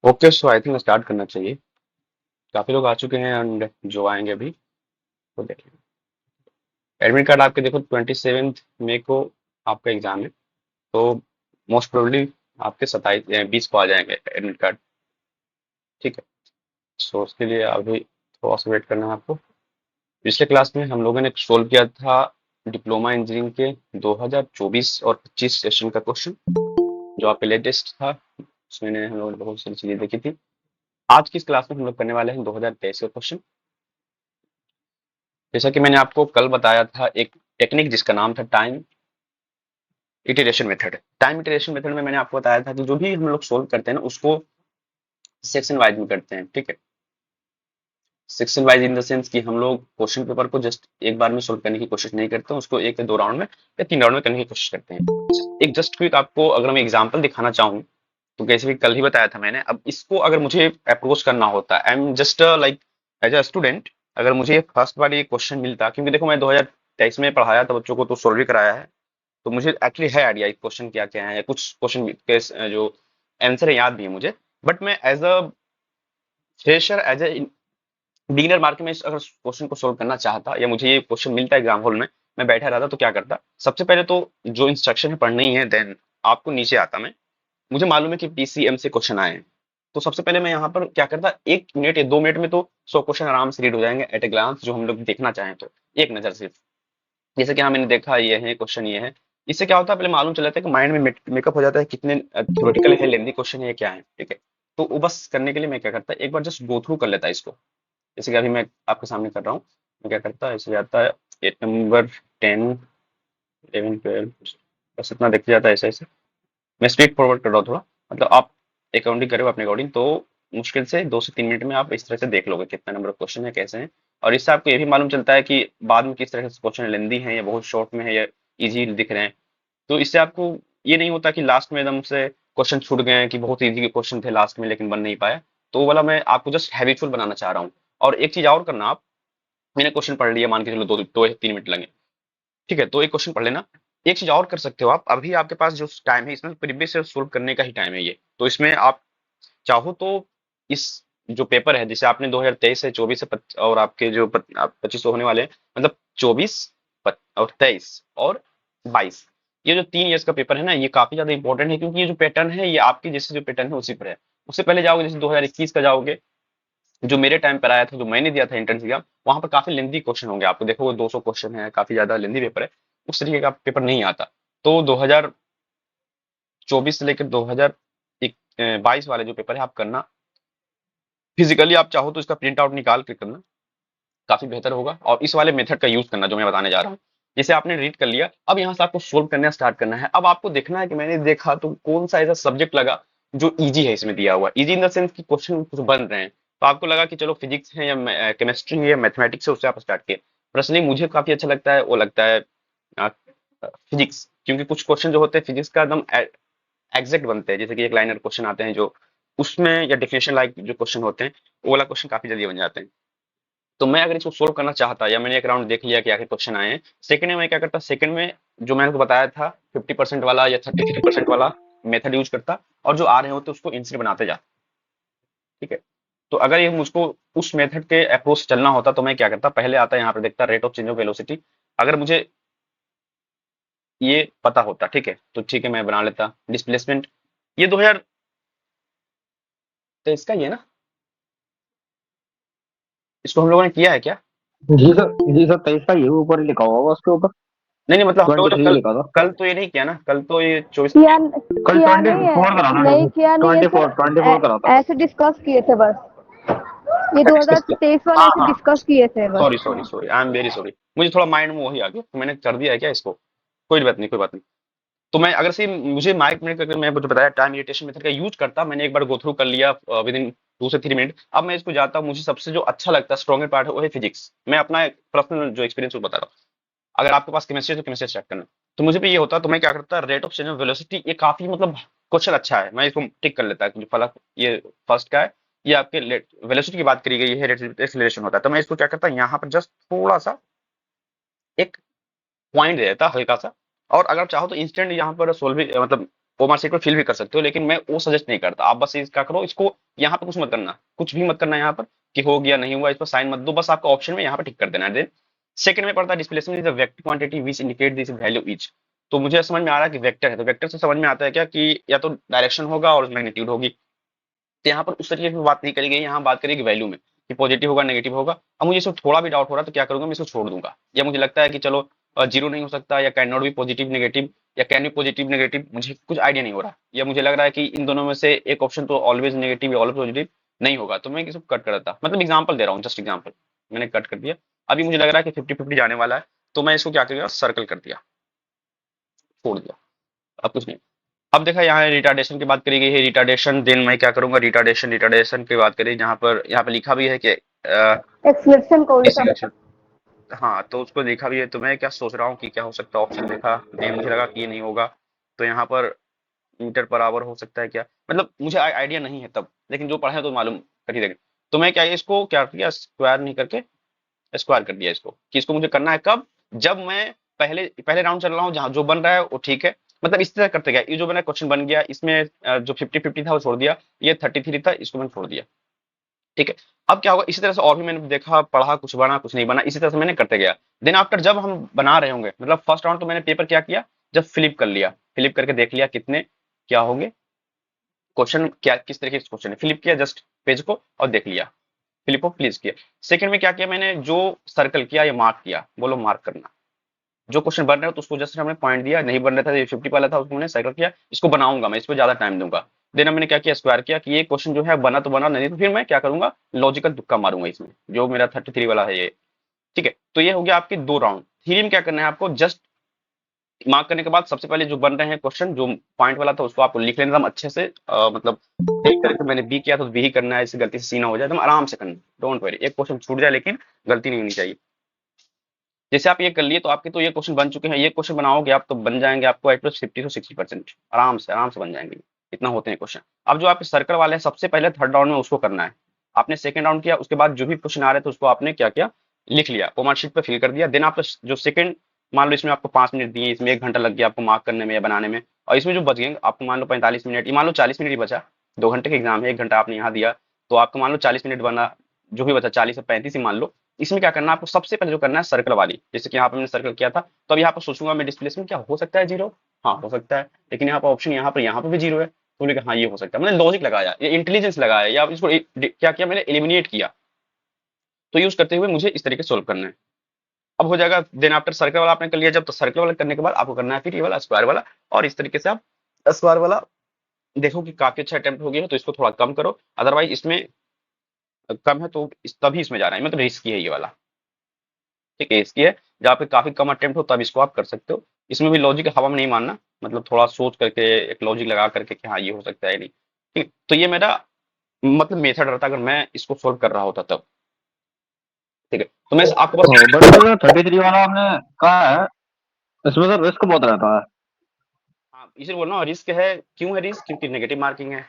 Okay, so I think start करना चाहिए। काफी लोग आ चुके हैं एंड जो आएंगे अभी वो देखेंगे। एडमिट कार्ड आपके देखो 27 मई को आपका एग्जाम है, तो मोस्ट प्रोबेबली आपके 27 20 को आ जाएंगे एडमिट कार्ड। ठीक है, सो उसके लिए अभी थोड़ा सा वेट करना है आपको। पिछले क्लास में हम लोगों ने सोल्व किया था डिप्लोमा इंजीनियरिंग के 2024 और 25 सेशन का क्वेश्चन, जो आपके लेटेस्ट था। उसमें हम लोगों ने बहुत सारी चीजें देखी थी। आज की इस क्लास में हम लोग करने वाले हैं 2023 का क्वेश्चन। जैसा कि मैंने आपको कल बताया था, एक टेक्निक जिसका नाम था time iteration method. Time iteration method में मैंने आपको बताया था कि जो भी हम लोग सोल्व करते हैं ना, उसको सेक्शन वाइज में करते हैं। ठीक है, section wise in the sense कि हम लोग क्वेश्चन पेपर को जस्ट एक बार में सोल्व करने की कोशिश नहीं करते, उसको एक या दो राउंड में या तीन राउंड में करने की कोशिश करते हैं। एक जस्ट क्विक आपको अगर मैं एग्जांपल दिखाना चाहूँ, तो कैसे भी कल ही बताया था मैंने। अब इसको अगर मुझे अप्रोच करना होता, I am just like as a student, अगर मुझे फर्स्ट बार ये क्वेश्चन मिलता, क्योंकि देखो मैं 2023 में पढ़ाया था बच्चों को, तो सोल्व भी कराया है, तो मुझे एक्चुअली है आइडिया क्वेश्चन क्या क्या है, या कुछ क्वेश्चन के जो आंसर है याद भी है मुझे। बट मैं as a fresher, as a beginner market में अगर क्वेश्चन को सोल्व करना चाहता, या मुझे ये क्वेश्चन मिलता एग्जाम हॉल में, मैं बैठा रहता, तो क्या करता? सबसे पहले तो जो इंस्ट्रक्शन है पढ़नी ही है, देन आपको नीचे आता मैं। मुझे मालूम है कि पीसीएम से क्वेश्चन आए हैं, तो सबसे पहले मैं यहाँ पर क्या करता, 1 मिनट या 2 मिनट में तो 100 क्वेश्चन आराम से रीड हो जाएंगे एट ए ग्लांस, जो हम लोग देखना चाहें तो एक नजर सिर्फ। जैसे कि हाँ, मैंने देखा ये है क्वेश्चन, ये है। इससे क्या होता है, पहले मालूम चल जाता है कि माइंड में मेकअप हो जाता है, कितने थ्योरेटिकल है, लेंदी क्वेश्चन है, ये क्या है। ठीक है, तो वो बस करने के लिए मैं क्या करता, एक बार जस्ट गो थ्रू कर लेता इसको। जैसे कि अभी मैं आपके सामने कर रहा हूँ। मैं क्या करता है, ऐसे जाता है 8 नंबर, 10, 11, 12, बस इतना देखते जाता है ऐसे ऐसे। मैं स्ट्रेट फॉरवर्ड कर रहा हूँ थोड़ा, मतलब आप अकाउंटिंग करो अपने अकॉर्डिंग, तो मुश्किल से 2 से 3 मिनट में आप इस तरह से देख लोगे कितना नंबर ऑफ क्वेश्चन है, कैसे हैं। और इससे आपको ये भी मालूम चलता है कि बाद में किस तरह से क्वेश्चन लेंदी है, या बहुत शॉर्ट में है, या इजी दिख रहे हैं। तो इससे आपको ये नहीं होता कि लास्ट में एकदम से क्वेश्चन छूट गए हैं, कि बहुत इजी के क्वेश्चन थे लास्ट में लेकिन बन नहीं पाए। तो वो वाला मैं आपको जस्ट हैबिचुअल बनाना चाह रहा हूँ। और एक चीज और करना आप, मैंने क्वेश्चन पढ़ लिया, मान के चलो 2 या 3 मिनट लगे। ठीक है, तो एक क्वेश्चन पढ़ लेना। एक चीज और कर सकते हो आप, अभी आपके पास जो टाइम है, इसमें प्रीवियस से सोल्व करने का ही टाइम है ये, तो इसमें आप चाहो तो इस जो पेपर है, जिसे आपने 2023 से 24 से और आपके जो 25 होने वाले हैं, मतलब 24, और 23 और 22, ये जो 3 इयर्स का पेपर है ना, ये काफी ज्यादा इंपॉर्टेंट है, क्योंकि ये जो पैटर्न है, ये आपके जैसे जो पैटर्न है उसी पर है। उससे पहले जाओगे, जैसे 2021 का जाओगे, जो मेरे टाइम पर आया था, जो मैंने दिया था एंट्रेंस एग्जाम, वहां पर काफी लेंदी क्वेश्चन होंगे, आपको देखोगे 200 क्वेश्चन है, काफी ज्यादा लेंदी पेपर है। उस तरीके का पेपर नहीं आता। तो 2024 से लेकर 2022 वाले जो पेपर है आप करना फिजिकली, आप चाहो तो इसका प्रिंट आउट निकाल के करना, काफी बेहतर होगा। और इस वाले मेथड का यूज करना जो मैं बताने जा रहा हूँ। जैसे आपने रीड कर लिया, अब यहाँ से आपको सोल्व करना स्टार्ट करना है। अब आपको देखना है कि मैंने देखा तो कौन सा ऐसा सब्जेक्ट लगा जो इजी है, इसमें दिया हुआ इजी इन द सेंस कि क्वेश्चन कुछ बन रहे हैं, तो आपको लगा कि चलो फिजिक्स है या केमिस्ट्री है या मैथमेटिक्स है, उससे आप स्टार्ट किए। पर्सनली मुझे काफी अच्छा लगता है, वो लगता है फिजिक्स, क्योंकि कुछ क्वेश्चन जो होते हैं फिजिक्स का एकदम एग्जैक्ट बनते हैं, जैसे कि एक लाइनर क्वेश्चन आते हैं जो उसमें, या डेफिनेशन लाइक जो क्वेश्चन होते हैं, वो वाला क्वेश्चन काफी जल्दी बन जाते हैं। तो मैं अगर इसको सोल्व करना चाहता, या मैंने एक राउंड देख लिया कि आखिर क्वेश्चन आए हैं, सेकंड में मैं क्या करता, सेकंड में जो मैंने आपको बताया था 50% वाला या 33% वाला मेथड यूज करता, और जो आ रहे होते उसको इंस्टेंट बनाते जाता। ठीक है, तो अगर ये मुझको उस मेथड के अप्रोच चलना होता, तो मैं क्या करता, पहले आता यहाँ पर देखता rate of change of velocity. अगर मुझे ये पता होता, ठीक है, तो ठीक है मैं बना लेता डिस्प्लेसमेंट। ये 2023 का ही है ना, इसको हम लोगों ने किया है क्या? जी सर 23 का ये ऊपर ही लिखा हुआ होगा उसके ऊपर। नहीं नहीं, मतलब हम लोगों ने 23 कल, लिखा था। कल तो ये नहीं किया ना, कल तो ये 24। किया कल किया नहीं है, 24 करा था। नहीं किया नहीं है सर। 24 करा था। ऐसे डिस्कस किए थे बस, ये डिस्कस किया, 2023 वाले हाँ ऐसे हाँ, डिस्कस किए थे बस। Sorry sorry sorry, I am very sorry. मुझे थोड़ा माइंड में वही आ गया, तो मैंने कर दिया है क्या इसको। कोई बात नहीं, कोई बात नहीं। तो मैं अगर से मुझे माइक मिनट करके मैं जो बताया टाइम इरिटेशन मेथड का यूज करता, मैंने एक बार गो थ्रू कर लिया विद इन 2 से 3 मिनट। अब मैं इसको जाता हूँ, मुझे सबसे जो अच्छा लगता है स्ट्रॉन्गर पार्ट है वो है फिजिक्स। मैं अपना पर्सनल जो एक्सपीरियंस वो बता रहा हूँ। अगर आपके पास केमिस्ट्री है तो केमिस्ट्री स्टार्ट करना। तो मुझे भी ये होता, तो मैं क्या करता, rate of change of velocity, ये काफी मतलब क्वेश्चन अच्छा है, मैं इसको टिक कर लेता है कि फला ये फर्स्ट का है। ये आपके वेलोसिटी की बात करी गई है, रेट एक्सेलरेशन होता है, तो मैं इसको क्या करता, यहाँ पर जस्ट थोड़ा सा एक पॉइंट दे देता हल्का सा। और अगर चाहो तो इंस्टेंट यहाँ पर सोल्व भी, मतलब वो मार्क्स को फिल भी कर सकते हो, लेकिन मैं वो सजेस्ट नहीं करता। आप बस इसका करो, इसको यहाँ पर कुछ मत करना, कुछ भी मत करना यहाँ पर कि हो गया नहीं हुआ, इस पर साइन मत दो, बस आपका ऑप्शन में यहाँ पर टिक कर देना है। देन सेकंड में पड़ता है displacement is the vector quantity which indicate this value etch. तो मुझे समझ में आ रहा है कि वेक्टर है, तो वेक्टर से समझ में आता है क्या कि या तो डायरेक्शन होगा और मैग्नीट्यूड होगी। तो यहाँ पर उस तरीके की बात नहीं करी गई, यहाँ बात करेगी वैल्यू में कि पॉजिटिव होगा नेगेटिव होगा। अब मुझे इसमें थोड़ा भी डाउट हो रहा है तो क्या करूंगा, मैं इसको छोड़ दूंगा, या मुझे लगता है कि चलो जीरो नहीं हो सकता, या can not B positive negative, या कैन बी पॉजिटिव नेगेटिव, मुझे कुछ आइडिया नहीं हो रहा, या मुझे लग रहा है कि इन दोनों में से एक ऑप्शन तो ऑलवेज नेगेटिव या ऑलवेज पॉजिटिव नहीं होगा, तो मैं इसको कट कर देता। मतलब एग्जाम्पल दे रहा हूँ, जस्ट एग्जाम्पल, मैंने कट कर दिया। अभी मुझे लग रहा है कि 50-50 जाने वाला है, तो मैं इसको क्या करूंगा, सर्कल कर दिया, छोड़ दिया, अब कुछ नहीं। अब देखा यहाँ रिटार्डेशन की बात करी गई है, रिटार्डेशन, देन मैं क्या करूंगा, रिटार्डेशन की बात करी, यहाँ पे लिखा भी है कि एक्सलेशन कौन सा? डिसलेक्शन, हाँ, तो उसको देखा भी है, तो मैं क्या सोच रहा हूँ कि क्या हो सकता है ऑप्शन देखा, देन मुझे लगा कि ये नहीं होगा, तो यहाँ पर मीटर पर आवर हो सकता है क्या, मतलब मुझे आइडिया नहीं है तब, लेकिन जो पढ़ा है तो मालूम कर ही देंगे। तो मैं क्या इसको क्या किया, स्क्वायर नहीं करके स्क्वायर कर दिया इसको, कि इसको मुझे करना है कब, जब मैं पहले पहले राउंड चल रहा हूँ, जहाँ जो बन रहा है वो ठीक है, मतलब इस तरह करते गया, ये जो मेरा क्वेश्चन बन गया इसमें जो 50-50 था वो छोड़ दिया, ये 33 था इसको मैंने छोड़ दिया, ठीक है। अब क्या होगा, इसी तरह से और भी मैंने देखा पढ़ा, कुछ बना कुछ नहीं बना, इसी तरह से मैंने करते गया। देन आफ्टर जब हम बना रहे होंगे, मतलब फर्स्ट राउंड तो मैंने पेपर क्या किया, जब फ्लिप कर लिया, फ्लिप करके देख लिया कितने क्या होंगे क्वेश्चन, क्या किस तरीके से क्वेश्चन है, फ्लिप किया जस्ट पेज को और देख लिया, फ्लिप ऑफ प्लीज किया। सेकंड में क्या किया मैंने, जो सर्कल किया या मार्क किया, बोलो मार्क करना, जो क्वेश्चन बन रहा है तो उसको जस्ट हमने पॉइंट दिया, नहीं बन रहा था, ये 50 वाला था उसको मैंने सर्कल किया, इसको बनाऊंगा मैं, इस पर ज्यादा टाइम दूंगा। देन मैंने क्या किया, स्क्वायर किया कि ये क्वेश्चन जो है बना तो बना, नहीं तो फिर मैं क्या करूंगा, लॉजिकल तुक्का मारूंगा इसमें, जो मेरा 33 वाला है ये, ठीक है। तो ये हो गया आपके दो राउंड। थ्री में क्या करना है आपको, जस्ट मार्क करने के बाद सबसे पहले जो बन रहे हैं क्वेश्चन, जो पॉइंट वाला था उसको आपको लिख लेना एकदम अच्छे से, मतलब देख करके, मैंने बी किया तो बी ही करना है, इससे गलती से सी ना हो जाए, एकदम आराम से करना, डोंट वरी, एक क्वेश्चन छूट जाए लेकिन गलती नहीं होनी चाहिए। जैसे आप ये कर लिए तो आपके तो ये क्वेश्चन बन चुके हैं, ये क्वेश्चन बनाओगे आप तो बन जाएंगे आपको एटलीस्ट 50 से 60%, आराम से बन जाएंगे, इतना होते हैं क्वेश्चन। अब जो आपके सर्कल वाले हैं सबसे पहले थर्ड राउंड में उसको करना है, आपने सेकंड राउंड किया, उसके बाद जो भी क्वेश्चन आ रहे थे उसको आपने क्या किया, लिख लिया, कॉमा शीट पे फिल कर दिया। देन आप जो सेकंड, मान लो इसमें आपको 5 मिनट दिए, इसमें 1 घंटा लग गया आपको मार्क करने में या बनाने में, और इसमें जो बच गए आपको मान लो 45 मिनट, मान लो 40 मिनट ही बचा, 2 घंटे का एग्जाम है, 1 घंटा आपने यहाँ दिया, तो आपको मान लो 40 मिनट बना, जो भी बचा 40 से 35 ही मान लो। इसमें क्या करना है आपको, सबसे पहले जो करना है सर्कल वाली, जैसे कि यहाँ पे मैंने सर्कल किया था, तो अब यहाँ पर सोचूंगा मैं डिस्प्लेसमेंट क्या हो सकता है, जीरो, हाँ हो सकता है, लेकिन यहाँ पर ऑप्शन यहाँ पर भी जीरो है, तो बोले कि हाँ ये हो सकता है, मैंने लॉजिक लगाया, ये इंटेलिजेंस लगाया, या इसको क्या किया मैंने, एलिमिनेट किया। तो यूज करते हुए मुझे इस तरीके से सोल्व करना है। अब हो जाएगा, देन आफ्टर सर्कल वाला आपने कर लिया, जब तो सर्कल वाला करने के बाद आपको करना है फिर ये वाला स्क्वायर वाला, और इस तरीके से आप स्क्वायर वाला देखो कि काफी अच्छा अटेम्प्ट हो गया है तो इसको थोड़ा कम करो, अदरवाइज इसमें कम है तो तभी इसमें जा रहा है, मतलब रिस्की है ये वाला, ठीक है, इसकी है, जहाँ पे काफी कम अटेम्प्ट हो तब इसको आप कर सकते हो। इसमें भी लॉजिक हवा में नहीं मानना, मतलब थोड़ा सोच करके एक लॉजिक लगा करके कि हाँ ये हो सकता है नहीं, ठीक। तो ये मेरा मतलब मेथड रहता अगर मैं इसको सोल्व कर रहा होता तब, ठीक है। तो मैं आपको बस बट जो 33 वाला आपने कहा है, इसमें सर रिस्क बहुत रहता है। हाँ इसे बोल रहा हूँ रिस्क है, क्यों है रिस्क, क्योंकि नेगेटिव मार्किंग है,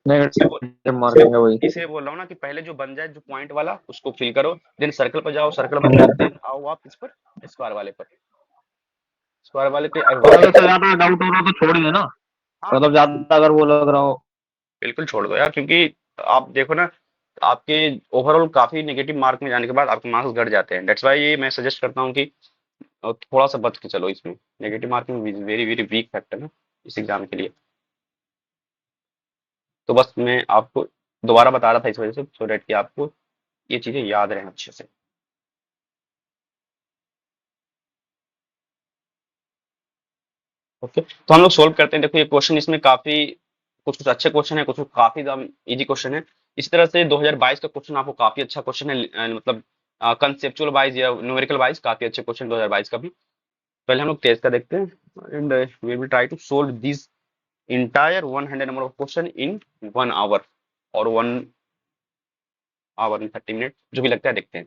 इसलिए बोल नेगेटिव इसलिए मार्किंग है वही। इसलिए बोल रहा हूँ ना कि पहले जो बन जाए जो पॉइंट वाला उसको फिल करो, देन सर्कल पर जाओ, सर्कल बन गया, देन आओ आप इस पर स्क्वायर वाले पर, स्क्वायर वाले पे और अगर से ज्यादा डाउट हो रहा हो तो छोड़ ही देना, हाँ मतलब ज्यादा अगर वो लग रहा हो। बिल्कुल छोड़ दो यार, क्योंकि आप देखो ना, आपके ओवरऑल काफी नेगेटिव मार्क में जाने के बाद आपके मार्क्स घट जाते हैं, दैट्स वाई ये मैं सजेस्ट करता हूँ कि थोड़ा सा बच के चलो इसमें, negative marking very very weak factor है इस एग्जाम के लिए। तो बस मैं आपको दोबारा बता रहा था इस वजह से, सो डेट कि आपको ये चीजें याद रहें अच्छे से। ओके, तो हम लोग सोल्व करते हैं। देखो ये क्वेश्चन इसमें काफी कुछ कुछ अच्छे क्वेश्चन है, कुछ कुछ काफी इजी क्वेश्चन है। इसी तरह से 2022 का क्वेश्चन आपको काफी अच्छा क्वेश्चन है, मतलब कंसेप्चुअल वाइज या न्यूमेरिकल वाइज काफी अच्छे क्वेश्चन 2022 का भी। पहले हम लोग तेज का देखते हैं, and we will try to solve this entire 100 number of question in 1 hour और 1 आवर एंड 30 मिनट, जो भी लगता है देखते हैं।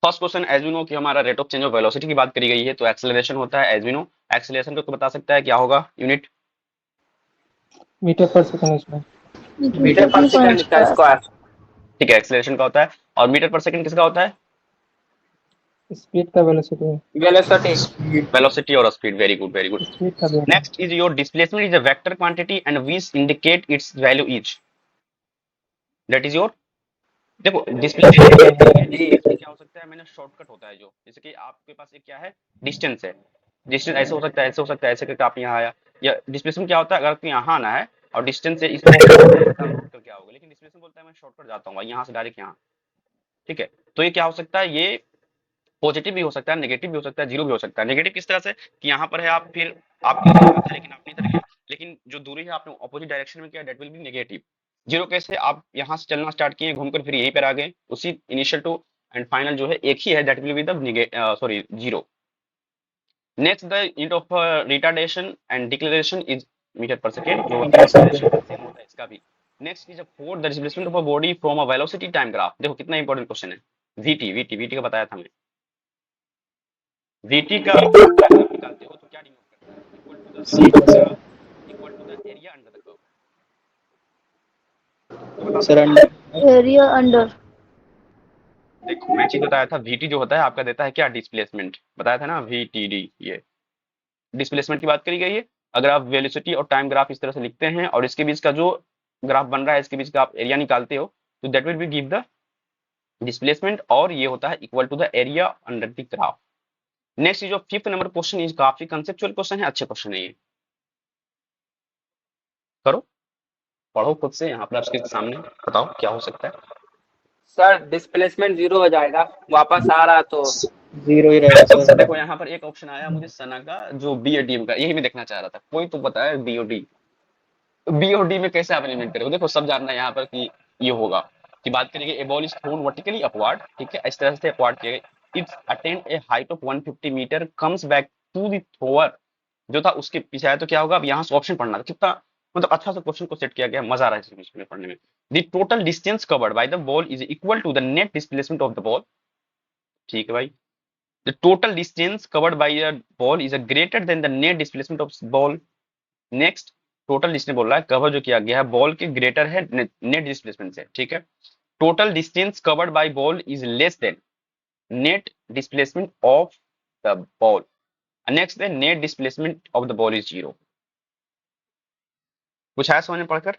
First question, as we know कि हमारा rate of change of velocity की बात करी गई है, तो एक्सेलरेशन होता है एज वी नो, एक्सेलरेशन को बता सकता है क्या होगा यूनिट, मीटर पर सेकंड इसमें। मीटर पर सेकंड का स्क्वायर। ठीक है, एक्सेलरेशन का होता है। और मीटर पर सेकंड किसका होता है, स्पीड का वेलोसिटी है, वेलोसिटी वेलोसिटी और speed, very good very good. Speed का भी होता है। Next is your displacement is a vector quantity and we indicate its value each, that is your, देखो डिस्प्लेसमेंट क्या हो सकता है, मैंने शॉर्टकट होता है जो, जैसे कि आपके पास एक क्या है, डिस्टेंस है, डिस्टेंस ऐसे हो सकता है, ऐसे हो सकता है, ऐसे करके आप यहाँ आया, या डिस्प्लेसमेंट क्या होता है, अगर आपको यहाँ आना है और डिस्टेंस से इस करके आओगे, लेकिन डिस्प्लेसमेंट बोलता है मैं शॉर्टकट जाता हूँ यहाँ से डायरेक्ट यहाँ, ठीक है। तो ये क्या हो सकता है, ये पॉजिटिव भी हो सकता है, नेगेटिव भी हो सकता है, जीरो भी हो सकता है। नेगेटिव किस तरह से कि यहाँ पर है आप, फिर आपकी तरफ है लेकिन अपनी तरफ है, लेकिन जो दूरी है आपने अपोजिट डायरेक्शन में किया, that will B negative. Zero कैसे, आप यहाँ से चलना स्टार्ट किए, घूमकर फिर यहीं पर आ गए, उसी इनिशियल टू एंड फाइनल जो है एक ही है, that will be the sorry zero. Next the unit of retardation and declaration is metre per second, जो सेम होता है इसका भी। Next is four the displacement of a body from a velocity time graph, देखो कितना important question है, VT का बताया था मैं, वीटी का निकालते हो तो क्या डिनोट करता है, equal to the area under the curve, तो बताओ एरिया अंडर। देखो मैं चीज बताया था, वीटी जो होता है आपका देता है क्या, डिस्प्लेसमेंट, बताया था ना वीटीडी, ये डिस्प्लेसमेंट की बात करी गई है। अगर आप वेलोसिटी और टाइम ग्राफ इस तरह से लिखते हैं और इसके बीच का जो ग्राफ बन रहा है, इसके बीच का आप एरिया निकालते हो, तो that will be give the displacement, और ये होता है equal to the area under the graph. Next जो फिफ्थ नंबर क्वेश्चन इज काफी कंसेप्चुअल क्वेश्चन है, अच्छे क्वेश्चन है ये, करो पढ़ो खुद से, यहाँ पर आपके सामने बताओ क्या हो सकता है। सर डिस्प्लेसमेंट 0 हो जाएगा, वापस आ रहा तो 0 ही रहेगा सर। देखो यहाँ पर एक ऑप्शन आया मुझे सना का, जो बी और डी का, यही मैं देखना चाह रहा था, कोई तो बताया बी और डी में कैसे आप एलिमेंट करोगे, देखो सब जानना है यहाँ पर कि ये होगा, कि बात करेंगे a ball is thrown vertically upward, ठीक है, इस तरह से अपवर्ड किया गया, it's attained a height of 150 metre, comes back to the thrower, जो था उसके पीछे आया, तो क्या होगा, अब यहाँ से ऑप्शन पढ़ना था, कितना मतलब अच्छा सा क्वेश्चन को सेट किया गया, मजा आ रहा है इसमें पढ़ने में। The total distance covered by the ball is equal to the net displacement of the ball, ठीक है भाई, the total distance covered by a ball is greater than the net displacement of ball. Next total distance बोल रहा है, cover जो किया गया है बॉल के ग्रेटर है नेट डिस्प्लेसमेंट से, ठीक है। Total distance covered by ball is less than net displacement of the ball, next है net displacement of the ball is zero. कुछ है समझ में पढ़कर?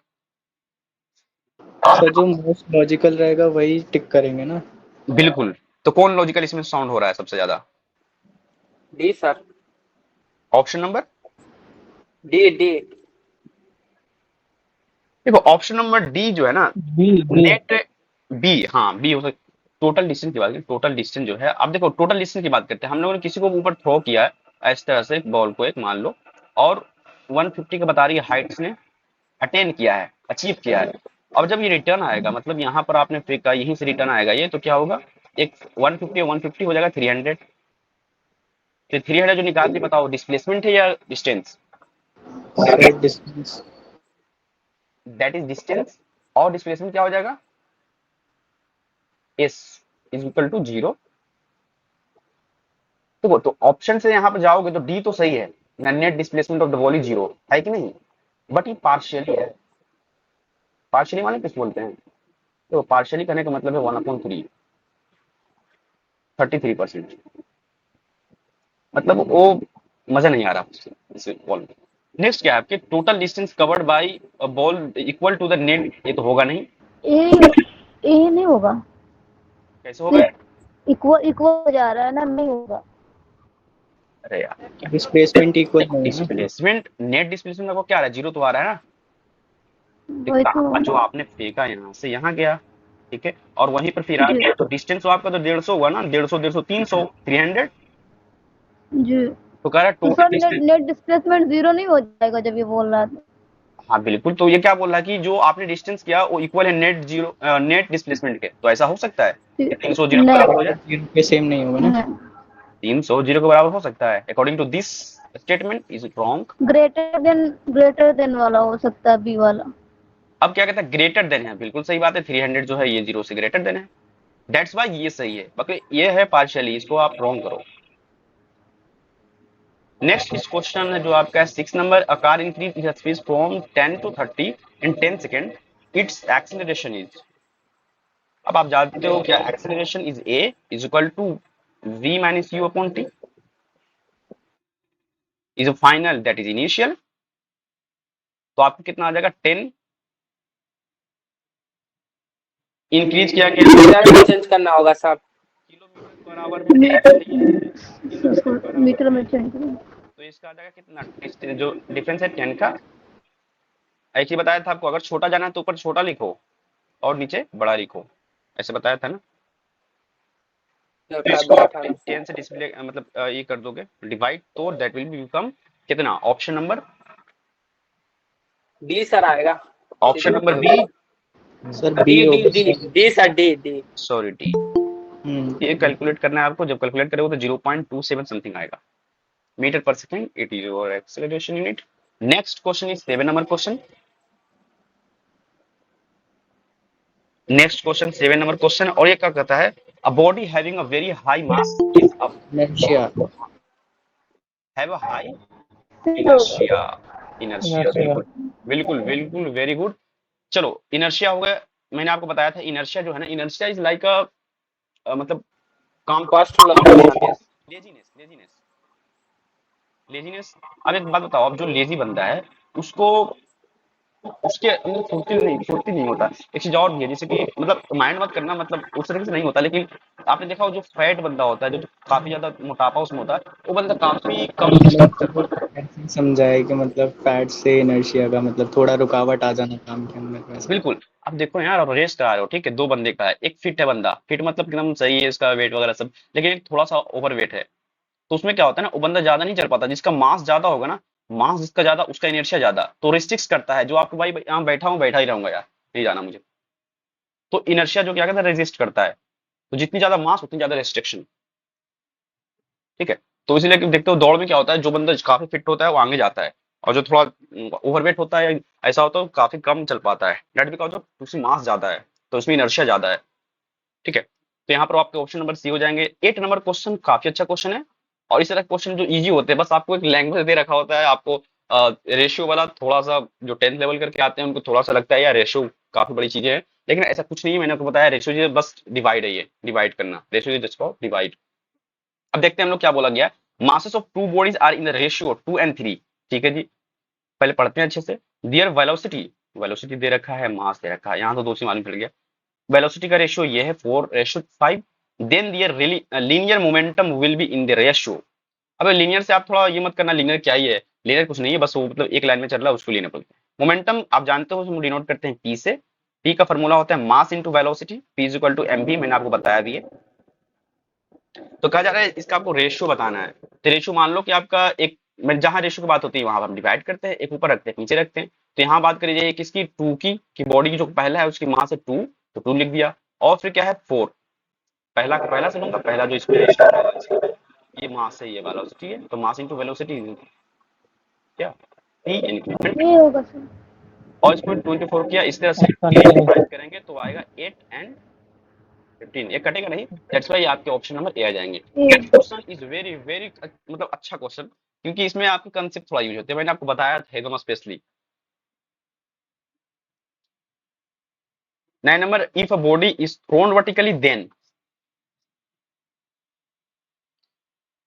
सर जो मोस्ट लॉजिकल रहेगा वही टिक करेंगे ना। बिल्कुल, तो कौन लॉजिकल इसमें साउंड हो रहा है सबसे ज्यादा? D sir, option number D D. देखो ऑप्शन नंबर डी जो है ना, बी नेट बी, हाँ बी हो सकता, टोटल डिस्टेंस की बात करें, टोटल डिस्टेंस जो है, अब देखो टोटल डिस्टेंस की बात करते हैं, हम लोगों ने किसी को ऊपर थ्रो किया है इस तरह से बॉल को, एक मान लो, और 150 का बता रही है हाइट ने अटेन किया है, अचीव किया है, और जब ये रिटर्न आएगा, मतलब यहाँ पर आपने फेंका, यहीं से रिटर्न आएगा ये, तो क्या होगा, एक 150 हो जाएगा 300, फिर 300 जो निकाल के बताओ डिस्प्लेसमेंट है या distance? Sir distance. That is distance, और डिस्प्लेसमेंट क्या हो जाएगा, S is equal to zero. तो ऑप्शन से यहाँ पर जाओगे तो डी तो सही है, net displacement of the ball is zero, है कि नहीं, बट ये पार्शियली है, पार्शियली माने किस बोलते हैं, तो पार्शियली करने का मतलब है 1/3, 33%, मतलब वो मजा नहीं आ रहा इस बॉल में। नेक्स्ट क्या है आपके, total distance covered by a ball equal to the net, ये तो होगा नहीं, ए ए नहीं होगा, कैसे होगा? इक्वल इक्वल हो जा रहा है ना, नहीं होगा। अरे यार डिस्प्लेसमेंट इक्वल नहीं है ना। डिस्प्लेसमेंट, नेट डिस्प्लेसमेंट आपको क्या आ रहा है, जीरो तो आ रहा है ना, वही तो जो आपने फेंका यहाँ से यहाँ गया, ठीक है, और वहीं पर फिर आ जी गया, तो डिस्टेंस तो आपका तो 150 हुआ ना, 150 300 300, जी। तो कह रहा है तो total sir distance, net displacement 0 नहीं हो जाएगा जब ये बोल रहा था? हाँ बिल्कुल, तो ये क्या बोल रहा है कि जो आपने डिस्टेंस किया वो इक्वल है नेट जीरो नेट डिस्प्लेसमेंट के, तो ऐसा हो सकता है कि 300 जीरो के नहीं बराबर हो जाए, 0 पे सेम नहीं होगा ना। नहीं, 300 जीरो के बराबर हो सकता है, according to this statement is wrong. Greater than वाला हो सकता है, बी वाला। अब क्या कहता है, ग्रेटर देन है, बिल्कुल सही बात है, 300 जो है ये जीरो से ग्रेटर देन है, दैट्स वाई ये सही है, बाकी ये है पार्शियली, इसको आप रॉन्ग करो। नेक्स्ट इस क्वेश्चन है जो आपका है 6 number, a car increase its speed from 10 to 30 in 10 second, its acceleration is, अब आप जानते हो क्या acceleration is a is equal to v minus u upon t is a final that is initial, तो आपको कितना आ जाएगा 10 इंक्रीज किया गया मीटर में चेंज करना होगा साहब। किलोमीटर पर आवर में metre kilometre per hour. Metre में चेंज करें। तो इसका आ जाएगा कितना, जो डिफरेंस है 10 का। ऐसे ही बताया था आपको, अगर छोटा जाना है तो ऊपर छोटा लिखो और नीचे बड़ा लिखो, ऐसे बताया था ना। तो इसको आप 10 से डिस्प्ले मतलब ये कर दोगे डिवाइड, तो दैट विल बी बिकम कितना, ऑप्शन नंबर डी सर आएगा। Option number B, sir D B D होगा D sir. D sir D D. Sorry D. ये कैलकुलेट करना है आपको, जब कैलकुलेट करोगे तो 0.27 समथिंग आएगा मीटर पर second. It is your acceleration unit. Next question is 7 number question. Next question 7 number question, और ये क्या कहता है, a body having a very high mass is inertia. Have a high inertia. Inertia, inertia. बिल्कुल बिल्कुल बिल्कुल, very good. चलो inertia हो गया। मैंने आपको बताया था इनर्शिया जो है ना, इनर्शिया इज लाइक अ मतलब काम कॉस्ट लेजीनेस लेजीनेस लेजीनेस। अब एक बात बताओ, अब जो लेजी बंदा है उसको उसके अंदर फुर्ती नहीं होता। एक चीज और भी है, जैसे कि मतलब माइंड मत करना, मतलब उस तरीके से नहीं होता, लेकिन आपने देखा हो जो फैट बंदा होता है, जो काफी ज्यादा मोटापा उसमें होता है, वो बंदा काफी कम चीज कर पाता है। ऐसे समझा है कि मतलब फैट से इनर्शिया का मतलब थोड़ा रुकावट आ जाना काम के अंदर वैसा। बिल्कुल। अब देखो यार, आप रेस करा रहे हो, ठीक है, दो बंदे का है, एक फिट है बंदा, फिट मतलब एकदम सही है इसका वेट वगैरह सब, लेकिन एक थोड़ा सा ओवर वेट है। तो उसमें क्या होता है ना, वो बंदा ज्यादा नहीं चल पाता। जिसका मास ज्यादा होगा ना, मास जिसका ज्यादा उसका इनर्शिया ज्यादा, तो रिस्ट्रिक्ट करता है, जो आपको भाई यहाँ बैठा हूँ बैठा ही रहूंगा यार, नहीं जाना मुझे। तो इनर्शिया जो क्या करता है, रेजिस्ट करता है। तो जितनी ज्यादा मास उतनी ज्यादा रेस्ट्रिक्शन, ठीक है। तो इसीलिए कि देखते हो दौड़ में क्या होता है, जो बंदा काफी फिट होता है वो आगे जाता है, और जो थोड़ा ओवरवेट होता है ऐसा होता है वो काफी कम चल पाता है। डेट बिकॉज ऑफ उसकी मास ज्यादा है, तो उसमें इनर्शिया ज्यादा है, ठीक है। तो यहाँ पर आपके ऑप्शन नंबर सी हो जाएंगे। 8 नंबर क्वेश्चन काफी अच्छा क्वेश्चन है, और इस तरह क्वेश्चन जो इजी होते हैं, बस आपको एक लैंग्वेज दे रखा होता है, आपको रेशियो वाला थोड़ा सा, जो 10th लेवल करके आते हैं उनको थोड़ा सा लगता है यार रेशियो काफी बड़ी चीजें हैं, लेकिन ऐसा कुछ नहीं है। मैंने आपको बताया रेशियो बस डिवाइड है, ये डिवाइड करना, रेशियो जस्ट फॉर डिवाइड। अब देखते हैं हम लोग क्या बोला गया। Masses of two bodies are in the ratio 2 and 3, ठीक है जी। पहले पढ़ते हैं अच्छे से। दियर वेलोसिटी, वेलोसिटी दे रखा है, मास दे रखा है, यहाँ तो दो से मालूम पड़ गया। वेलोसिटी का रेशियो ये है 4:5। Then their linear momentum will be in the ratio. अब लीनियर से आप थोड़ा ये मत करना, लीनियर क्या ही है, लीनियर कुछ नहीं है, बस वो मतलब एक लाइन में चल रहा है उसको लीनियर बोलते हैं। मोमेंटम आप जानते हो, उसमें डिनोट करते हैं पी से। पी का फॉर्मूला होता है mass into velocity, P is equal to M V, मैंने आपको बताया भी है। तो कहा जा रहा है इसका आपको रेशियो बताना है। तो रेशियो मान लो कि आपका एक, जहां रेशियो की बात होती है वहां हम डिवाइड करते हैं, एक ऊपर रखते हैं नीचे रखते हैं। तो यहाँ बात करी जाए किसकी, टू की, बॉडी की जो पहला है उसकी मास है 2, तो 2 लिख दिया। और फिर क्या है 4, पहला का पहला से लूंगा, पहला जो इसमें ये मास है, ये वेलोसिटी है, तो मास इंटू वेलोसिटी क्या p इंक्रीमेंट। ये होगा सर। और इसमें 24 किया, इस तरह से अच्छा, डिवाइड करेंगे तो आएगा 8 and 15, ये कटेगा नहीं, दैट्स व्हाई आपके ऑप्शन नंबर ए आ जाएंगे। Next question is very very मतलब अच्छा क्वेश्चन, क्योंकि इसमें आपके कंसेप्ट थोड़ा यूज होते हैं, मैंने आपको बताया था एकदम specially. 9 number, if a body is thrown vertically then,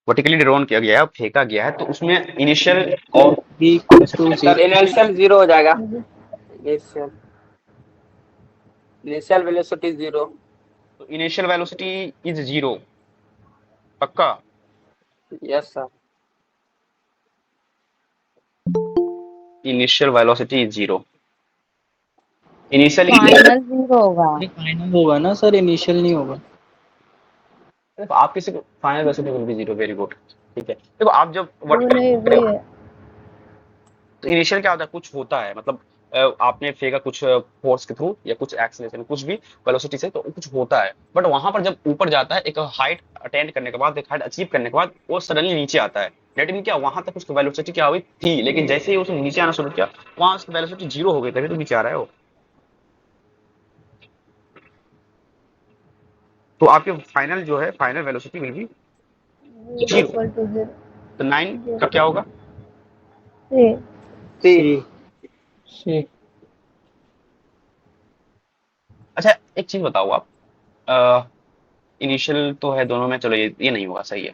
vertically thrown किया गया है, फेंका गया है, तो उसमें इनिशियल और B equals to sir 0। Initial 0 हो जाएगा। Initial initial velocity 0। तो इनिशियल वेलोसिटी इज 0, पक्का। Yes sir. Initial velocity is 0, initial final 0 होगा। फाइनल होगा ना सर, इनिशियल नहीं होगा। आप किसी को final velocity will be 0, very good, ठीक है। देखो आप जब वो नहीं वही है। तो इनिशियल क्या होता है, कुछ होता है मतलब आपने फेंका कुछ फोर्स के थ्रू या कुछ एक्सेलरेशन कुछ भी वेलोसिटी से, तो कुछ होता है, बट वहां पर जब ऊपर जाता है, एक हाइट अटेंड करने के बाद, एक हाइट अचीव करने के बाद वो सडनली नीचे आता है। डेट मीन क्या, वहां तक उसकी वेलोसिटी क्या हुई थी, लेकिन जैसे ही उसने नीचे आना शुरू किया वहां उसकी वेलोसिटी 0 हो गई, तभी तो नीचे आ रहा है वो। तो आपके फाइनल जो है, final velocity will be 0। Equal to 0। तो 9 का क्या होगा, सी। सी। अच्छा एक चीज बताओ आप, इनिशियल तो है दोनों में, चलो ये नहीं होगा, सही है,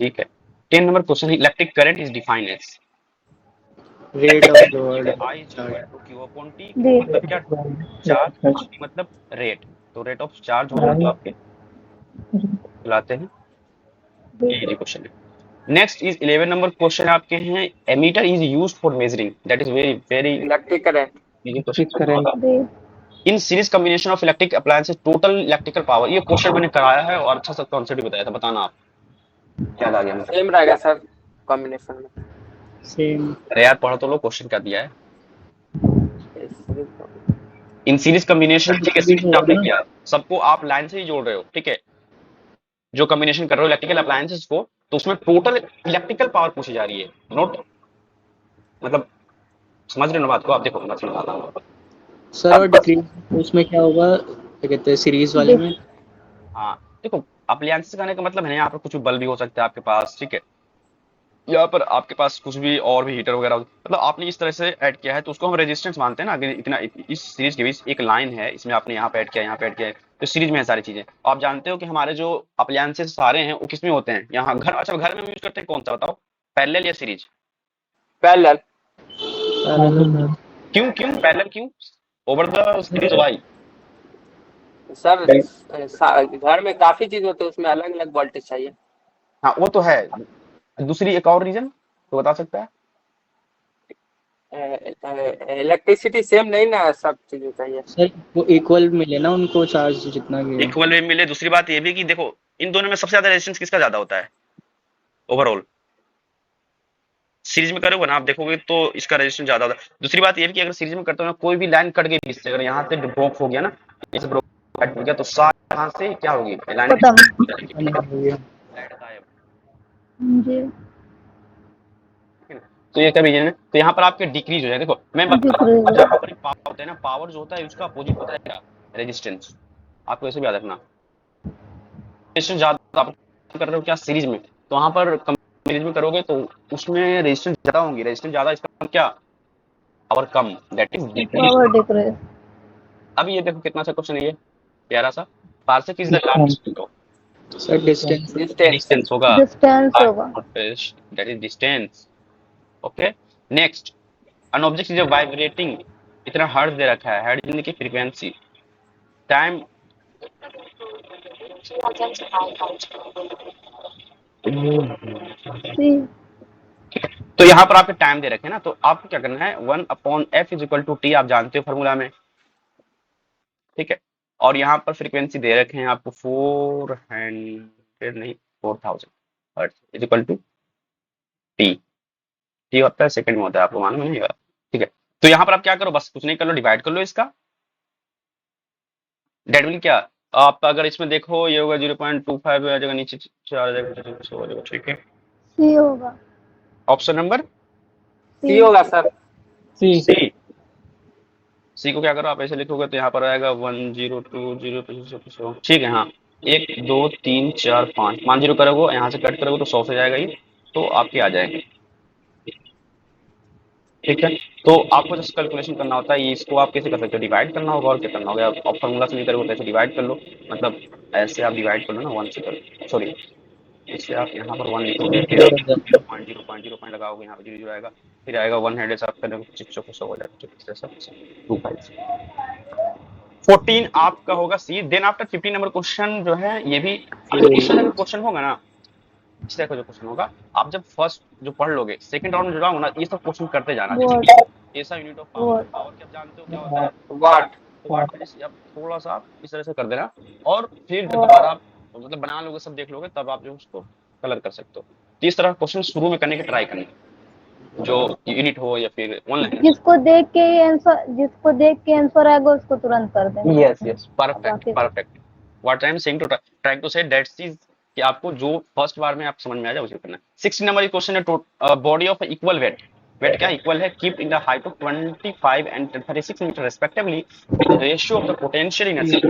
ठीक है। 10 number question, electric current is defined as rate of flow ठीक है, I is equal to Q upon T, Q जी मतलब क्या, चार्ज, T मतलब रेट, तो रेट ऑफ चार्ज होगा जो आपके चलाते हैं, जी ये क्वेश्चन है। नेक्स्ट इज 11 नंबर क्वेश्चन आपके हैं, ammeter is used for measuring, that is very very electric current. Easy question. जी in series combination of electric appliances total electrical power, ये क्वेश्चन मैंने कराया है और अच्छा सा कॉन्सेप्ट भी बताया था, बताना आप याद आ गया मुझे। सेम रहेगा सर कॉम्बिनेशन में। सेम। अरे यार पढ़ो तो लो, क्वेश्चन क्या दिया है। Series इन सीरीज कॉम्बिनेशन, ठीक है, सीरीज में आपने ना किया, सबको आप लाइन से ही जोड़ रहे हो, ठीक है, जो कॉम्बिनेशन कर रहे हो इलेक्ट्रिकल अप्लायंसेस को, तो उसमें टोटल इलेक्ट्रिकल पावर पूछी जा रही है, नोट मतलब समझ रहे हो ना बात को, आप देखो मैं समझाता हूँ। सर और अब डिक्रीज उसमें क्या होगा, क्या कहते हैं सीरीज वाले में? हाँ देखो, अप्लायंसेस कहने का मतलब है यहाँ पर कुछ भी बल्ब भी हो सकता है आपके पास, ठीक है, यहाँ पर आपके पास कुछ भी और भी हीटर वगैरह मतलब आपने इस तरह से ऐड किया है, तो उसको हम रेजिस्टेंस मानते हैं ना, अगर इतना इस सीरीज के बीच एक लाइन है, इसमें आपने यहाँ पे ऐड किया, यहाँ पे ऐड किया है, तो सीरीज में है सारी चीजें। आप जानते हो कि हमारे जो अप्लायंसेस सारे हैं वो किसमें होते हैं, यहाँ घर, अच्छा घर में यूज करते हैं कौन सा बताओ, पैरेलल या सीरीज? पैरेलल। क्यों क्यों पैरेलल क्यों, over the series why? Sir घर में काफी चीज होते हैं, उसमें अलग अलग वोल्टेज चाहिए। हाँ वो तो है, दूसरी एक और रीजन तो बता सकता है? इलेक्ट्रिसिटी सेम नहीं ना, सब चीजें चाहिए। सर वो इक्वल मिले ना उनको चार्ज जितना भी है। इक्वल में मिले, दूसरी बात ये भी कि देखो इन दोनों में सबसे ज्यादा रेजिस्टेंस किसका ज्यादा होता है ओवरऑल, सीरीज में करोगे ना आप देखोगे तो इसका रेजिस्टेंस ज्यादा होता है। दूसरी बात ये भी कि अगर सीरीज में करते हो ना, कोई भी लाइन कट गई बीच से, अगर यहाँ से ब्रोक हो गया ना, जैसे ब्रोक हो गया, तो सारे यहाँ से क्या होगी, लाइन खत्म गायब, जी ठीक है ना? तो ये क्या रीजन है, तो यहाँ पर आपके डिक्रीज हो जाए, देखो मैं बता रहा हूँ, डिक्रीज जहाँ पर पावर होता है ना, पावर जो होता है उसका अपोजिट होता है क्या, रेजिस्टेंस, आपको ऐसे भी याद रखना, रेजिस्टेंस ज्यादा आप कर रहे हो क्या सीरीज में, तो वहां पर सीरीज में करोगे तो उसमें रेजिस्टेंस ज्यादा होंगी, रेजिस्टेंस ज्यादा, इसका मतलब क्या, power come, that is decrease. Power decrease अब ये देखो कितना अच्छा क्वेश्चन है ये, प्यारा सा, parsec is the largest, sir distance. Distance. Distance होगा, डिस्टेंस होगा that is distance, okay. Next, an object is vibrating, इतना हर्ट्ज दे रखा है, हर्ट्ज यानी कि फ्रीक्वेंसी, टाइम, सी तो यहाँ पर आपके टाइम दे रखे हैं ना, तो आपको क्या करना है, 1/f is equal to T, आप जानते हो फॉर्मूला में, ठीक है, और यहाँ पर फ्रीक्वेंसी दे रखे हैं आपको 400 नहीं 4000 hertz is equal to T, T होता है सेकंड में होता है, आपको मालूम नहीं होगा, ठीक है। तो यहाँ पर आप क्या करो, बस कुछ नहीं कर लो, डिवाइड कर लो इसका, डेट विल क्या, आप अगर इसमें देखो ये होगा 0.25 आ जाएगा, नीचे 4 आ जाएगा, ठीक है। सी होगा ऑप्शन नंबर सी सी होगा सर। सी, सी को क्या करो आप ऐसे लिखोगे तो यहाँ पर आएगा 1020, ठीक है, हाँ 1 2 3 4 5 5 जीरो करोगे, यहाँ से कट करोगे तो 100 से जाएगा ये, तो आपके आ जाएंगे, ठीक है। तो आपको जस्ट कैलकुलेशन करना होता है, ये इसको आप कैसे कर सकते हो, डिवाइड करना होगा, और क्या करना होगा, आप फॉर्मूला से नहीं करोगे तो ऐसे डिवाइड कर लो, मतलब ऐसे आप डिवाइड कर लो ना, 1 से करो, सॉरी इससे आप यहाँ पर 1 लिखोगे, फिर आप 0.0 लगाओगे, यहाँ पे 0 0 आएगा, फिर आएगा 100 से आप करेंगे 600 हो जाएगा, 25 14 आपका होगा सी। देन आफ्टर 15 नंबर क्वेश्चन जो है, ये भी इस तरह का क्वेश्चन होगा ना, इस तरह का जो क्वेश्चन होगा, आप जब फर्स्ट जो पढ़ लोगे, सेकंड राउंड में जो जाओगे ना, ये सब क्वेश्चन करते जाना, जैसे वॉट कि ऐसा unit of power, what power के आप जानते हो क्या होता है, वाट। वाट में जैसे आप थोड़ा सा आप इस तरह से कर देना, और फिर जब वॉट दोबारा आप मतलब बना लोगे, सब देख लोगे, तब आप जो उसको कलर कर सकते हो। तो इस तरह क्वेश्चन शुरू में करने की ट्राई करना, जो यूनिट हो या फिर ऑनलाइन। जिसको देख के आंसर आएगा उसको तुरंत कर देना, यस यस, अब परफेक्ट बाकी perfect, what I am saying to trying to say that's is कि आपको जो फर्स्ट बार में आप समझ में आ जाए उसे करना है। 16 नंबर क्वेश्चन है, body of equal weight, weight क्या इक्वल है, keep in the height of 25 and 36 metre respectively, ratio of the potential energy.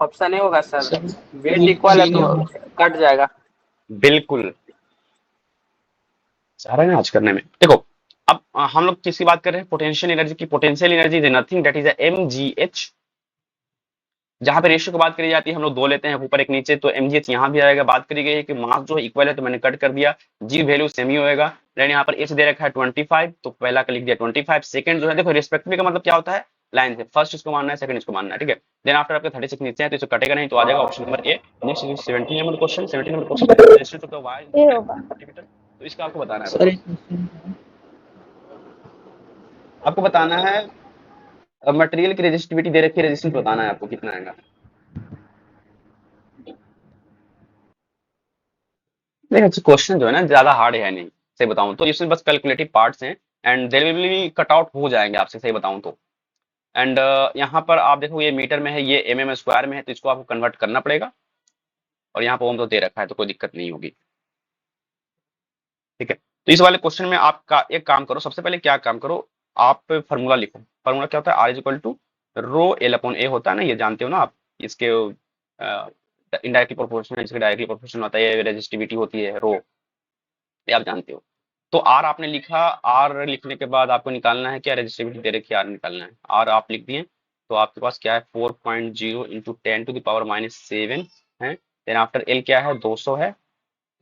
Option A होगा सर, सर वेट इक्वल है तो कट जाएगा। बिल्कुल, चाह रहे हैं आज करने में, देखो अब हम लोग किसकी बात कर रहे हैं, पोटेंशियल एनर्जी की, potential energy is nothing that is mgh जहां पे रेशियो की बात करी जाती है हम लोग 2 लेते हैं, ऊपर एक नीचे, तो mgh यहाँ भी आएगा। बात करी गई है कि मास जो है इक्वल है तो मैंने कट कर दिया, g वैल्यू सेम ही होएगा। लेकिन यहाँ पर h दे रखा है 25, तो पहला का लिख दिया 25। सेकंड जो है देखो रिस्पेक्टिवली का मतलब क्या होता है, लाइन से फर्स्ट इसको मानना है, सेकंड इसको मानना है, ठीक है। देन आफ्टर आपका 36 नीचे है तो इसको कटेगा नहीं, तो आ जाएगा option number A. Next 17 number question, 17 number question resistance of the wire ये होगा। मीटर, तो इसका आपको बताना है। सर एक क्वेश्चन आपको बताना है मटेरियल की रेजिस्टिविटी दे रखी है, रेजिस्टेंस बताना है आपको कितना आएगा। देखिए क्वेश्चन जो है ना ज्यादा हार्ड है नहीं, सही बताऊं तो इसमें बस कैलकुलेटिव पार्ट्स हैं and there will be cut out हो जाएंगे आपसे, सही बताऊं तो। एंड यहाँ पर आप देखो ये मीटर में है, ये mm स्क्वायर में है, तो इसको आपको कन्वर्ट करना पड़ेगा। और यहाँ पर ओम तो दे रखा है तो कोई दिक्कत नहीं होगी, ठीक है। तो इस वाले क्वेश्चन में आपका एक काम करो, सबसे पहले क्या काम करो, आप फार्मूला लिखो। फार्मूला क्या होता है, R is equal to rho L upon A होता है ना, ये जानते हो ना आप। इसके इनडायरेक्टली प्रोपोर्शनल, इसके डायरेक्टली प्रोपोर्शनल होता है, ये रेजिस्टिविटी होती है रो, ये आप जानते हो। तो आर आपने लिखा, आर लिखने के बाद आपको निकालना है क्या, रेजिस्टिविटी दे रखी है, आर निकालना है। आर आप लिख दिए तो आपके पास क्या है 4.0 इंटू 10⁻⁻7 है। देन आफ्टर एल क्या है 200 है।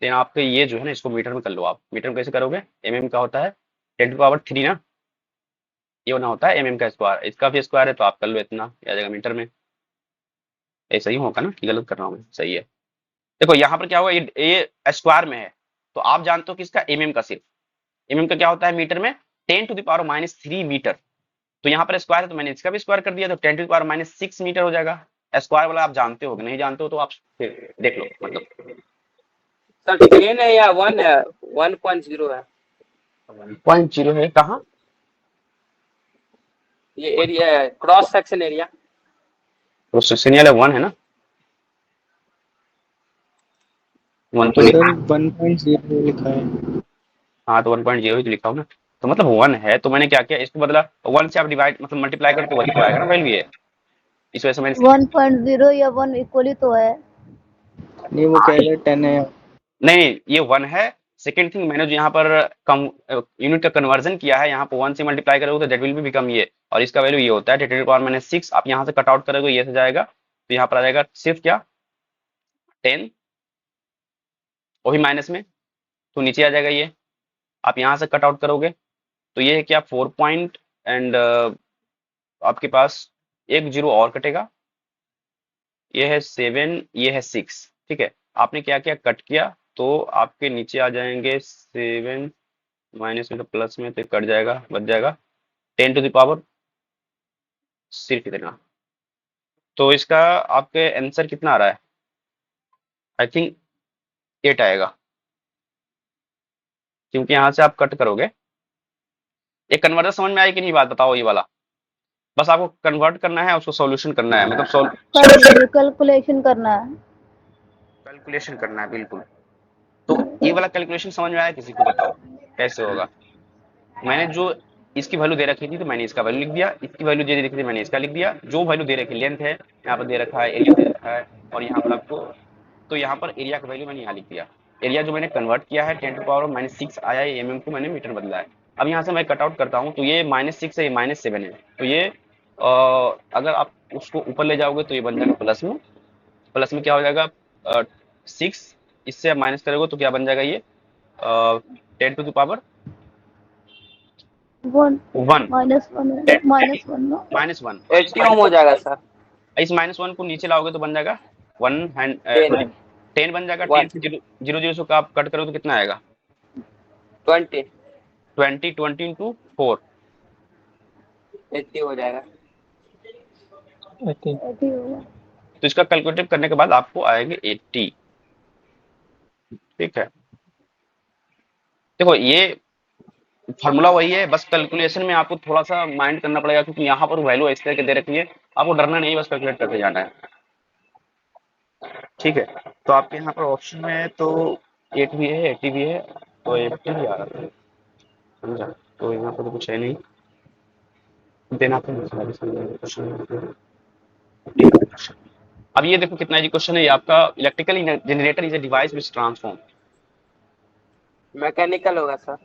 देन आपके ये जो है ना इसको मीटर में कर लो आप। मीटर में कैसे करोगे, mm का होता है 10⁻3 ना, ये होना होता है mm का स्क्वायर, इसका भी स्क्वायर है तो आप कर लो इतना, आ जाएगा मीटर में। ऐसा ही होगा ना कि गलत कर रहा हूँ मैं, सही है। देखो यहाँ पर क्या होगा, ये स्क्वायर में है तो आप जानते हो कि इसका mm का सिर्फ, mm का क्या होता है मीटर में 10⁻³ मीटर। तो यहाँ पर स्क्वायर है तो मैंने इसका भी स्क्वायर कर दिया, तो 10⁻6 मीटर हो जाएगा। स्क्वायर वाला आप जानते हो, नहीं जानते हो तो आप फिर देख लो, मतलब सर 10 है या 1 है? 1.0 है 1.0 है कहाँ, ये एरिया, क्रॉस सेक्शन एरिया। तो सिग्नल 1 है ना, 1 तो लिखा सर है। 1.0 लिखा है। हाँ तो 1.0 ही तो लिखा हूँ ना, तो मतलब 1 है तो मैंने क्या किया, इसको बदला 1 से आप डिवाइड मतलब मल्टीप्लाई करके वही तो आएगा ना वैल्यू ये, इस वजह से मैंने 1.0 या 1 इक्वली तो है। नहीं वो कह रहे 10 है। नहीं ये 1 है। सेकेंड थिंग मैंने जो यहाँ पर कम यूनिट का कन्वर्जन किया है, यहाँ पर 1 से मल्टीप्लाई करोगे तो दैट विल बी बिकम ये, और इसका वैल्यू ये होता है 10⁻6। आप यहाँ से कट आउट करोगे ये से जाएगा, तो यहाँ पर आ जाएगा सिर्फ क्या 10, वही माइनस में, तो नीचे आ जाएगा ये। आप यहाँ से कट आउट करोगे तो ये है क्या 4 पॉइंट एंड आपके पास एक जीरो और कटेगा, ये है 7, ये है 6, ठीक है। आपने क्या किया कट किया तो आपके नीचे आ जाएंगे 7 माइनस में तो प्लस में तो कट जाएगा, बच जाएगा 10⁻, सिर्फ इतना। तो इसका आपके आंसर कितना आ रहा है, आई थिंक 8 आएगा, क्योंकि यहाँ से आप कट करोगे। एक कन्वर्टर समझ में आई कि नहीं बात, बताओ ये वाला, बस आपको कन्वर्ट करना है, उसको सॉल्यूशन करना है, मतलब कैलकुलेशन करना है। कैलकुलेशन करना है बिल्कुल। तो ये वाला कैलकुलेशन समझ में आया किसी को, बताओ कैसे होगा। मैंने जो इसकी वैल्यू दे रखी थी तो मैंने इसका वैल्यू लिख दिया, इसकी वैल्यू दे रखी थी मैंने इसका लिख दिया, जो वैल्यू दे रखी लेंथ है यहाँ पर दे रखा है, एरिया दे रखा है, और यहाँ पर आपको, तो यहाँ पर एरिया का वैल्यू मैंने यहाँ लिख दिया। एरिया जो मैंने कन्वर्ट किया है 10⁻6 आया है, mm को मैंने मीटर बदला है। अब यहाँ से मैं कट आउट करता हूँ तो ये -6 है, ये -7 है, तो ये अगर आप उसको ऊपर ले जाओगे तो ये बन जाएगा प्लस में, प्लस में क्या हो जाएगा 6, इससे आप माइनस करोगे तो क्या बन जाएगा ये 10⁻1 -1 80 ओम हो जाएगा सर। इस -1 को नीचे लाओगे तो बन जाएगा 10 बन जाएगा। 10 से 0 से आप कट करोगे तो कितना आएगा 20 20 इंटू 4 80 हो जाएगा। 80 होगा। तो इसका कैलकुलेटिव करने के बाद आपको आएंगे 80, ठीक है। देखो ये फार्मूला वही है, बस कैलकुलेशन में आपको थोड़ा सा माइंड करना पड़ेगा, क्योंकि यहाँ पर वैल्यू इस तरह के दे रखी है, आपको डरना नहीं, बस कैलकुलेट करके जाना है, ठीक है। तो आपके यहाँ पर ऑप्शन में तो 8 भी है 80 भी है, तो 80 भी आ रहा है, समझा। तो यहाँ पर तो कुछ है नहीं, देना तो अब ये देखो कितना इजी क्वेश्चन है ये आपका, electrical generator is a device which transform. Mechanical होगा सर।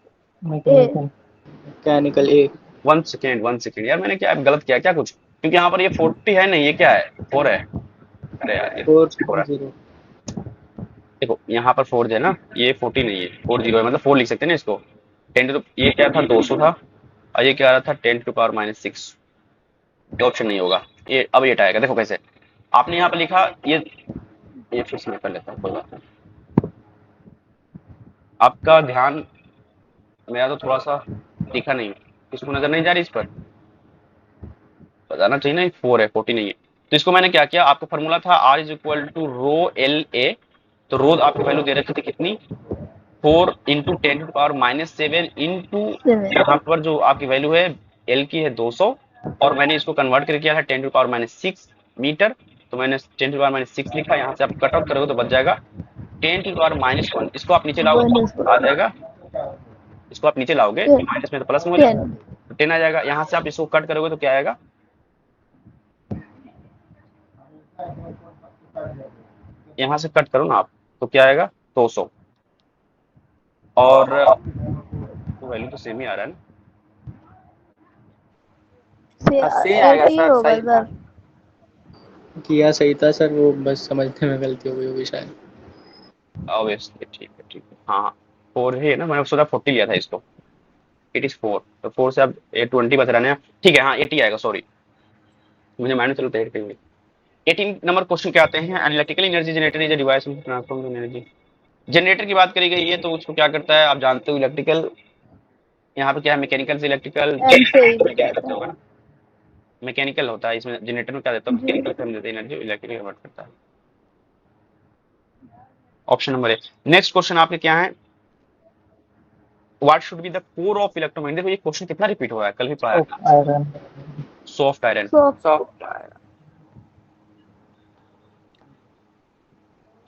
मैकेनिकल ए। 1 सेकेंड यार, मैंने क्या गलत किया क्या कुछ, क्योंकि यहाँ पर ये 40 है नहीं, ये क्या है 4 है, अरे यार ये फोर हो रहा है। जीरो। देखो यहाँ पर 4 है ना, ये 40 नहीं है, 40 है, मतलब 4 लिख सकते हैं ना इसको। 10 टू ये क्या था, 200 था, और ये क्या आ रहा था, 10⁻⁻6। ये ऑप्शन नहीं होगा। ये अब ये आएगा, देखो कैसे आपने यहाँ पे लिखा ये फिर से मैं कर लेता हूँ, कोई बात नहीं। आपका ध्यान, मेरा तो थोड़ा सा दिखा नहीं, किसी को नजर नहीं जा रही इस पर, बताना चाहिए ना, 4 है, 40 नहीं है। तो इसको मैंने क्या किया, आपका फॉर्मूला था R is equal to rho L A, तो रो आपकी वैल्यू दे रखी थी कितनी, 4 इंटू 10⁻⁷ इंटू 7 यहाँ पर जो आपकी वैल्यू है एल की है 200, और मैंने इसको कन्वर्ट कर किया है 10⁻⁶ मीटर, तो मैंने 10⁻�6 लिखा। यहाँ से आप कट आउट करोगे तो बच जाएगा 10⁻⁻1। इसको आप नीचे लाओगे minus तो आ जाएगा, इसको आप नीचे लाओगे 10 माइनस में तो प्लस में हो जाएगा, 10 तो 10 आ जाएगा। यहाँ से आप इसको कट करोगे तो क्या आएगा, यहाँ से कट करो ना आप, तो क्या आएगा 200, और तो वैल्यू तो सेम ही आ रहा है ना। से से आएगा 80 सर, होगा सही था। सर। किया सही था सर, वो बस समझने में गलती हो गई होगी शायद। ऑब्वियसली, ठीक है ठीक है, हाँ 4 ही है ना, मैंने सोचा 40 लिया था इसको। इट इज 4, तो 4 से अब 20 बच रहा है ना, ठीक है, हाँ 80 आएगा, सॉरी मुझे माइनस चलता है 80। 18 नंबर क्वेश्चन क्या आते हैं, an electrical energy generator is a device transform energy. Generator की बात करी गई है, तो उसको क्या करता है आप जानते हो, इलेक्ट्रिकल, यहाँ पे क्या है, मैकेनिकल से इलेक्ट्रिकल, एम से ही मैकेनिकल बताता से होगा ना, मैकेनिकल होता है इसमें, जनरेटर में क्या देता है, जी। मैकेनिकल से हम देते हैं एनर्जी, इलेक्ट्रिकल कन्वर्ट करता है। ऑप्शन नंबर ए। नेक्स्ट क्वेश्चन आपके क्या है, what should be the core of electromagnet. देखो ये क्वेश्चन कितना रिपीट हुआ है, कल भी पढ़ाया था, iron. Soft iron. Soft soft आएगा,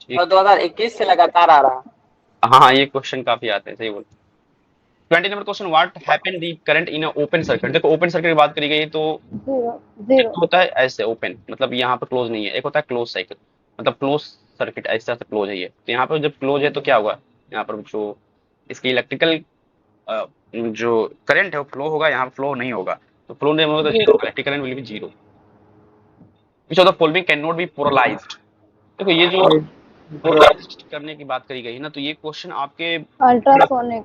ठीक, और 2021 से लगातार आ रहा। हाँ ये क्वेश्चन काफी आते हैं, सही बोल। 20 number question, what happened the current in open circuit. देखो ओपन सर्किट की बात करी गई तो 0 एक होता है ऐसे ओपन, मतलब यहाँ पर क्लोज नहीं है, एक होता है क्लोज साइकिल, मतलब क्लोज सर्किट, ऐसा से क्लोज है ये, तो यहाँ पर जब क्लोज है तो क्या होगा, यहाँ पर जो इसकी इलेक्ट्रिकल जो करंट है वो फ्लो होगा, यहाँ फ्लो नहीं होगा, तो फ्लो नहीं होगा तो 0 0 electric current will be 0। Which of the following can not be polarised. देखो ये जो पोलराइज्ड करने की बात करी गई है ना, तो ये क्वेश्चन आपके अल्ट्रासोनिक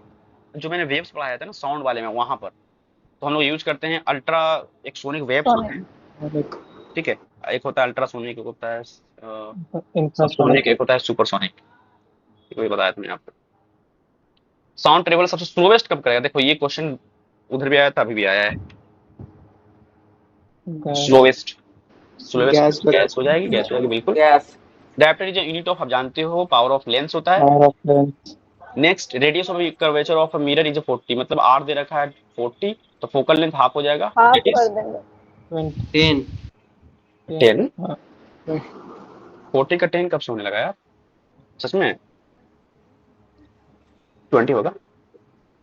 जो मैंने वेव्स पढ़ाया था ना साउंड वाले में, वहां पर तो हम लोग यूज करते हैं अल्ट्रा, एक सोनिक वेव्स होते हैं, सोनिक और एक ठीक है, एक होता है अल्ट्रासोनिक, एक होता है सबसोनिक, इंफ्रासोनिक। एक होता है सुपरसोनिक, ये बताया था मैंने आपको। साउंड ट्रेवल सबसे स्लोवेस्ट कब करेगा, देखो ये क्वेश्चन उधर भी आया था, अभी भी आया है, स्लोवेस्ट, गैस स्लोवेस्ट गैस हो जाएगी, गैस हो जाएगी बिल्कुल। गैस। डायरेक्टर जो यूनिट ऑफ आप जानते हो पावर ऑफ लेंस होता है। Power of lens. Next radius of curvature of mirror is 40, मतलब आर दे रखा है 40, तो फोकल लेंथ हाफ हो जाएगा, हाफ दैट कर इज देंगे 20। 10। 10। हाँ। 40 का 10 कब से होने लगा यार, सच में 20 होगा।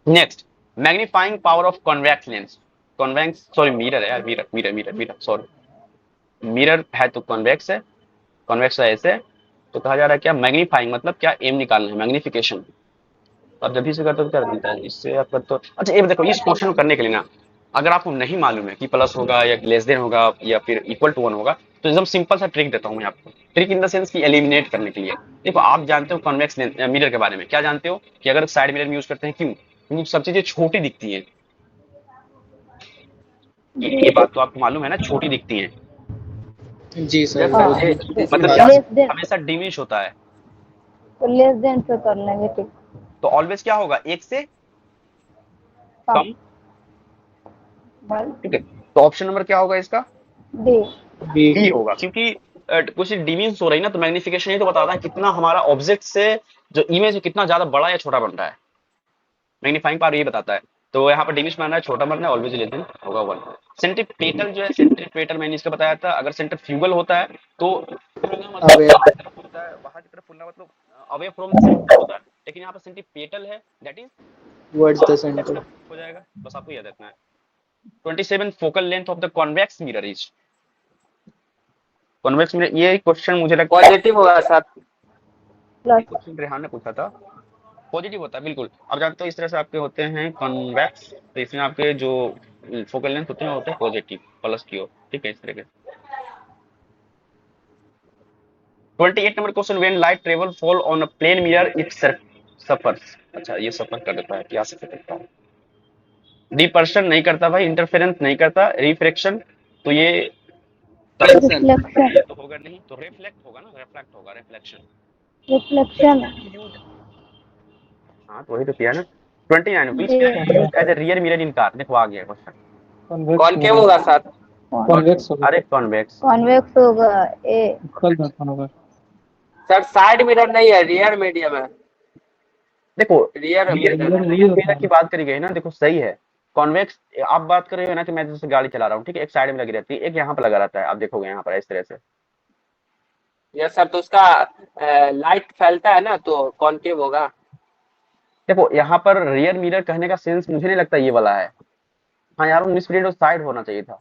Next magnifying power of convex lens, convex sorry mirror है यार, mirror mirror mirror mirror sorry, mirror है तो कॉन्वेक्स है, कॉन्वेक्स है ऐसे, तो कहा जा रहा है क्या मैग्नीफाइंग, मतलब क्या एम निकालना है, मैग्निफिकेशन। आप जब भी से करते हो तो क्या बनता है, इससे आप करते हो। अच्छा ये देखो इस क्वेश्चन को करने के लिए ना, अगर आपको नहीं मालूम है कि प्लस होगा या लेस देन होगा या फिर इक्वल टू 1 होगा, तो एकदम सिंपल सा ट्रिक देता हूँ मैं आपको, ट्रिक इन द सेंस की एलिमिनेट करने के लिए। देखो आप जानते हो कॉन्वेक्स मिरर के बारे में, क्या जानते हो कि अगर साइड मिरर में यूज करते हैं, क्यों, क्योंकि सब चीजें छोटी दिखती हैं, ये बात तो आपको मालूम है ना, छोटी दिखती हैं, जी सर, यस हाँ वो सर, मतलब डेसिमल। क्या, लेस देन, हमेशा डिमिश होता है, तो लेस देन पे कर लेंगे ठीक। तो ऑलवेज क्या होगा, एक से कम कम, बल ठीक है, तो ऑप्शन नंबर क्या होगा इसका, डी बी। डी होगा, क्योंकि कुछ डिमीन्स हो रही ना, तो मैग्निफिकेशन ये तो बताता है कितना हमारा ऑब्जेक्ट से जो इमेज है कितना ज्यादा बड़ा या छोटा बन रहा है, मैग्नीफाइंग पावर ये बताता है। तो यहाँ पर डिमिश मानना है, छोटा मानना है, ऑलवेज लेस देन होगा 1। सेंट्रीपेटल जो है, सेंट्रीपेटल मैंने इसका बताया था, अगर सेंट्रीफ्यूगल होता है तो फुलना मतलब अवे बाहर की तरफ फुलता है, बाहर की तरफ फुलना मतलब अवे फ्रॉम द सेंटर होता है, लेकिन यहाँ पर सेंट्रीपेटल है that is towards the key centre. तरफ हो जाएगा, बस आपको याद रखना है। 27 focal length of the convex mirror is, convex mirror, ये क्वेश्चन मुझे लगता है पॉजिटिव होगा सर। प्लस क्वेश्चन रेहान ने पूछा था, पॉजिटिव होता है बिल्कुल। आप जानते हो इस तरह से आपके होते हैं कॉन्वेक्स, तो इसमें आपके जो फोकल लेंथ होते हैं वो होते हैं पॉजिटिव प्लस की ओर, ठीक है, इस तरह के। 28 number question, when light travel fall on a plane mirror it suffers. अच्छा, ये सफर कर देता है, क्या सफर करता है? डिपर्शन नहीं करता भाई, इंटरफेरेंस नहीं करता, रिफ्रैक्शन, तो ये रिफ्लेक्शन। ये तो होगा नहीं, तो रिफ्लेक्ट होगा ना, रिफ्लेक्ट होगा, रिफ्लेक्शन। रिफ्लेक्शन। हाँ तो वही तो किया ना। 29, व्हिच ये mirror is used as a rear mirror in car? देखो आ गया क्वेश्चन। Convex concave mirror. होगा सर। कॉन्वेक्स होगा। अरे कॉन्वेक्स। कॉन्वेक्स होगा ए। इक्वल दर्पण होगा। सर साइड मिरर नहीं है, रियर मीडियम है, देखो रियर मिरर है। रियर होता मिरर है। की बात करी गई ना, देखो सही है। कॉन्वेक्स आप बात कर रहे हो ना कि मैं जैसे गाड़ी चला रहा हूँ, ठीक है, एक साइड में लगी रहती है, एक यहाँ पर लगा रहता है, आप देखोगे यहाँ पर इस तरह से। यस सर, तो उसका लाइट फैलता है ना, तो कॉनकेव होगा। देखो यहाँ पर रियर मिरर कहने का सेंस मुझे नहीं लगता ये वाला है। हाँ यार, 19 मिनट साइड होना चाहिए था,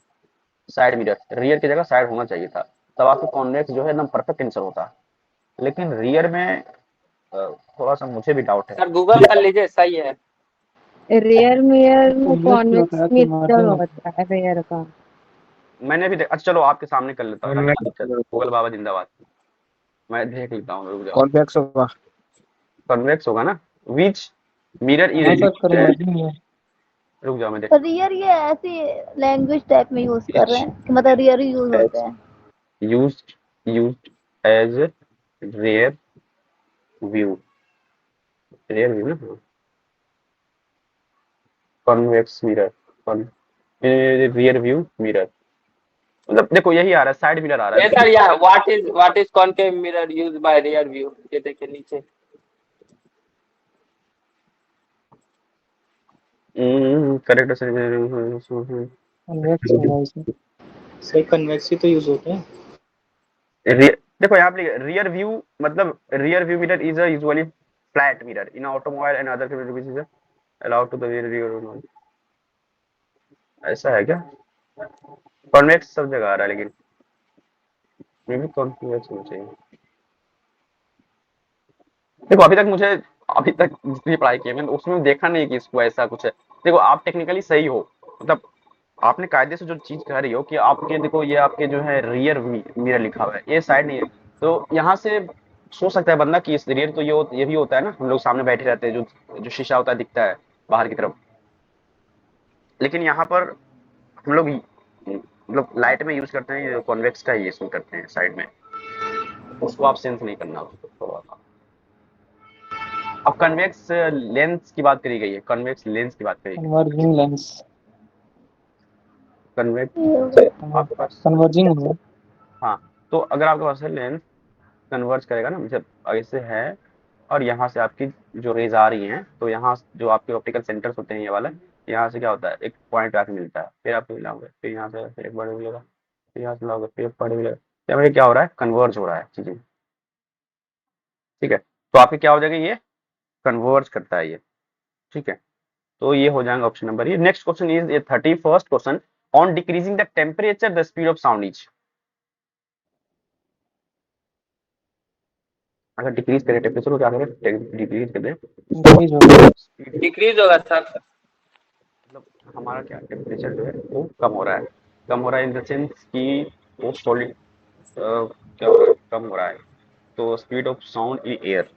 साइड मिरर, रियर की जगह साइड होना चाहिए था, तब आपको कॉन्वेक्स जो है एकदम परफेक्ट आंसर होता। लेकिन रियर में थोड़ा सा मुझे भी डाउट है। सर गूगल कर लीजिए, सही है। रियर मिरर में कॉन्वेक्स भी होता कॉन्वेक्स है तो मिरर मार्जिन होता है रियर का। मैंने भी अच्छा चलो आपके सामने कर लेता हूँ, गूगल बाबा जिंदाबाद। मैं देख लेता हूँ, रुक जाओ। कॉन्वेक्स होगा। कॉन्वेक्स होगा ना, विच मिरर हाँ इज, सर, कन्वर्जिंग है। रुक जाओ मैं देख। पर रियर ये ऐसी लैंग्वेज टाइप में यूज कर रहे हैं कि मतलब रियर यूज होते हैं। Used used as rear view, rear view ना, convex mirror, rear view mirror, मतलब देखो यही आ रहा है, साइड मिरर आ रहा ये है। सर, या what is concave mirror used by rear view, ये देखिए नीचे। करेक्ट। कॉन्वेक्स होगा इसमें। सर कन्वेक्स ही तो यूज होते हैं। देखो यहाँ पे रियर व्यू, मतलब rear view mirror is a usually flat mirror in automobile and other vehicles is allowed to the rear. ऐसा है क्या? कॉन्वेक्स सब जगह आ रहा है, लेकिन मे भी कॉन्वेक्स होना चाहिए। देखो अभी तक जितनी पढ़ाई की है मैंने, उसमें देखा नहीं कि इसको ऐसा कुछ है। देखो आप टेक्निकली सही हो, मतलब आपने कायदे से जो चीज कह रही हो कि आपके, देखो ये आपके जो है रियर मिरर लिखा हुआ है, ये साइड नहीं है, तो यहाँ से सोच सकता है बंदा कि इस रियर तो ये भी होता है ना, हम लोग सामने बैठे रहते हैं, जो जो शीशा होता है दिखता है बाहर की तरफ। लेकिन यहाँ पर हम लोग मतलब लाइट में यूज करते हैं, कॉन्वेक्स का यूज करते हैं साइड में, उसको आप सेंस नहीं करना उसको थोड़ा सा। अब कन्वेक्स लेंस की बात करी गई है, कन्वेक्स लेंस की बात करी गई है। Converging lens. कन्वेक्स आपके पास, कन्वर्जिंग होगा। हाँ, तो अगर आपके पास है लेंस कन्वर्ज करेगा ना, जब ऐसे है और यहाँ से आपकी जो रेज आ रही हैं, तो यहाँ जो आपके ऑप्टिकल सेंटर्स होते हैं ये वाला, यहाँ से क्या होता है, एक पॉइंट आके मिलता है, फिर आपको मिलाओगे, फिर यहाँ से फिर एक बड़े मिलेगा, फिर यहाँ से मिलाओगे, फिर एक बड़े मिलेगा, क्या हो रहा है, कन्वर्ज हो रहा है चीजें। ठीक है, तो आपके क्या हो जाएगा, ये कन्वर्ज करता है ये। ठीक है, तो ये हो जाएगा ऑप्शन नंबर। ये नेक्स्ट क्वेश्चन इज ये 31st question, on decreasing the temperature the speed of sound is. अगर डिक्रीज करें टेम्परेचर को, क्या करें, डिक्रीज कर दें इंक्रीज होगा। स्पीड, डिक्रीज होगा सर। मतलब हमारा क्या टेम्परेचर जो है वो कम हो रहा है, कम हो रहा है इन द सेंस कि वो सॉलिड क्या हो रहा है, कम हो रहा है, तो speed of sound in air,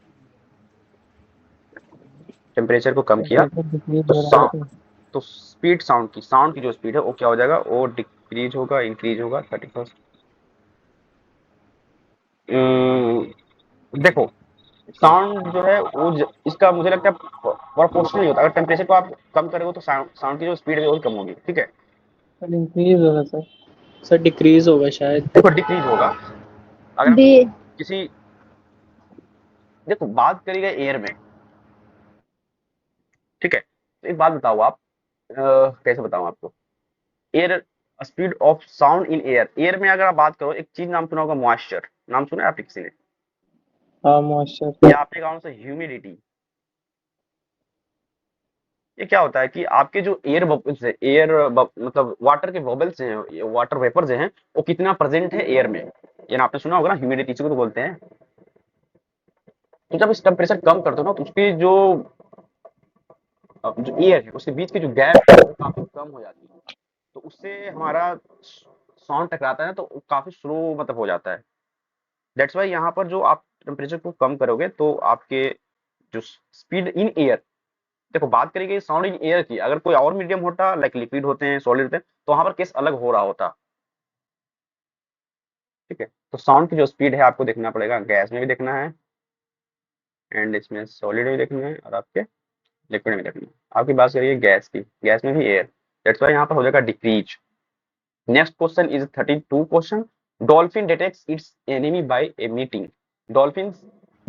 temperature को कम किया, टेम्परेचर डिक्रीज तो हो रहा है साउंड, तो स्पीड साउंड की जो स्पीड है वो क्या हो जाएगा, वो डिक्रीज होगा, इंक्रीज होगा। 31st देखो साउंड जो है वो इसका मुझे लगता है प्रोपोर्शनल नहीं होता, अगर टेम्परेचर को आप कम करोगे तो साउंड की जो स्पीड है वो भी कम होगी। ठीक है, सर, इंक्रीज होगा सर। सर डिक्रीज होगा शायद। देखो डिक्रीज होगा अगर हम डी। किसी, देखो बात करी गई एयर में, ठीक है, तो एक बात बताओ आप, कैसे बताऊं आपको, air, speed of sound in air, air में अगर आप बात करो, एक चीज नाम सुना होगा, मॉइस्चर, नाम सुना है आपने किसी ने, हाँ, मॉइस्चर। या आपने कहा से ह्यूमिडिटी। ये क्या होता है कि आपके जो एयर बबल्स है, मतलब वाटर के बबल्स हैं, वाटर वेपर्स हैं, वो कितना प्रेजेंट है एयर में, ये ना आपने सुना होगा ना, ह्यूमिडिटी को तो बोलते हैं। तो जब इस टेम्परेचर कम कर दो ना, तो उसकी जो एयर है उसके बीच की जो गैप है वो काफी कम हो जाती है, तो उससे हमारा साउंड टकराता है, तो काफी स्लो मतलब हो जाता है। दैट्स वाई यहाँ पर जो आप टेम्परेचर को कम करोगे तो आपके जो स्पीड इन एयर, देखो बात करेंगे साउंड इन एयर की, अगर कोई और मीडियम होता लाइक लिक्विड होते हैं, सॉलिड होते हैं, तो वहां पर केस अलग हो रहा होता। ठीक है, तो साउंड की जो स्पीड है आपको देखना पड़ेगा, गैस में भी देखना है एंड इसमें सॉलिड में भी देखना है और आपके लिक्विड में देखना है। आपकी बात करिए गैस की, गैस में भी एयर, दैट्स वाई यहाँ पर हो जाएगा decrease. Next question is 32 question. Dolphin detects its enemy by emitting. Dolphin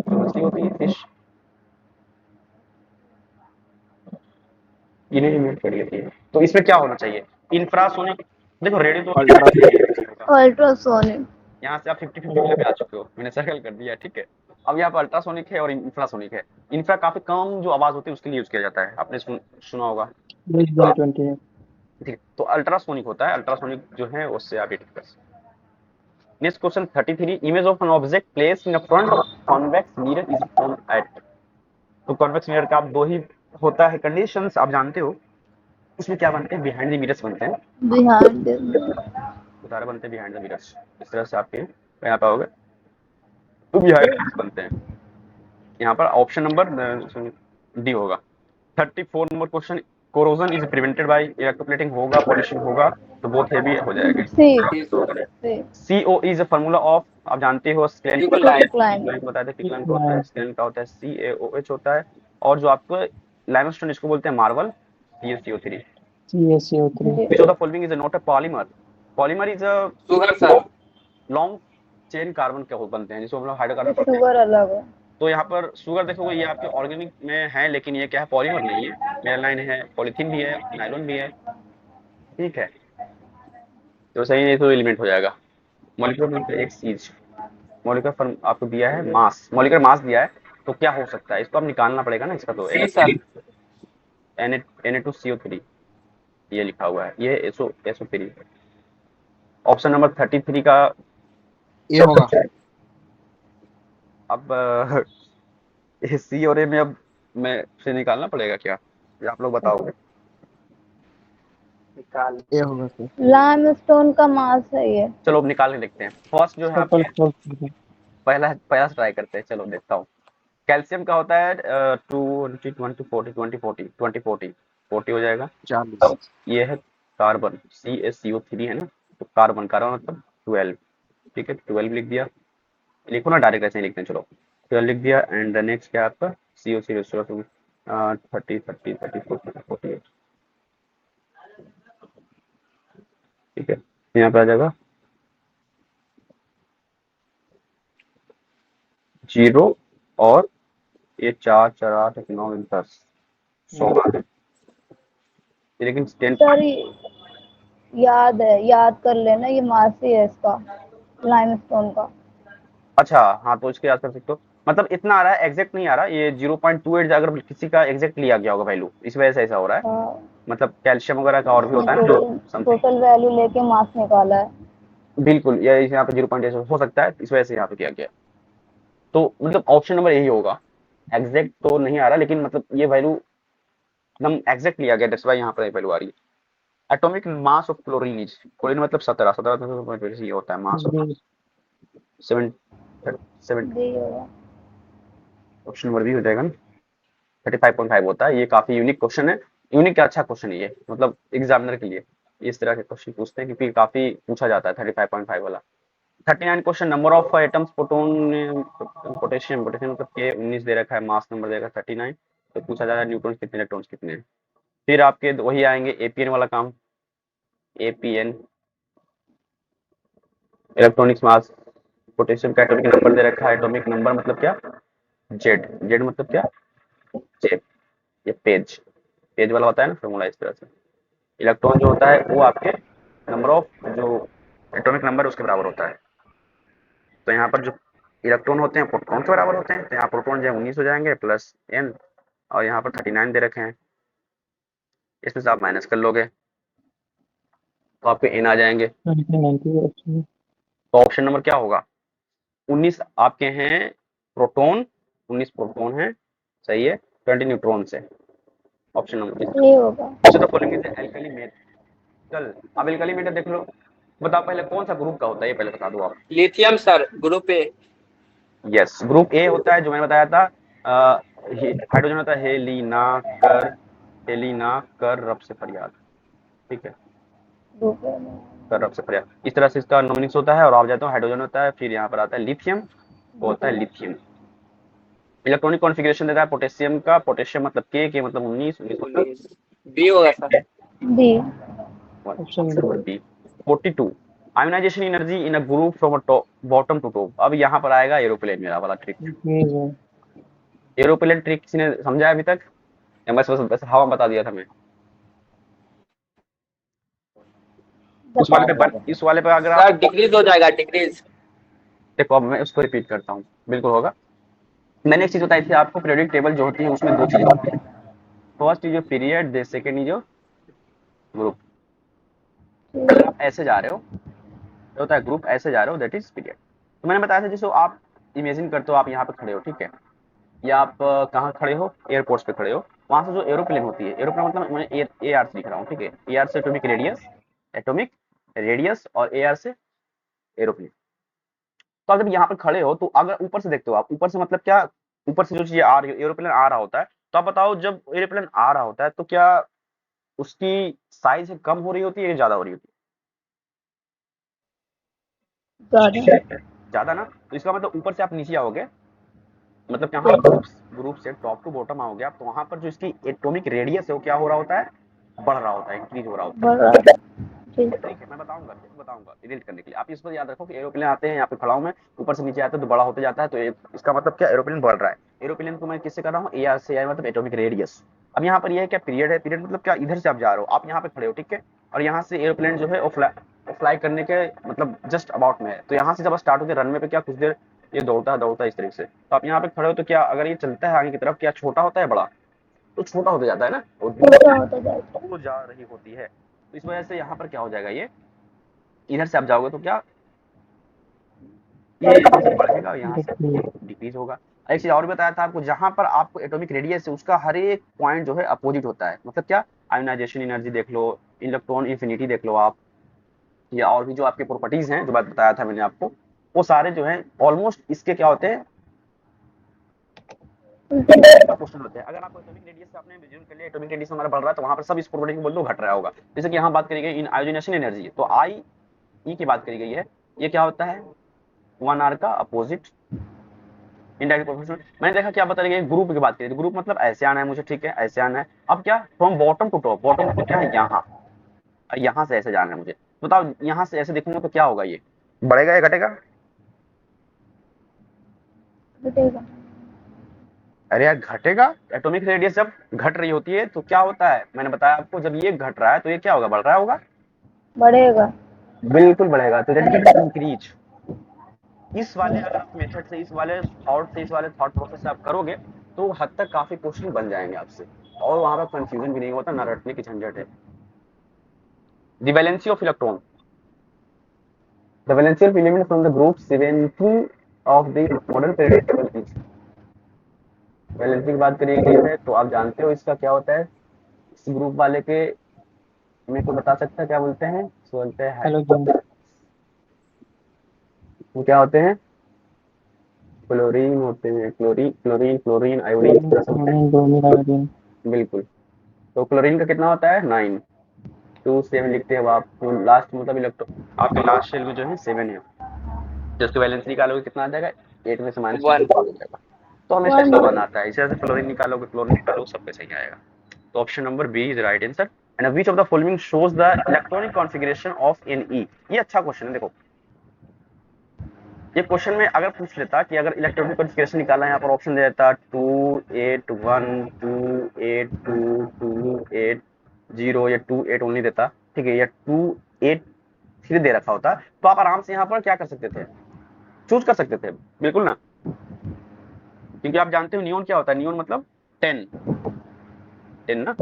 मछली होती है, फिश, इन्हें इमिट कर लेती है, तो इसमें क्या होना चाहिए? इंफ्रासोनिक, देखो रेडियो तो अल्ट्रासोनिक। यहाँ से आप 50-50 पे आ चुके हो, मैंने सर्कल कर दिया। ठीक है, अब यहाँ पर अल्ट्रासोनिक है और इंफ्रासोनिक है। इंफ्रा काफी कम जो आवाज होती है उसके लिए यूज किया जाता है, आपने सुना होगा। ठीक है, तो अल्ट्रासोनिक होता है, अल्ट्रासोनिक जो है उससे आप एडिट कर सकते हैं। Next question 33, image of an object placed in front of convex mirror is formed at. तो कॉन्वेक्स मिरर का आप दो ही होता है कंडीशंस, आप जानते हो। उसमें क्या बनते हैं? बिहाइंड द मिरर्स बनते हैं, बिहाइंड उतारे बनते हैं बिहाइंड द मिरर्स। इस तरह से आपके यहाँ पे आओगे तो बिहाइंड बनते हैं। यहाँ पर ऑप्शन नंबर डी होगा। 34 number question, corrosion is prevented by electroplating होगा, पॉलिशिंग होगा, तो बहुत हैवी हो जाएगा। सी CO is a formula of, आप जानते हो स्क्लेन, क्लाइंट बताया था क्विकलाइन का होता है, स्क्लेन का होता है CaOH होता है, और जो आपको लाइमस्टोन इसको बोलते हैं marble, CaCO3। Which of the following is not a polymer? Polymer is a sugar sir. Long chain carbon के बनते हैं, जिसको हम लोग हाइड्रोकार्बन बोलते हैं। शुगर अलग है। तो यहाँ पर शुगर देखोगे ये आपके ऑर्गेनिक में है, लेकिन ये क्या है? पॉलीमर नहीं है, मेलानाइन है, पॉलीथीन भी है, नायलॉन भी है। ठीक है, तो सही है, तो एलिमेंट हो जाएगा। मॉलिक्यूलर एक चीज, मॉलिक्यूलर फॉर्म आपको दिया है, मास, मॉलिक्यूलर मास दिया है, तो क्या हो सकता है? इसको आप निकालना पड़ेगा ना इसका। तो सी सर। Na2CO3 ये लिखा हुआ है, ये SO3। ऑप्शन नंबर 33 का ये होगा। अब सी और ए में अब मैं से निकालना पड़ेगा क्या, ये आप लोग बताओगे? निकाल। ये होगा सर। लाइमस्टोन का मास है ये। चलो अब निकाल के देखते हैं। फर्स्ट जो है आपके, पहला पहला ट्राई करते हैं, चलो देखता हूँ। कैल्शियम का होता है 20 40 हो जाएगा। 40। ये है कार्बन, CaCO3 है ना, तो कार्बन, कार्बन मतलब 12। ठीक है, 12 लिख दिया, लिखो ना डायरेक्ट, ऐसे ही लिखते हैं। चलो 12 लिख दिया एंड नेक्स्ट क्या है आपका? CO3 30 30 30 48। ठीक है, यहाँ पे आ जाएगा 0 और ये 4 4 8 1 9 10 16, लेकिन 10। सर याद है, याद कर लेना, ये मास ही है इसका, लाइमस्टोन का। अच्छा हाँ, तो इसके याद कर सकते हो, मतलब इतना आ रहा है, एग्जैक्ट नहीं आ रहा। ये 0.28 अगर किसी का एग्जैक्ट लिया गया होगा वैल्यू, इस वजह से ऐसा हो रहा है। मतलब कैल्शियम वगैरह का और भी होता है ना जो समथिंग, टोटल वैल्यू लेके मास निकाला है। बिल्कुल, ये यहाँ पे 0.8 हो सकता है, इस वजह से यहाँ पे किया गया। तो मतलब ऑप्शन नंबर यही होगा। एग्जैक्ट तो नहीं आ रहा, लेकिन मतलब ये वैल्यू एकदम एग्जैक्ट लिया गया, दैट्स व्हाई यहाँ पर वैल्यू आ रही है। Atomic mass of chlorine is, chlorine मतलब 17 17 ये होता है मास ऑफ 7 7। यही होगा। ऑप्शन नंबर भी हो जाएगा ना, 35.5 होता है। ये काफी यूनिक क्वेश्चन है, यूनिक क्या अच्छा क्वेश्चन है ये, मतलब एग्जामिनर के लिए इस तरह के क्वेश्चन पूछते हैं, क्योंकि काफी पूछा जाता है 35.5 वाला। 39 question, number of atoms proton potassium, potassium मतलब के 19 दे रखा है, मास नंबर देगा 39, तो पूछा जा रहा है न्यूट्रॉन्स कितने, इलेक्ट्रॉन्स कितने हैं। फिर आपके वही आएंगे एपीएन वाला काम, एपीएन इलेक्ट्रॉनिक्स मास, पोटेशियम का एटॉमिक नंबर दे रखा है, एटॉमिक नंबर मतलब क्या? जेड, जेड मतलब क्या? जेड, ये पेज, पेज वाला होता है ना फॉर्मूला, इस तरह से। इलेक्ट्रॉन जो होता है वो आपके नंबर ऑफ जो एटॉमिक नंबर उसके बराबर होता है। तो यहाँ पर जो इलेक्ट्रॉन होते हैं प्रोटॉन के बराबर होते हैं, तो यहाँ प्रोटॉन जो है 19 हो जाएंगे प्लस n, और यहाँ पर 39 दे रखे हैं, इसमें से आप माइनस कर लोगे तो आपके n आ जाएंगे। तो ऑप्शन नंबर क्या होगा? 19 आपके हैं प्रोटॉन, 19 प्रोटॉन है, सही है, 20 न्यूट्रॉन से। ऑप्शन नंबर ये होगा। तो फॉलोइंग इज एल्कली मेटल। अब एल्कली मेटल देख लो, बताओ पहले कौन सा ग्रुप का होता है, ये पहले बता दो आप। Lithium sir, group A. Yes, group A होता है जो मैंने बताया था, हाइड्रोजन होता है हेलिना कर रब से फरियाद, ठीक है, ग्रुप ए में कर रब से फरियाद, इस तरह से इसका नोमिनिक्स होता है। और आप जाते हो हाइड्रोजन होता है, फिर यहाँ पर आता है लिथियम, वो होता है लिथियम। इलेक्ट्रॉनिक कॉन्फ़िगरेशन देता है पोटेशियम का, पोटेशियम मतलब के मतलब 19 मतलब 19 बी होगा sir. D. Option B. 42 ionisation energy in a group from bottom to top. अब यहाँ पर आएगा एरोप्लेन, मेरा वाला ट्रिक। डी। एरोप्लेन ट्रिक किसी ने समझा अभी तक, या बस हवा बता दिया था मैं? इस वाले पे अगर आप सर डिक्रीज हो जाएगा, डिक्रीज। देखो, अब मैं उसको रिपीट करता हूँ, बिल्कुल होगा। मैंने एक चीज बताई थी आपको, पीरियोडिक टेबल जो होती है उसमें दो चीजें होती है, first is your period, second is your group. अगर आप ऐसे जा रहे हो तो होता है ग्रुप, ऐसे जा रहे हो दैट इज पीरियड। तो मैंने बताया था जैसे आप इमेजिन करते हो, आप यहाँ पे खड़े हो, ठीक है, या आप कहाँ खड़े हो, एयरपोर्ट पे खड़े हो, वहां से जो एरोप्लेन होती है, एरोप्लेन मतलब मैं ए आर से लिख रहा हूँ, ठीक है, ए आर से एटॉमिक रेडियस और ए आर से एरोप्लेन। तो आप जब यहाँ पर खड़े हो तो अगर ऊपर से देखते हो, आप ऊपर से मतलब क्या, ऊपर से जो चीज आ रही है, एरोप्लेन आ रहा होता है, तो आप बताओ जब एरोप्लेन आ रहा होता है तो क्या उसकी साइज कम हो रही होती है या ज्यादा हो रही होती ज्यादा। है? ज्यादा ना, तो इसका मतलब ऊपर से आप नीचे आओगे, मतलब यहाँ ग्रुप से टॉप टू बॉटम आओगे आप, तो वहां पर जो इसकी एटॉमिक रेडियस है वो क्या हो रहा होता है, बढ़ रहा होता है, इंक्रीज हो रहा होता है। बढ़ रहा है। ठीक। ठीक है, मैं बताऊंगा डिलीट करने के लिए। आप इस पर याद रखो कि एरोप्लेन आते हैं, यहाँ पे खड़ा हूं मैं, ऊपर से नीचे आता है तो बड़ा होते जाता है, तो इसका मतलब क्या, एरोप्लेन बढ़ रहा है। एरोप्लेन को मैं किससे कर रहा हूँ, ए आर से, मतलब एटॉमिक रेडियस। अब यहाँ पर यह क्या पीरियड है, पीरियड मतलब क्या, इधर से आप जा रहे हो, आप यहाँ पे खड़े हो, ठीक है, और यहाँ से एरोप्लेन जो है वो फ्लाई करने के मतलब जस्ट अबाउट में है। तो यहाँ से जब स्टार्ट होते रनवे पे क्या कुछ देर ये दौड़ता है इस तरीके से, तो आप यहाँ पे खड़े हो तो क्या, अगर ये चलता है आगे की तरफ, क्या छोटा होता है बड़ा, तो छोटा होता जाता है ना, और छोटा होता जाएगा। दूर जा रही होती है। तो इस वजह से यहाँ पर क्या हो जाएगा, ये इधर से आप जाओगे तो क्या, ये यहाँ से बढ़ेगा, यहाँ से डिक्रीज होगा। एक चीज और बताया था आपको, जहां पर आपको एटॉमिक रेडियस है उसका हर एक पॉइंट जो है अपोजिट होता है, मतलब क्या, आयोनाइजेशन एनर्जी देख लो, इलेक्ट्रॉन इन्फिनिटी देख लो आप, या और भी जो आपके प्रॉपर्टीज हैं जो बात बताया था मैंने आपको, वो सारे जो है ऑलमोस्ट इसके क्या होते हैं, क्वेश्चन होते हैं। अगर आपको एटॉमिक रेडियस से आपने विजुअल कर लिया, एटॉमिक रेडियस हमारा बढ़ रहा है, तो वहां पर सब इस प्रॉपर्टी को बोल दो घट रहा होगा। जैसे कि यहाँ बात करी गई इन आयोनाइजेशन एनर्जी, तो आई ई की बात करी गई है, ये क्या होता है, 1r का अपोजिट इनडायरेक्ट प्रोपोर्शनल। मैंने देखा क्या बता रही है, ग्रुप की बात करी, ग्रुप मतलब ऐसे आना है मुझे, ठीक है, ऐसे आना है। अब क्या, from bottom to top, bottom मतलब क्या है, यहाँ से ऐसे जाना है मुझे, बताओ यहाँ से ऐसे देखूंगा तो क्या होगा, ये बढ़ेगा या घटेगा? घटेगा। अरे यार घटेगा, एटॉमिक रेडियस जब घट रही होती है तो क्या होता है, मैंने बताया आपको, जब ये घट रहा है तो ये क्या होगा, बढ़ रहा होगा, बढ़ेगा। बिल्कुल बढ़ेगा। तो इंक्रीज, इस वाले अगर आप मेथड से, इस वाले थॉट से, इस वाले थॉट प्रोसेस से आप करोगे तो हद तक काफी क्वेश्चन बन जाएंगे आपसे, और वहां पर कंफ्यूजन भी नहीं होता, ना रटने की झंझट है। The valency of electron, the valency of element from the group 17 of the modern periodic table is, valency की बात करी गई है तो आप जानते हो इसका क्या होता है, इस ग्रुप वाले के, मेरे को बता सकता है क्या बोलते हैं, बोलते हैं हेलोजन। वो क्या होते हैं, क्लोरीन होते हैं, क्लोरीन आयोडीन, बिल्कुल। तो क्लोरीन का कितना होता है, 9, 2 7 लिखते हैं आप, तो लास्ट मतलब इलेक्ट्रॉन आपके लास्ट शेल में जो है 7 है, तो उसकी वैलेंसी निकालोगे कितना आ जाएगा, 8 में से माइनस वन। हो जाएगा, तो हमेशा इसका 1 आता है। इसी तरह से क्लोरीन निकालोगे, क्लोरीन निकालो, सब पे सही आएगा। तो option number B is right answer. And which of the following shows the electronic configuration of Ne। ये अच्छा क्वेश्चन है, देखो ये क्वेश्चन में अगर पूछ लेता कि अगर इलेक्ट्रॉनिक कॉन्फ़िगरेशन निकालना है, यहाँ पर ऑप्शन दे देता 2 8 1 2 8 2 2 8 0 या 2 8 ओनली देता, ठीक है, या 2 8 3 दे रखा होता, तो आप आराम से यहाँ पर क्या कर सकते थे, चूज कर सकते थे, बिल्कुल ना, क्योंकि आप जानते हो नियोन क्या होता है, नियोन मतलब 10 10 ना,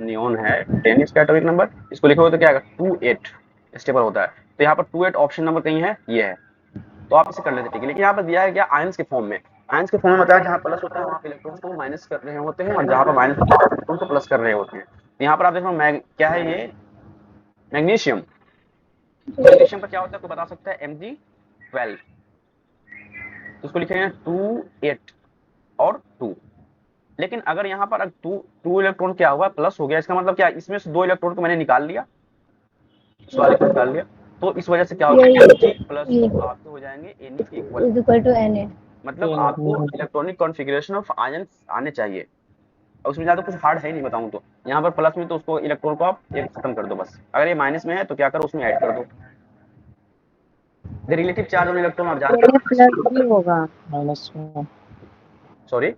नियोन है 10 इसका एटॉमिक नंबर, इसको लिखोगे तो क्या आएगा 2 8 स्टेबल होता है, तो यहाँ पर 2 8 ऑप्शन नंबर कहीं है, ये है, तो आप इसे कर लेते, ठीक है। लेकिन यहाँ पर दिया है क्या, आयंस के फॉर्म में, आयंस के फॉर्म में बताया जहाँ प्लस होता है वहाँ पे इलेक्ट्रॉन को माइनस कर रहे होते हैं, और जहाँ पर माइनस होता है इलेक्ट्रॉन को प्लस कर रहे होते हैं। तो यहाँ पर आप देखो क्या है ये, मैग्नीशियम, मैग्नीशियम का क्या होता है, कोई बता सकता है, Mg12, इसको लिखेंगे 2 8 और 2। लेकिन अगर यहाँ पर 2 इलेक्ट्रॉन क्या हुआ, प्लस हो गया, इसका मतलब क्या, इसमें से 2 इलेक्ट्रॉन को मैंने निकाल लिया, इस वाले को निकाल लिया, तो इस वजह से क्या हो यही जाएगा, G प्लस ये आपके हो जाएंगे Na equal, is equal to Na। मतलब आपको इलेक्ट्रॉनिक कॉन्फ़िगरेशन ऑफ आयंस आने चाहिए, और उसमें ज़्यादा कुछ हार्ड है नहीं बताऊं तो। यहाँ पर प्लस में तो उसको इलेक्ट्रॉन को आप एक खत्म कर दो बस, अगर ये माइनस में है तो क्या करो उसमें ऐड कर दो। The relative charge on electron आप जानते Na प्लस भी होगा। हो, sorry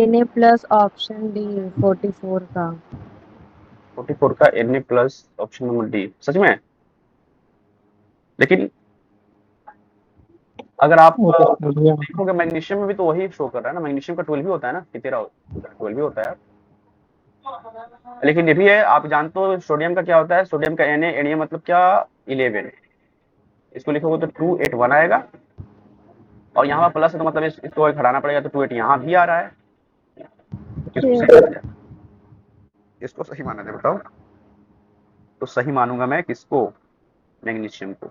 Na plus option D 44 का। 44 का Na plus option number D, सच में। लेकिन अगर आप देखोगे मैग्नीशियम में भी तो वही शो कर रहा है ना, मैग्नीशियम का 12 भी होता है ना, कि तेरा 12 भी होता है। लेकिन ये भी है, आप जानते हो सोडियम का क्या होता है, सोडियम का Na मतलब क्या, 11। इसको लिखोगे तो 2 8 1 आएगा, और यहाँ पर प्लस है तो मतलब इसको एक हटाना पड़ेगा, तो 2 8 यहाँ भी आ रहा है। किसको सही माना जाए, इसको सही माना जाए बताओ, तो सही मानूंगा मैं किसको, मैग्नीशियम को।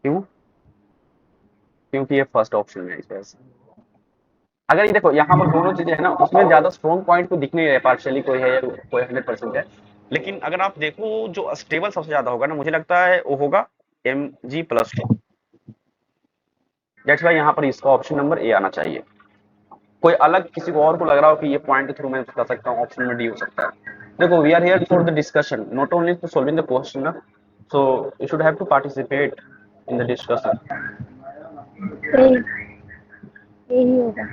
क्यों, क्योंकि ये फर्स्ट ऑप्शन में है, इस वजह से। अगर ये देखो यहाँ पर दोनों चीजें है ना, उसमें ज्यादा स्ट्रॉन्ग पॉइंट को दिख नहीं रहे, पार्शियली कोई है या कोई 100% है। लेकिन अगर आप देखो जो स्टेबल सबसे ज्यादा होगा ना, मुझे लगता है वो होगा Mg+2। दैट्स वाई यहाँ पर इसका ऑप्शन नंबर ए आना चाहिए। कोई अलग किसी को और को लग रहा हो कि ये पॉइंट के थ्रू मैं बता सकता हूँ, ऑप्शन में डी हो सकता है। देखो we are here for the discussion, not only to solving the question ना, so you should have to participate in the discussion. यही होगा।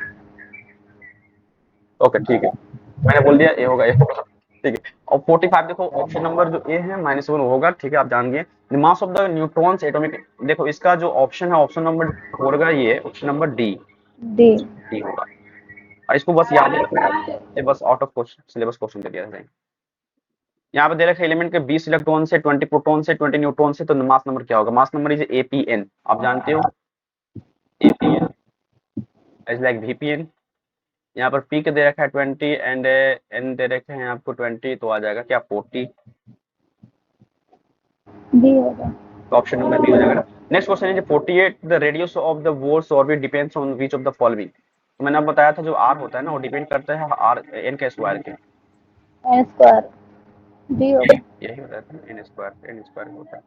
ओके ठीक है, मैंने बोल दिया ए होगा, ए होगा, ठीक है। और 45 देखो ऑप्शन नंबर जो ए है -1 होगा, ठीक है, आप जान गए। The mass of the neutrons atomic, देखो इसका जो ऑप्शन है ऑप्शन नंबर होगा ये option number D, D D होगा। और इसको बस याद रखना है, ये बस out of question syllabus question दे दिया है। यहाँ पे दे रखा है एलिमेंट के 20 इलेक्ट्रॉन से 20 प्रोटॉन से 20 न्यूट्रॉन से, तो मास नंबर क्या होगा, मास नंबर इज APN, आप जानते हो APN इज लाइक VPN। यहाँ पर पी के दे रखा है 20 एंड एन दे रखे हैं आपको 20, तो आ जाएगा क्या 40, डी होगा। तो ऑप्शन नंबर बी हो जाएगा। नेक्स्ट क्वेश्चन है 48 the radius of the Wolf's orbit depends on which of the following. तो मैंने अब बताया था जो आर होता है ना वो डिपेंड करता है आर एन के स्क्वायर के, एन स्क्वायर डी होगा। यही बताया था एन स्क्वायर होता है।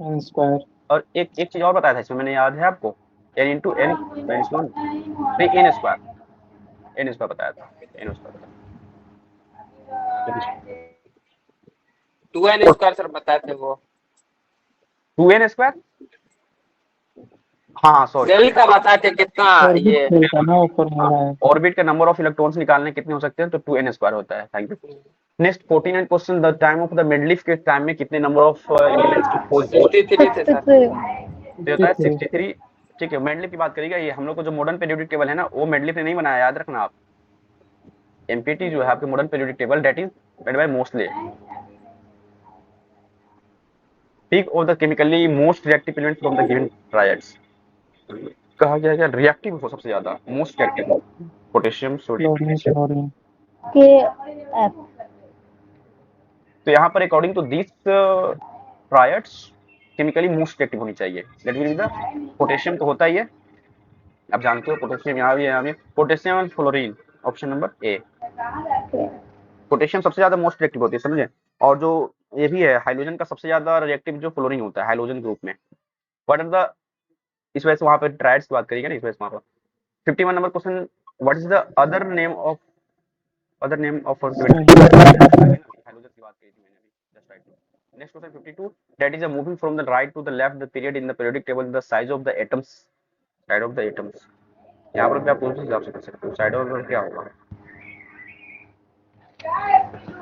N square. और एक एक चीज और बताया था इसमें, मैंने याद है आपको, n into N minus one, नहीं एन स्क्वायर बताया था, एन स्क्वायर बताया 2n² सर बताए थे वो, 2n स्क्वायर, हाँ सॉरी, सेल का बताए थे कितना ये ऑर्बिट का नंबर ऑफ इलेक्ट्रॉन्स निकालने कितने हो सकते हैं, तो 2n स्क्वायर होता है। Thank you. Next 49 question, the time of the Mendeleev के टाइम में कितने नंबर ऑफ एलिमेंट्स की खोज की, 63 थे सर। तो होता है 63। ठीक है, मेडलिफ की बात करिएगा, ये हम लोग को जो मॉडर्न पीरियोडिक टेबल है ना वो मेडलिफ ने नहीं बनाया, याद रखना आप। एमपीटी जो है आपके modern periodic table, that is made by mostly. Pick of the chemically most reactive element from the given triads, कहा गया है रिएक्टिव हो सबसे ज्यादा, most reactive, potassium sodium. K F. तो यहाँ पर according to this triads chemically most reactive होनी चाहिए, that will be the potassium, तो होता ही है, आप जानते हो पोटेशियम, यहाँ भी potassium and fluorine, option number A. Potassium सबसे ज्यादा मोस्ट रिएक्टिव होती है, समझे। और जो ये भी है हाइड्रोजन का सबसे ज्यादा रिएक्टिव जो फ्लोरीन होता है हाइड्रोजन ग्रुप में, व्हाट आर द, इस वजह से वहां पर ट्रायड्स की बात करेंगे ना, इस वजह से वहां पर 51 number question, what is the other name of hydrogen की बात करी थी मैंने अभी just right. Next question 52, that is moving from the right to the left the period in the periodic table the size of the atoms, side of the atoms. यहाँ पर क्या पूछ हिसाब से कर सकते हो, साइड ऑफ क्या होगा,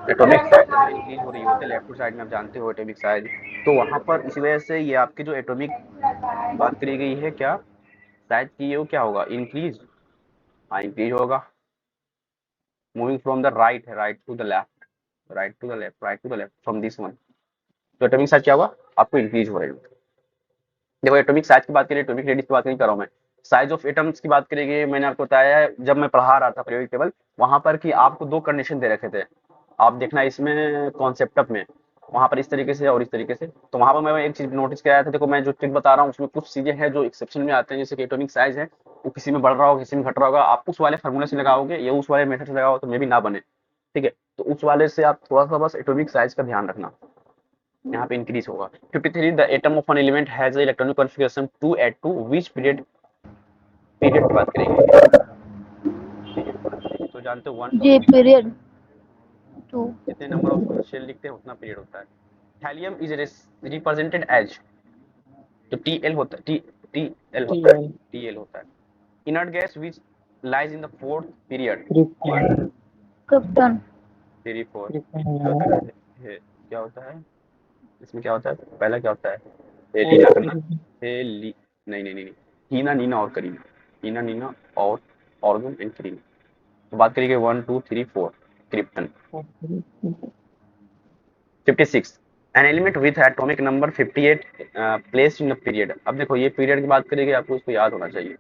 एटॉमिक साइज इंक्रीज हो रही होती है लेफ्ट साइड में, आप जानते हो एटॉमिक साइज, तो वहां पर इसी वजह से ये आपकी जो एटॉमिक बात करी गई है क्या साइज की, वो क्या होगा इंक्रीज, हाँ इंक्रीज होगा। Moving from the right to the left, right to the left from this one, तो एटॉमिक साइज क्या होगा आपको इंक्रीज हो रही है। देखो एटॉमिक साइज की बात करें, एटॉमिक रेडियस की बात नहीं कर रहा हूं मैं, साइज ऑफ एटम्स की बात करेंगे। मैंने आपको बताया है जब मैं पढ़ा रहा था पीरियोडिक टेबल, वहां पर कि आपको दो कंडीशन दे रखे थे, आप देखना इसमें कॉन्सेप्ट में वहां पर इस तरीके से और इस तरीके से। तो वहां पर मैं एक चीज नोटिस किया था, देखो मैं जो ट्रिक बता रहा हूँ उसमें कुछ चीजें हैं जो एक्सेप्शन में आते हैं, जैसे कि एटॉमिक साइज है वो किसी में बढ़ रहा होगा किसी में घट रहा होगा, आप उस वाले फार्मूले से लगाओगे या उस वाले मेथड से लगाओ तो मे भी ना बने, ठीक है। तो उस वाले से आप थोड़ा सा बस एटॉमिक साइज का ध्यान रखना, यहाँ पे इंक्रीज होगा। 53 the atom of an element has electronic configuration 2 which period period की बात करेंगे। तो जानते हो 1 जी पीरियड 2 जितने नंबर ऑफ शेल लिखते हैं उतना पीरियड होता है। थैलियम इज रिप्रेजेंटेड एज, तो टीएल होता है, टीएल होता है, टीएल होता है। Inert gas which lies in the fourth period, krypton 3 4 क्या होता है इसमें, क्या होता है पहला, क्या होता है हेली, नहीं हीना नीना और करीना, हीना नीना और ऑर्गन एंड करीना। तो बात करेंगे 1 2 3 4 krypton. 56 an element with atomic number 58 placed in the period. अब देखो ये पीरियड की बात करेंगे, आपको इसको याद होना चाहिए,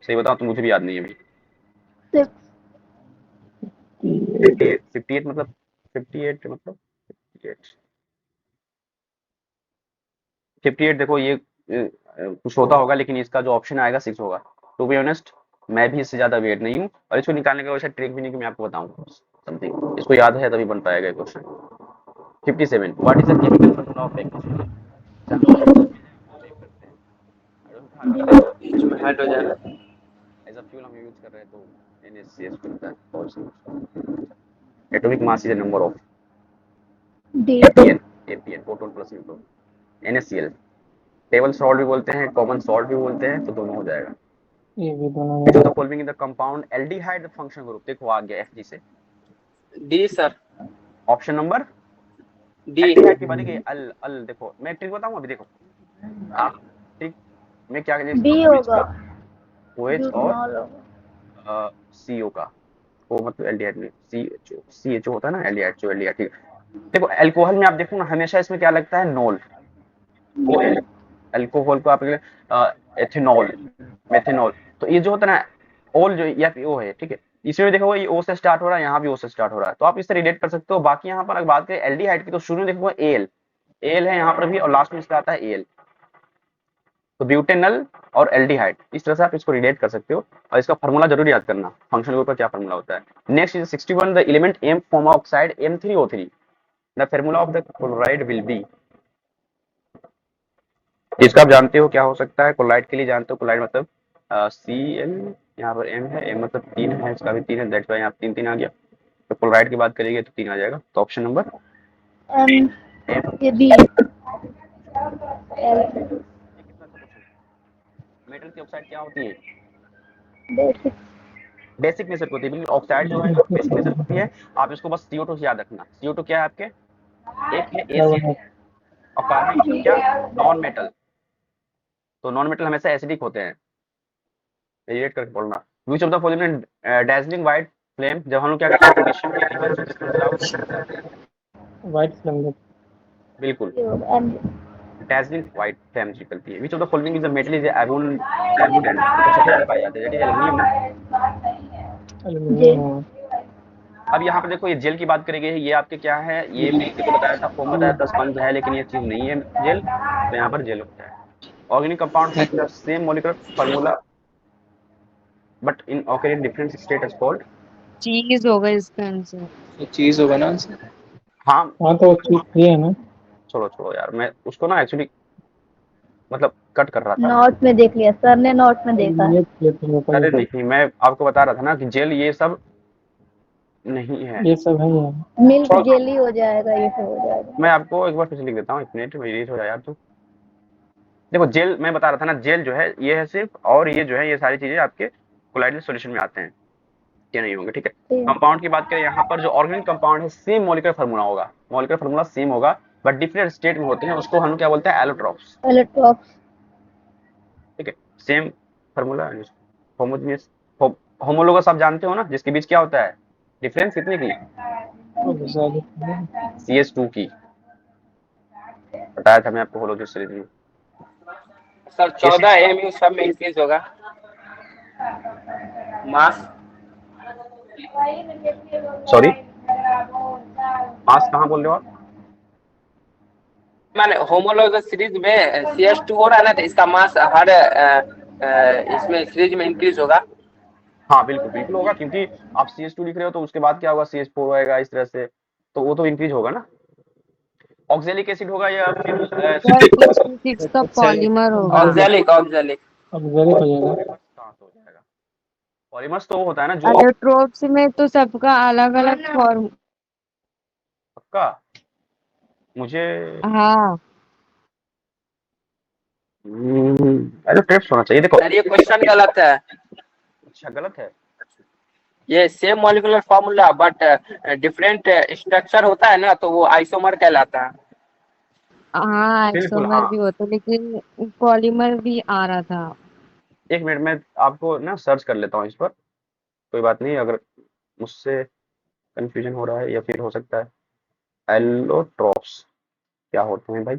सही बताओ तो मुझे भी याद नहीं है अभी। 6 58 मतलब 58 मतलब 58 58 देखो ये कुछ होता होगा लेकिन इसका जो ऑप्शन आएगा 6 होगा। टू बी ऑनेस्ट मैं भी इससे ज्यादा वेट नहीं हूँ, और इसको निकालने का वैसा ट्रिक भी नहीं कि मैं आपको बताऊं समथिंग, इसको याद है तभी बन पाएगा question. 57 what is the chemical formula of magnesium. बीच में हाइड्रोजन। एज अ फ्यूल हम यूज कर रहे हैं तो NaCH होता है, और atomic mass is the number of डी एपीएन proton plus neutron. NaCl table salt भी बोलते हैं, कॉमन सॉल्ट भी बोलते हैं, तो दोनों हो जाएगा। ये भी दोनों Which of the following is the compound aldehyde function group, देखो आ गया FG से D sir, option number D. Aldehyde की बारी गई। अल अल देखो मैं ट्रिक बताऊं अभी, देखो आप ट्रिक में क्या डी होगा OH और ब्यूटेनॉल होगा। CO का, वो मतलब एल्डिहाइड में CHO होता है ना, एल्डिहाइड जो एल्डिहाइड, ठीक है। देखो अल्कोहल में आप देखो ना हमेशा इसमें क्या लगता है, नॉल, वो अल्कोहल को आप एथेनॉल मेथेनॉल, तो ये जो होता है ना ओल जो या ओ है, ठीक है। इसमें भी देखो ये ओ से स्टार्ट हो रहा है, यहाँ भी ओ से स्टार्ट हो रहा है, तो आप इससे रिलेट कर सकते हो। बाकी यहाँ पर अगर बात करें एल्डिहाइड की तो शुरू में देखो एल एल है यहाँ पर भी, और लास्ट में इसका आता है एल, तो ब्यूटेनल और एल्डिहाइड, इस तरह से आप इसको रिलेट कर सकते हो। और इसका फार्मूला जरूर याद करना, फंक्शनल ग्रुप का क्या फार्मूला होता है। Next is 61 the element M form oxide M3O3, the formula of the chloride will be. इसका आप जानते हो क्या हो सकता है, क्लोराइड के लिए जानते हो, क्लोराइड मतलब Cl, यहाँ पर M है, M मतलब 3 है, इसका भी 3 है, दैट्स व्हाई यहाँ 3 आ गया। तो क्लोराइड की बात करेंगे तो 3 आ जाएगा, तो ऑप्शन नंबर एम ये बी एल मेटल की ऑक्साइड क्या होती है, बेसिक बेसिक नेचर होती है, बिल्कुल ऑक्साइड जो है बेसिक नेचर होती है। आप इसको बस CO2 से याद रखना। CO2 क्या है आपके, एक है एसिड और कार्बन क्या, नॉन मेटल, तो नॉन मेटल हमेशा एसिडिक होते हैं, रिलेट करके बोलना। विच of the following dazzling white flame, जब हम लोग क्या करते हैं पोटेशियम के इक्वल जिसको जलाओ, व्हाइट फ्लेम बिल्कुल ये होगा एम डैजलिंग व्हाइट फ्लेम निकलती है। Which of the following is the metal is abundant, मतलब सबसे ज्यादा पाई जाती है, दैट इज एल्युमिनियम ना। जे एल्यूमिनियम। अब यहाँ पर देखो ये जेल की बात करेंगे, ये आपके क्या है, ये मैंने देखो बताया था, फॉर्म बताया था स्पंज है, लेकिन ये चीज नहीं है जेल, तो यहाँ पर जेल होता है। Organic compound have the same molecular formula but in occur in different state is called. चीज होगा इसका आंसर। ये चीज होगा ना आंसर। हाँ हाँ तो चीज ये है ना। छोड़ो छोड़ो यार, मैं उसको ना एक्चुअली मतलब कट कर रहा था। नोट में देख लिया सर ने, नोट में देखा है। ये तो होता अरे है। देखिए मैं आपको बता रहा था ना कि जेल ये सब नहीं है। ये सब है ये। मिल्क छोड़ो, जेली हो जाएगा, ये सब हो जाएगा। मैं आपको एक बार फिर से लिख देता हूँ, एक मिनट में रीच हो जाए यार। तो देखो जेल मैं बता रहा था ना, जेल जो है ये है सिर्फ, और ये जो है ये सारी चीजें आपके कोलाइडल सॉल्यूशन में आते हैं, ये नहीं होंगे, ठीक है। ठीक कंपाउंड की बात करें, यहाँ पर जो ऑर्गेनिक कंपाउंड है सेम मॉलिक्यूलर फार्मूला होगा, मॉलिक्यूलर फार्मूला सेम होगा, बट डिफरेंट स्टेट में होते हैं, उसको हम क्या बोलते हैं, एलोट्रॉप्स, एलेट्रॉप्स ठीक है। सेम फार्मूला होमोजेनियस होमोलोगस आप जानते हो ना, जिसके बीच क्या होता है डिफरेंस, कितने की, CH2 की, बताया था मैं आपको होलोजेनियस सीरीज में। सर 14 AMU सब में इंक्रीज होगा मास। सॉरी मास कहाँ बोल रहे हो आप? मैंने होमोलॉगस सीरीज में CS2 हो रहा है ना, तो इसका मास हर इसमें सीरीज में इंक्रीज होगा। हाँ बिल्कुल बिल्कुल होगा, क्योंकि आप CS2 लिख रहे हो तो उसके बाद क्या होगा, CH4 होएगा इस तरह से, तो वो तो इंक्रीज होगा ना। ऑक्जेलिक एसिड होगा या फिर सर 66 का पॉलीमर होगा। ऑक्जेलिक ऑक्जेलिक अब वेरी हो जाएगा। कहाँ से हो जाएगा? पॉलीमर्स तो वो होता है ना जो एलोट्रोप्स में तो सबका अलग अलग फॉर्म। पक्का मुझे हाँ अरे टेप्स होना चाहिए, देखो। सर, ये क्वेश्चन गलत है। अच्छा गलत है। ये same molecular formula but different structure होता है ना, तो वो आइसोमर कहलाता है। हाँ बिल्कुल आइसोमर हाँ। भी होता, लेकिन पॉलीमर भी आ रहा था। एक मिनट में आपको ना सर्च कर लेता हूँ इस पर, कोई बात नहीं, अगर मुझसे कंफ्यूजन हो रहा है या फिर हो सकता है। एलोट्रॉप्स क्या होते हैं भाई?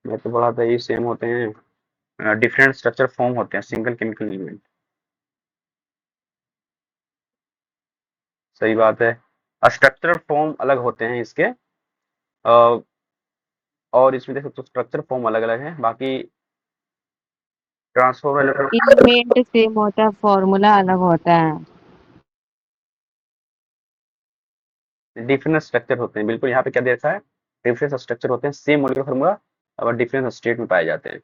मैं तो पढ़ा था ये सेम होते हैं, डिफरेंट स्ट्रक्चर फॉर्म होते हैं, सिंगल केमिकल एलिमेंट। सही बात है। स्ट्रक्चरल फॉर्म अलग होते हैं इसके, और इसमें देखो तो स्ट्रक्चर फॉर्म अलग अलग है, बाकी ट्रांसफॉर्म एलिमेंट सेम होता है, फॉर्मूला अलग होता है। डिफरेंट स्ट्रक्चर होते हैं, बिल्कुल यहाँ पे क्या देखा है, डिफरेंट स्ट्रक्चर होते हैं, सेम मॉलिक्यूलर फार्मूला और डिफरेंट स्टेट में पाए जाते हैं।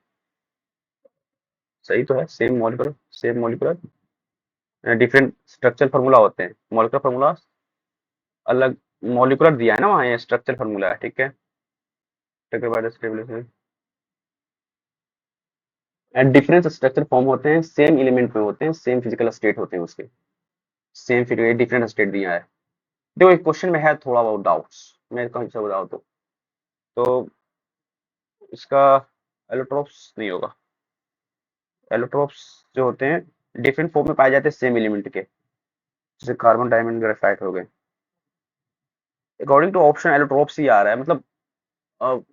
सही तो है, same molecular different structure formula होते हैं, मॉलिक्यूलर फार्मूला अलग, मॉलिक्यूलर दिया है ना वहाँ, ये स्ट्रक्चर फार्मूला है, ठीक है। एंड डिफरेंट स्ट्रक्चर फॉर्म होते हैं, सेम एलिमेंट में होते हैं, सेम फिजिकल स्टेट होते हैं उसके, सेम फिर डिफरेंट स्टेट दिया है। देखो एक क्वेश्चन में है थोड़ा बहुत डाउट्स, मैं कहीं से बताऊँ तो इसका एलोट्रोप्स नहीं होगा। एलोट्रोप्स जो होते हैं डिफरेंट फॉर्म में पाए जाते हैं सेम एलिमेंट के, जैसे कार्बन डायमंड ग्रेफाइट हो गए। अकॉर्डिंग टू ऑप्शन एलोट्रोप्स ही आ रहा है, मतलब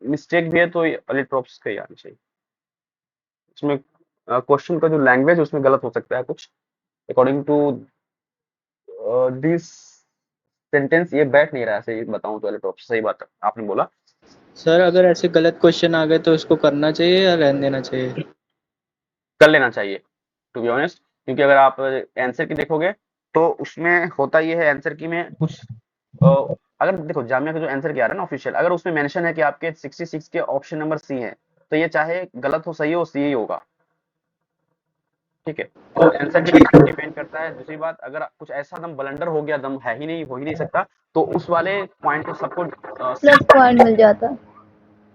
मिस्टेक भी है तो एलोट्रोप्स का ही आना चाहिए। इसमें क्वेश्चन का जो लैंग्वेज उसमें गलत हो सकता है कुछ, अकॉर्डिंग टू दिस सेंटेंस ये बैठ नहीं रहा है, सही बताऊं तो एलोट्रोप्स, सही बात है आपने बोला। सर अगर ऐसे गलत क्वेश्चन आ गए तो इसको करना चाहिए या रहने देना चाहिए? कर लेना चाहिए टू बी ऑनेस्ट, क्योंकि अगर आप आंसर की देखोगे तो उसमें होता ये है आंसर की में कुछ अगर देखो जामिया का जो आंसर किया है ना ऑफिशियल, अगर उसमें मेंशन है कि आपके 66 के ऑप्शन नंबर सी है, तो ये चाहे गलत हो सही हो सी ही होगा, ठीक है। तो आंसर की डिपेंड करता है। दूसरी बात, अगर कुछ ऐसा दम ब्लंडर हो गया, दम है ही नहीं, हो ही नहीं सकता, तो उस वाले पॉइंट को सबको प्लस पॉइंट मिल जाता।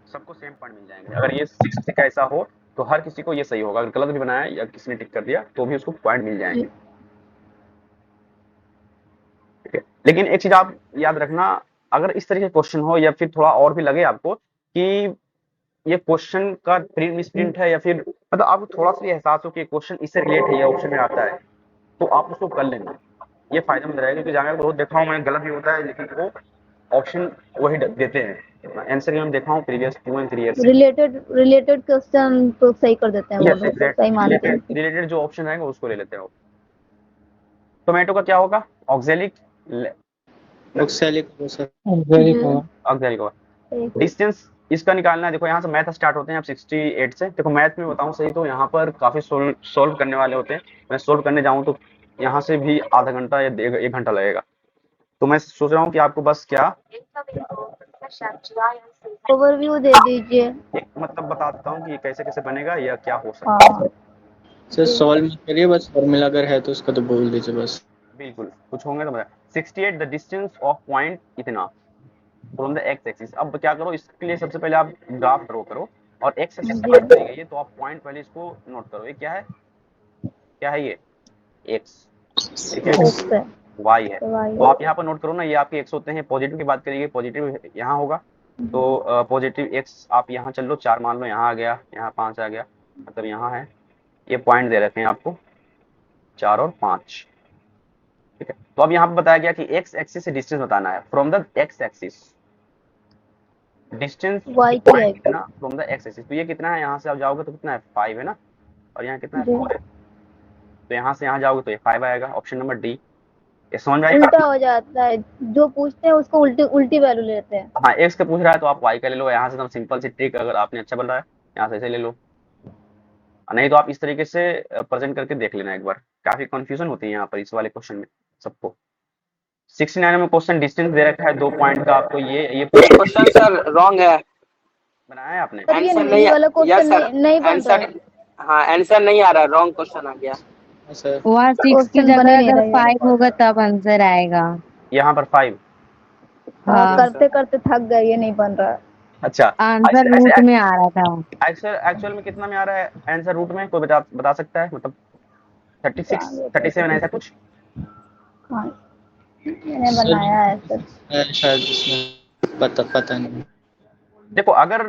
सबको सेम पॉइंट मिल जाएंगे। अगर ये 60 का ऐसा हो तो हर किसी को ये सही होगा, अगर गलत भी बनाया या किसी ने टिक कर दिया तो भी उसको पॉइंट मिल जी। जाएंगे, ठीक है। लेकिन एक चीज आप याद रखना, अगर इस तरह के क्वेश्चन हो या फिर थोड़ा और भी लगे आपको कि ये क्वेश्चन का प्रिंट मिसप्रिंट है, या फिर मतलब आपको थोड़ा सा भी एहसास हो कि क्वेश्चन इससे रिलेट है या ऑप्शन में आता है, तो आप उसको कर लेना, ये फायदेमंद रहेगा। क्योंकि जाने बहुत देखा हूँ मैं, गलत भी होता है लेकिन वो ऑप्शन वही देते हैं। आंसर में देखा हूँ प्रीवियस 2 एंड 3 ईयर से। रिलेटेड क्वेश्चन तो सही कर देते हैं वो यस लोग, एग्जैक्ट, सही मानते हैं। रिलेटेड जो ऑप्शन रहेंगे उसको ले लेते हैं। टोमेटो का क्या होगा? ऑक्जेलिक, ऑक्सैलिक हो सर। वेरी जी। होगा। ऑक्जेलिक होगा। एक डिस्टेंस इसका निकालना है, देखो यहाँ से मैथ स्टार्ट होते हैं आप 68 से। देखो मैथ में बताऊं सही तो यहाँ पर काफी सोल्व करने वाले होते हैं, मैं सोल्व करने जाऊं तो यहाँ से भी आधा घंटा या 1 घंटा लगेगा। तो मैं सोच रहा हूँ कि आपको बस क्या ओवरव्यू दे दीजिए। एक मतलब बता देता हूँ कि ये कैसे कैसे बनेगा या क्या हो सकता है। हाँ सर जी। सॉल्व मत करिए, बस फॉर्मूला अगर है तो उसका तो बोल दीजिए बस। बिल्कुल कुछ होंगे तो मैं 68 द डिस्टेंस ऑफ पॉइंट इतना फ्रॉम द एक्स एक्सिस। अब क्या करो, इसके लिए सबसे पहले आप ग्राफ ड्रॉ करो, और एक्स एक्सिस जी। बात करी गई है तो आप पॉइंट पहले इसको नोट करो। ये क्या है, क्या है ये? एक्स, ठीक है। एक्स है। वाई है, वाई। तो आप यहाँ पर नोट करो ना, ये आपके एक्स होते हैं। पॉजिटिव की बात करिए, पॉजिटिव यहाँ होगा, तो पॉजिटिव एक्स आप यहाँ चल लो, 4 मान लो, यहाँ आ गया, यहाँ 5 आ गया, मतलब यहाँ है। ये पॉइंट दे रखे हैं आपको 4 और 5, ठीक है। तो अब यहाँ पे बताया गया कि एक्स एक्सिस से डिस्टेंस बताना है from the X axis, distance Y की पॉइंट है। कितना फ्रॉम द एक्स एक्सिस। तो ये कितना है, यहाँ से आप जाओगे तो कितना है, 5 है ना, और यहाँ कितना है, जी। 4 है। तो यहाँ से यहाँ जाओगे तो ये 5 आएगा, ऑप्शन नंबर डी ये समझ में आई? उल्टा हो जाता है, जो पूछते हैं उसको उल्टी उल्टी वैल्यू लेते हैं। हाँ, एक्स का पूछ रहा है तो आप वाई का ले लो। यहाँ से एकदम सिंपल सी ट्रिक, अगर आपने अच्छा बन रहा है यहाँ से ऐसे ले लो, नहीं तो आप इस तरीके से प्रेजेंट करके देख लेना एक बार। काफी कंफ्यूजन होती है यहाँ पर इस वाले क्वेश्चन में सबको। 69 में क्वेश्चन डिस्टेंस दे रखा है 2 पॉइंट का आपको। ये क्वेश्चन सर रॉन्ग है, बनाया है आपने? सर आंसर नहीं ये वाला यस क्वेश्चन सर, नहीं बन रहा आंसर है। हाँ आंसर नहीं आ रहा, रॉन्ग क्वेश्चन आ गया। हाँ सर। वहाँ 6 की क्वेश्चन बन जगह ही नहीं अगर रहा है। 5 होगा तब आंसर आएगा। यहाँ पर 5? हाँ, हाँ, करते करते थक गए, ये नहीं बन रहा। अच्छा, आंसर ऐसे रूट ऐसे में आ रहा था। एक्चुअल में कितना में आ रहा है आंसर रूट में? कोई बता सकता है? मतलब 36 37 ऐसा कुछ? हाँ, मैंने सर बनाया है सर। शायद इसमें पता नहीं। देखो, अगर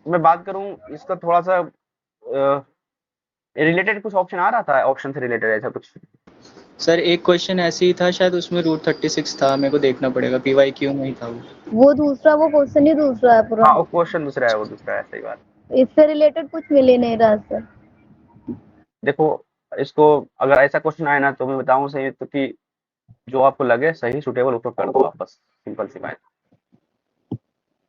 मैं बात करूं इसका थोड़ा सा रिलेटेड कुछ ऑप्शन आ रहा था, ऑप्शन से रिलेटेड ऐसा कुछ? सर एक क्वेश्चन ऐसे ही था शायद, उसमें रूट 36 था, मेरे को देखना पड़ेगा, PYQ में ही था वो। वो क्वेश्चन ही दूसरा है पूरा। हाँ, वो क्वेश्चन दूसरा है, वो दूसरा है, सही बात। इससे रिलेटेड कुछ मिल ही नहीं रहा सर। देखो, इसको अगर ऐसा क्वेश्चन आए ना तो मैं बताऊं सही तो कि जो आपको लगे सही सूटेबल उसको कर दो आप, बस सिंपल सी बात।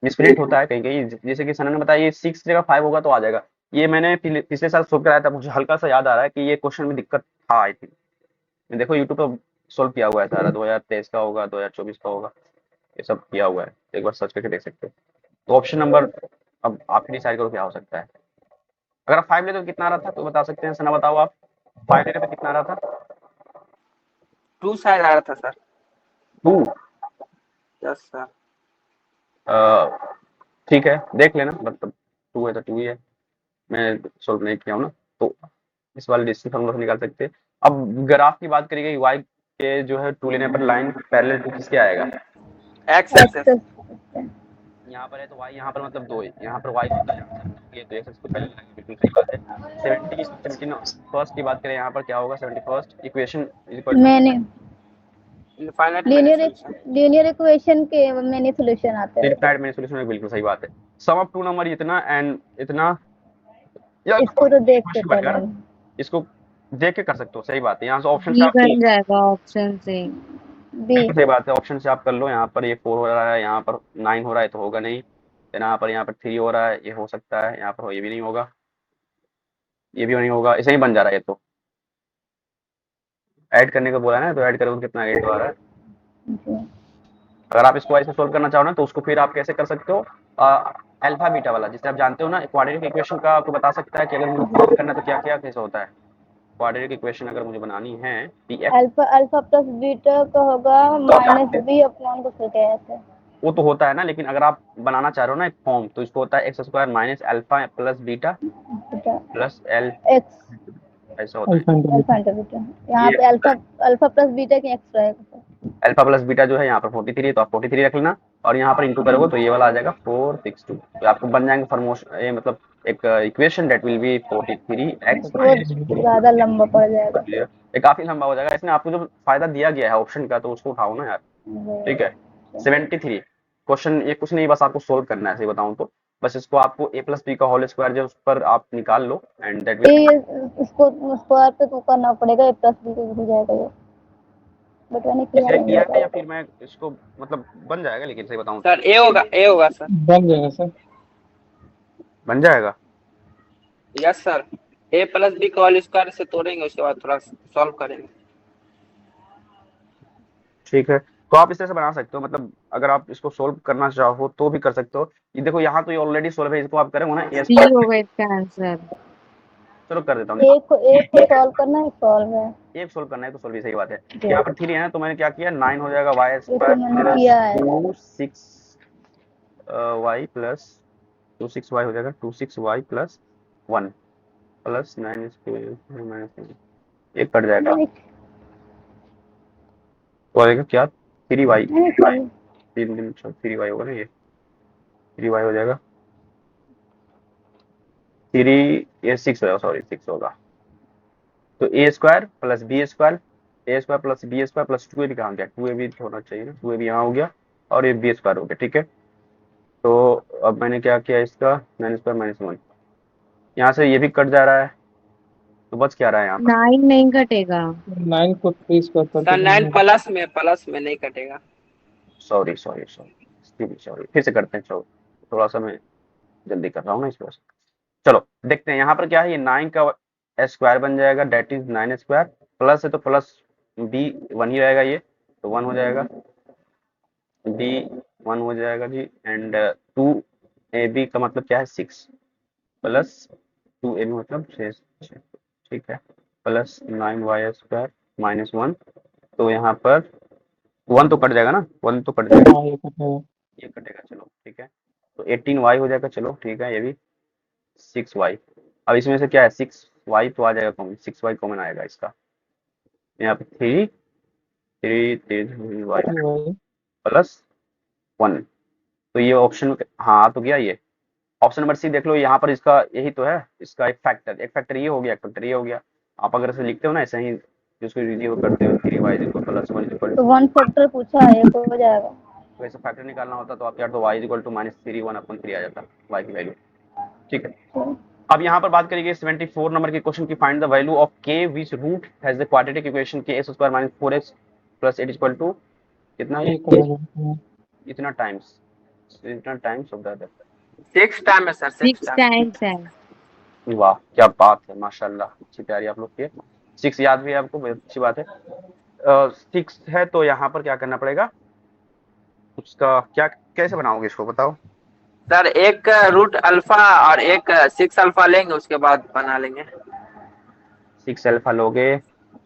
मिसप्रिंट होता है कहीं कहीं, जैसे कि सना ने बताया ये 6 जगह 5 होगा तो आ जाएगा। ये मैंने पिछले साल सोल्व कराया था, मुझे हल्का सा याद आ रहा है कि ये क्वेश्चन में दिक्कत था आई थिंक। देखो यूट्यूब पर सोल्व किया हुआ है सारा, 2023 का होगा, 2024 का होगा, ये सब किया हुआ है, एक बार सर्च करके देख सकते हो। तो ऑप्शन नंबर अब आप ही डिसाइड करो क्या हो सकता है। अगर आप 5 लेते तो कितना आ रहा था तो बता सकते हैं, सना बताओ आप 5 लेते तो कितना आ रहा था? 2 शायद आ रहा था सर। 2? Yes sir. ठीक है, देख लेना, मतलब 2 है तो 2 ही है, मैं सोल्व नहीं किया हूँ ना, तो इस वाले डिस्टेंस हम लोग निकाल सकते हैं। अब ग्राफ की बात करी गई, वाई के जो है 2 लेने पर लाइन पैरेलल टू किसके आएगा? X axis. यहाँ पर है तो वाई यहाँ पर मतलब 2 है, यहाँ पर वाई होता है आंसर 2 ये, तो एक्स को पहले लगाएंगे, बिल्कुल सही बात है। 70 फर्स्ट की बात करें यहाँ पर क्या होगा? 71st equation is equal to मैंने infinite many linear solution. Linear equation के मैंने सॉल्यूशन आते हैं। इनफाइनाइट मेनी सॉल्यूशन, बिल्कुल सही बात है। सम ऑफ 2 नंबर इतना एंड इतना, या इसको तो देख के क्वेश्चन कर बनेगा ना, लेंगे। इसको देख के कर सकते हो, सही बात है। यहाँ से ऑप्शन से बी आप बन जाएगा ऑप्शन से। बी। बिल्कुल सही बात है, ऑप्शन से आप कर लो। यहाँ पर ये 4 हो रहा है, यहाँ पर 9 हो रहा है तो होगा नहीं, फिर यहाँ पर 3 हो रहा है, ये हो सकता है, यहाँ पर ये भी नहीं होगा, ये भी नहीं होगा, ऐसे ही बन जा रहा है ये तो। ऐड करने को बोला है ना, तो ऐड करोगे तो कितना 8 आ रहा है। अगर आप इसको ऐसे सोल्व करना चाहो ना तो उसको फिर आप कैसे कर सकते हो? अल्फा बीटा वाला, जिसे आप जानते हो ना, क्वाड्रेटिक इक्वेशन का आपको बता सकता है कि अगर मुझे सॉल्व करना है तो क्या क्या कैसे होता है। क्वाड्रेटिक इक्वेशन अगर मुझे बनानी है PF, alpha alpha plus beta का होगा तो आप माइनस जानते हैं बी अपॉन को क्या है। वो तो होता है ना, लेकिन अगर आप बनाना चाह रहे हो ना एक फॉर्म, तो इसको होता है x square minus alpha plus beta plus L, x ऐसा होता है। Alpha into beta. यहाँ ये पे अल्फा अल्फा प्लस बीटा की एक्स रहेगा। अल्फा प्लस बीटा जो है यहाँ पर 43 है तो आप 43 रख लेना, और यहाँ पर इंटू करोगे तो ये वाला आ जाएगा 462, तो आपको बन जाएंगे फॉर्मूला, ये मतलब एक equation that will B 43x वो माइनस ज्यादा लंबा पड़ जाएगा। ये काफी लंबा हो जाएगा। इसमें आपको जो फायदा दिया गया है ऑप्शन का तो उसको उठाओ ना यार। ठीक है, 73 क्वेश्चन, ये कुछ नहीं, बस आपको सोल्व करना है, सही बताऊं तो बस इसको आपको a प्लस बी का होल स्क्वायर जो उस पर आप निकाल लो एंड दैट विल, ये इसको स्क्वायर पे तो करना पड़ेगा, ए प्लस बी हो जाएगा ये, बट मैंने किया ऐसे नहीं किया है या है। फिर मैं इसको मतलब बन जाएगा, लेकिन सही बताऊं सर ए होगा सर। बन जाएगा सर। बन जाएगा। यस सर, ए प्लस बी का होल स्क्वायर से तोड़ेंगे, उसके बाद थोड़ा सॉल्व करेंगे। ठीक है, तो आप इस तरह से बना सकते हो, मतलब अगर आप इसको सोल्व करना चाहो तो भी कर सकते हो। ये देखो यहाँ तो ये ऑलरेडी सोल्व है, इसको आप करेंगे ना सी होगा इसका आंसर। चलो कर देता हूँ। एक को सॉल्व करना है, सॉल्व है। एक सोल्व करना है तो सोल्व भी, सही बात है। यहाँ पर 3 है ना, तो मैंने क्या किया, 9 हो जाएगा वाई ये तो मैंने स्क्वायर किया है। 26 वाई प्लस 26 वाई हो जाएगा 26 Y plus 1 plus 9 square minus, एक कट जाएगा तो आएगा क्या, 3 वाई, 3 वाई होगा ना, ये 3 वाई हो जाएगा, 3 ये 6 होगा, सॉरी 6 होगा, तो A square plus B square, A square plus B square plus 2 A भी कहाँ गया, 2 ए भी होना चाहिए ना, 2 ए भी यहाँ हो गया, और ये बी स्क्वायर हो गया। ठीक है, तो अब मैंने क्या किया, इसका 9 स्क्वायर माइनस 1, यहाँ से ये भी कट जा रहा है, तो बच क्या रहा है यहाँ पर? 9 नहीं कटेगा। 9 को 3 स्क्वायर सर करके 9 प्लस में नहीं कटेगा। सॉरी सॉरी सॉरी सॉरी, फिर से करते हैं। चलो थोड़ा सा मैं जल्दी कर रहा हूँ ना इस वजह से। चलो देखते हैं यहाँ पर क्या है, ये 9 का स्क्वायर बन जाएगा, डेट इज 9 स्क्वायर। प्लस है तो प्लस बी 1 ही रहेगा, ये तो 1 हो जाएगा, बी 1 हो जाएगा जी। एंड 2ab का मतलब क्या है 6 प्लस 2ab मतलब 6, ठीक है, प्लस 9y स्क्वायर माइनस 1। तो यहाँ पर 1 तो कट जाएगा ना, 1 तो कट जाएगा, हाँ ये कटेगा। ये कटेगा, चलो ठीक है। तो 18y हो जाएगा, चलो ठीक है, ये भी 6y। अब इसमें से क्या है 6y तो आ जाएगा कॉमन, 6y कॉमन आएगा इसका, यहाँ पे 3 y वही प्लस 1। तो ये ऑप्शन में हाँ आ तो गया ये। ऑप्शन नंबर सी देख लो, यहाँ पर इसका यही तो है, इसका एक फैक्टर ये हो गया, एक फैक्टर ये हो गया। आप अगर ऐसे लिखते हो ना ऐसे ही, जिसको रिव्यू करते हो 3y प्लस 1 इक्वल तो टू, 1 फैक्टर पूछा है, एक हो जाएगा। तो ऐसे फैक्टर निकालना होता तो आप यार तो y इक्वल टू माइनस 3 1/3 आ जाता y की वैल्यू, ठीक है। ठीक। अब यहाँ पर बात करेंगे 74 नंबर के क्वेश्चन की, find the value of k which root has the quadratic equation k x square minus 4x plus 8 equal to कितना है, एक करेगा। इतना टाइम्स ऑफ द, 6 टाइम है सर, 6 6 टाइम। टाइम्स है। वाह क्या बात है, माशाल्लाह, अच्छी तैयारी आप लोग की है। 6 याद भी है आपको, बहुत अच्छी बात है। 6 है तो यहाँ पर क्या करना पड़ेगा, उसका क्या कैसे बनाओगे इसको बताओ। सर एक रूट अल्फा और एक 6 अल्फा लेंगे, उसके बाद बना लेंगे। 6 अल्फा लोगे,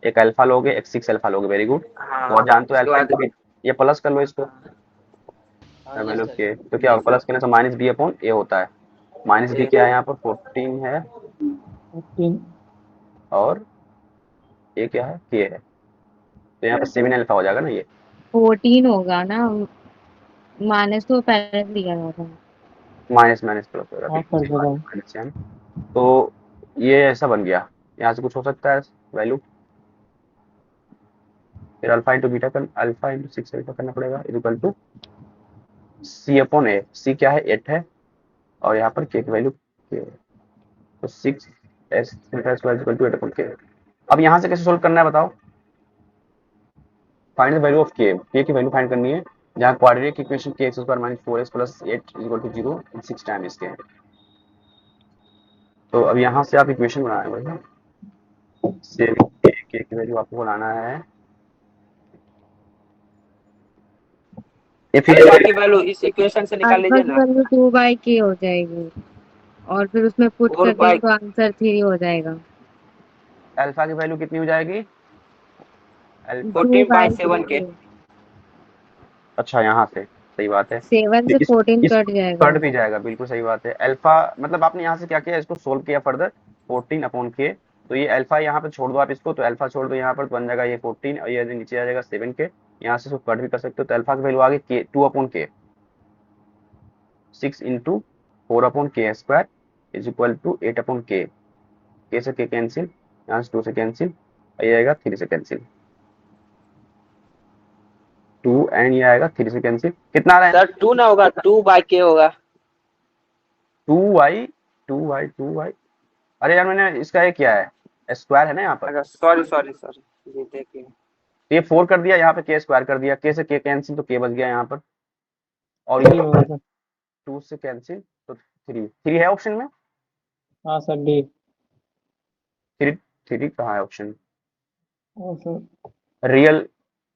एक अल्फा लोगे, एक 6 अल्फा लोगे, वेरी गुड। हाँ और जानते हो उसके अल्फा बाद इंटू बी, ये प्लस कर लो इसको, यस मतलब सर। के तो क्या प्लस करने से माइनस बी अपॉन ए होता है। माइनस बी ए, क्या है यहाँ पर 14 है, 15 और ए क्या है के है, तो यहाँ पर 7 अल्फा हो जाएगा ना ये। 14 होगा ना, माइनस तो पहले दिया था। माइनस माइनस प्लस होगा, हाँ बिल्कुल कर सही बात देगा। है, माइनस है। तो ये ऐसा बन गया, यहाँ से कुछ हो सकता है वैल्यू, फिर अल्फा इंटू बीटा कर, अल्फा इंटू 6 अल्फा करना पड़ेगा, इक्वल टू सी अपॉन ए। सी क्या है 8 है, और यहाँ पर के की वैल्यू के है, तो 6 एस इक्वल टू 8 अपॉन के। अब यहाँ से कैसे सोल्व करना है बताओ, फाइंड द वैल्यू ऑफ के की वैल्यू फाइंड करनी है, जहाँ quadratic equation K X square minus 4x plus 8 equal to 0 in 6 time इसके। तो अब यहाँ से आप इक्वेशन बनाए भाई, से के की वैल्यू आपको बनाना है, ये फिर अल्फा की वैल्यू इस इक्वेशन से निकाल अल्फा लीजिए की ना। वैल्यू 2/k हो जाएगी, और फिर उसमें पुट 4 कर देंगे बाई तो आंसर 3 हो जाएगा। अल्फा की वैल्यू कितनी हो जाएगी, अल्फा, 14/7 के। 2/k। अच्छा यहाँ से सही बात है, 7 तो से इस 14 इस कट जाएगा। कट भी जाएगा, बिल्कुल सही बात है। अल्फा मतलब आपने यहाँ से क्या किया, इसको सोल्व किया फर्दर, 14 अपॉन के, तो ये अल्फा यहाँ पे छोड़ दो आप इसको, तो अल्फा छोड़ दो यहाँ पर, तो बन जाएगा ये 14, और ये नीचे आ जाएगा 7 के, यहाँ से इसको कट भी कर सकते हो, तो अल्फा की वैल्यू आ गई के 2 upon K, 6 into 4 upon K square is equal to 8 upon K से के कैंसिल, यहाँ से 2 से कैंसिल, ये आएगा 3 से कैंसिल, 2 एंड ये आएगा 3 से कैंसिल, कितना आ रहा है, सर 2 ना होगा, 2/k होगा। 2y 2y। अरे यार मैंने इसका ये किया है, स्क्वायर है ना यहाँ पर, अच्छा सॉरी जी देखिए। तो ये 4 कर दिया, यहाँ पे के स्क्वायर कर दिया, के से के कैंसिल तो के बच गया यहाँ पर, और 3 ये होगा सर। 2 से कैंसिल तो 3 है ऑप्शन में, हाँ सर डी। 3 कहाँ है ऑप्शन, और सर रियल,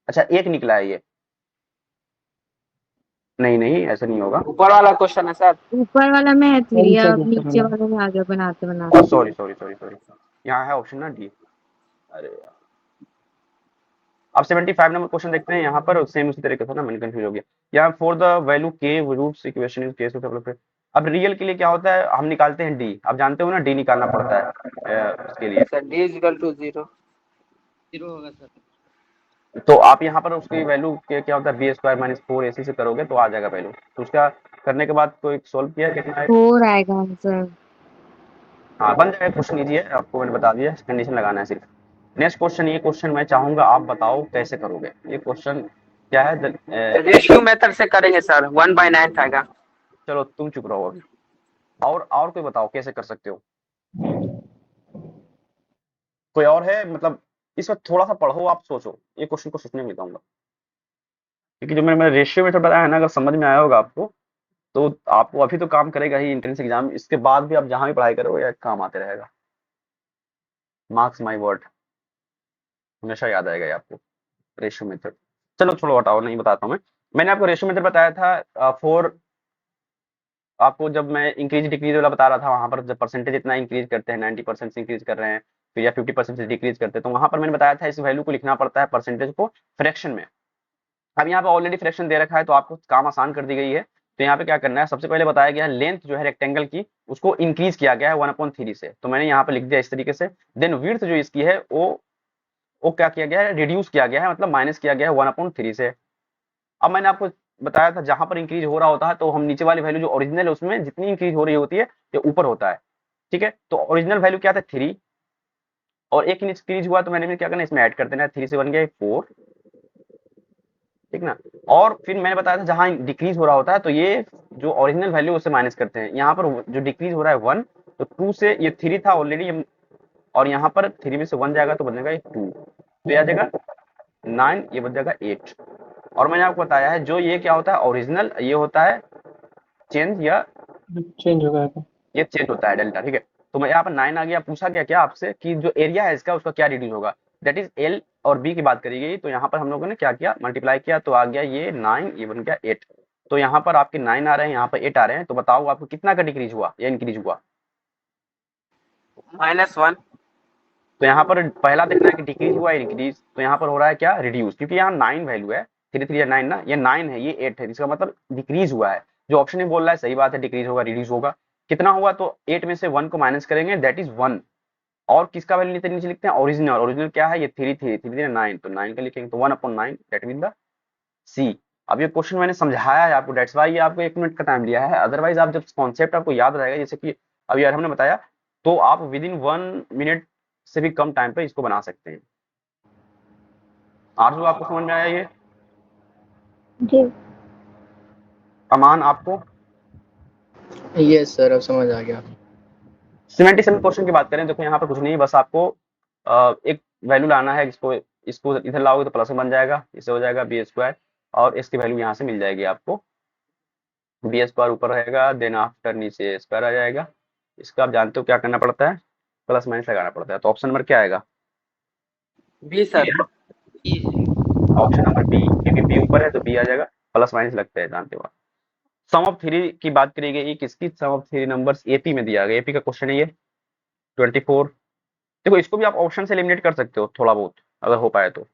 अच्छा एक निकला है ये, नहीं नहीं ऐसा नहीं होगा, ऊपर वाला क्वेश्चन है सर। ऊपर वाला में है 3, वही सर अब दूसरा नीचे वाला। वाले में आगे बनाते बनाते। सॉरी, यहाँ है ऑप्शन ना डी। अरे यार, अब 75 नंबर क्वेश्चन देखते हैं, यहाँ पर सेम उसी तरीके से ना, मैंने कंफ्यूज हो गया। यहाँ for the value K roots equation is case of, अब रियल के लिए क्या होता है, हम निकालते हैं डी, आप जानते हो ना डी निकालना पड़ता है उसके लिए, सर d इक्वल टू 0। 0 होगा सर। तो आप यहाँ पर उसकी वैल्यू के क्या होता है बी स्क्वायर माइनस 4 ऐसे से करोगे तो आ जाएगा वैल्यू, तो उसका करने के बाद तो एक सोल्व किया कितना है, 4 आएगा आंसर। हाँ बन जाएगा, क्वेश्चन ईजी है, आपको मैंने बता दिया, कंडीशन लगाना है सिर्फ। नेक्स्ट क्वेश्चन, ये क्वेश्चन मैं चाहूंगा आप बताओ कैसे करोगे, ये क्वेश्चन क्या है, रेशियो मेथड से करेंगे सर, 1/9 आएगा। चलो तुम चुप रहो अभी, और कोई बताओ कैसे कर सकते हो। कोई और है? मतलब इस वक्त थोड़ा सा पढ़ो, आप सोचो, ये क्वेश्चन को सोचने में बताऊंगा, क्योंकि जो मैंने रेशियो मेथड बताया है ना, अगर समझ में आया होगा आपको तो आपको अभी तो काम करेगा ही एंट्रेंस एग्जाम, इसके बाद भी आप जहां भी पढ़ाई करोगे ये काम आते रहेगा। मार्क्स माय वर्ड, हमेशा याद आएगा ये आपको रेशियो मेथड। चलो छोड़ो, हटाओ, नहीं बताता हूँ मैं। मैंने आपको रेशियो मेथड बताया था फॉर, आपको जब मैं इंक्रीज डिक्रीज वाला बता रहा था, वहां पर जब परसेंटेज इतना इंक्रीज करते हैं, 90% से इंक्रीज कर रहे हैं, फिर या 50% से डिक्रीज करते हैं, तो वहां पर मैंने बताया था इस वैल्यू को लिखना पड़ता है परसेंटेज को फ्रैक्शन में। अब यहाँ पे ऑलरेडी फ्रैक्शन दे रखा है तो आपको काम आसान कर दी गई है। तो यहाँ पे क्या करना है, सबसे पहले बताया गया है लेंथ जो है रेक्टेंगल की उसको इंक्रीज किया गया है 1/3 से, तो मैंने यहाँ पे लिख दिया इस तरीके से। देन विड्थ जो इसकी है वो क्या किया गया है, रिड्यूस किया गया है, मतलब माइनस किया गया है 1/3 से। अब मैंने आपको बताया था जहां पर इंक्रीज हो रहा होता है तो हम नीचे वाली वैल्यू जो ओरिजिनल है उसमें जितनी इंक्रीज हो रही होती है ये ऊपर होता है, ठीक है। तो ओरिजिनल वैल्यू क्या था 3, और एक इंक्रीज हुआ तो मैंने क्या करना इसमें ऐड कर देना है, 3 से बन गया 4, ठीक ना। और फिर मैंने बताया था जहां डिक्रीज हो रहा होता है तो ये जो ओरिजिनल वैल्यू उससे माइनस करते हैं। यहाँ पर जो डिक्रीज हो रहा है 1, तो 2 से ये 3 था ऑलरेडी, और यहाँ पर 3 में से 1 जाएगा तो बनेगा ये 2, तो ये आ जाएगा 9, ये बन जाएगा 8। और मैंने आपको बताया है जो ये क्या होता है ओरिजिनल, ये होता है चेंज, या चेंज हो गया था। ये चेंज होता है डेल्टा, ठीक है। तो मैं यहाँ पर 9 आ गया, पूछा गया क्या आपसे कि जो एरिया है इसका उसका क्या रिड्यूस होगा, दैट इज एल और बी की बात करी गई। तो यहाँ पर हम लोगों ने क्या किया, मल्टीप्लाई किया, तो आ गया ये 9, ये बन गया 8। तो यहाँ पर आपके 9 आ रहे हैं, यहाँ पर 8 आ रहे हैं, तो बताओ आपको कितना का डिक्रीज हुआ या इंक्रीज हुआ? -1। तो यहाँ पर पहला देखना है कि डिक्रीज हुआ या इंक्रीज, तो यहाँ पर हो रहा है क्या, रिड्यूस, क्योंकि यहाँ 9 वैल्यू है, 3 3 9 ना, ये 9 है, ये 8 है, इसका मतलब डिक्रीज हुआ है। जो ऑप्शन में बोल रहा है सही बात है, डिक्रीज होगा, रिड्यूस होगा। कितना हुआ, तो 8 में से 1 को माइनस करेंगे, दैट इज 1। और किसका वैल्यू नीचे लिखते हैं, ओरिजिनल। ओरिजिनल क्या है, ये 3 3 3 9, तो 9 का लिखेंगे, तो 1/9, दैट मीन द सी। अब ये क्वेश्चन मैंने समझाया है आपको, दैट्स वाई ये आपको 1 मिनट का टाइम लिया है, अदरवाइज आप जब कॉन्सेप्ट आपको याद रहेगा, जैसे कि अभी यार हमने बताया, तो आप विद इन 1 मिनट से भी कम टाइम पे इसको बना सकते हैं। आरजू आपको समझ में आया ये? जी। अमान आपको? यस सर, अब समझ आ गया। 77 क्वेश्चन की बात करें, देखो यहाँ पर कुछ नहीं, बस आपको एक वैल्यू लाना है, इसको इसको इधर लाओगे तो प्लस में बन जाएगा, इससे हो जाएगा b², और इसकी वैल्यू यहाँ से मिल जाएगी आपको, b² ऊपर रहेगा, देन आफ्टर नीचे स्क्वायर आ जाएगा। इसका आप जानते हो क्या करना पड़ता है, प्लस माइनस लगाना पड़ता है। तो ऑप्शन नंबर क्या आएगा? B sir. Option number B, क्योंकि बी ऊपर है तो बी आ जाएगा, प्लस माइनस लगता है, जानते हो आप। सम ऑफ 3 की बात करी गई, किसकी सम ऑफ 3 नंबर्स, एपी में दिया गया, एपी का क्वेश्चन है ये 24। देखो इसको भी आप ऑप्शन से एलिमिनेट कर सकते हो थोड़ा बहुत अगर हो पाए तो।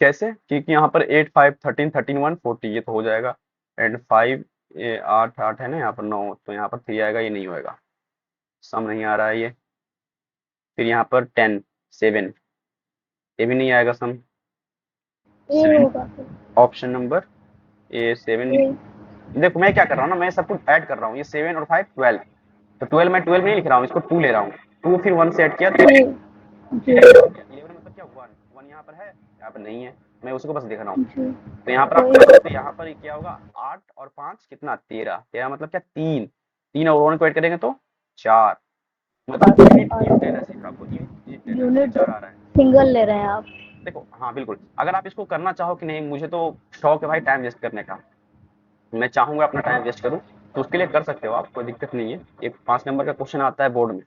कैसे? क्योंकि यहाँ पर 8 5 13 13 1 40, ये तो हो जाएगा, एंड 5 8 8 है ना, यहाँ पर 9, तो यहाँ पर 3 आएगा, ये नहीं होएगा, सम नहीं आ रहा है ये। फिर यहाँ पर 10 7, ये भी नहीं आएगा सम। ये होगा फिर। ऑप्शन नंबर ए 7। ये। देखो मैं क्या कर रहा हूँ ना, मैं सब कुछ ऐड कर रहा हूँ, ये 7 और 5 12, तो 12 मैं 12 नहीं लिख रहा हूँ, इसको 2 ले रहा हूँ, 2 फिर 1 से ऐड किया तो जी। जी। 11 मतलब क्या 1 1 यहाँ पर है, यहाँ पर नहीं है, मैं उसी को बस देख रहा हूँ। जी। तो यहाँ पर आप क्या करते हैं, यहाँ पर क्या होगा, 8 और 5 कितना, 13, 13 मतलब क्या 3, 3 और 1 को ऐड करेंगे तो 4, मतलब यूनिट लेना सीखा आपको, यूनिट लेना, यूनिट 4 आ रहा है। सिंगल ले रहे हैं आप? देखो हाँ बिल्कुल, अगर आप इसको करना चाहो कि नहीं मुझे तो शौक है भाई टाइम वेस्ट करने का, मैं चाहूंगा अपना टाइम वेस्ट करूं, तो उसके लिए कर सकते हो आप, कोई दिक्कत नहीं है। एक 5 नंबर का क्वेश्चन आता है बोर्ड में,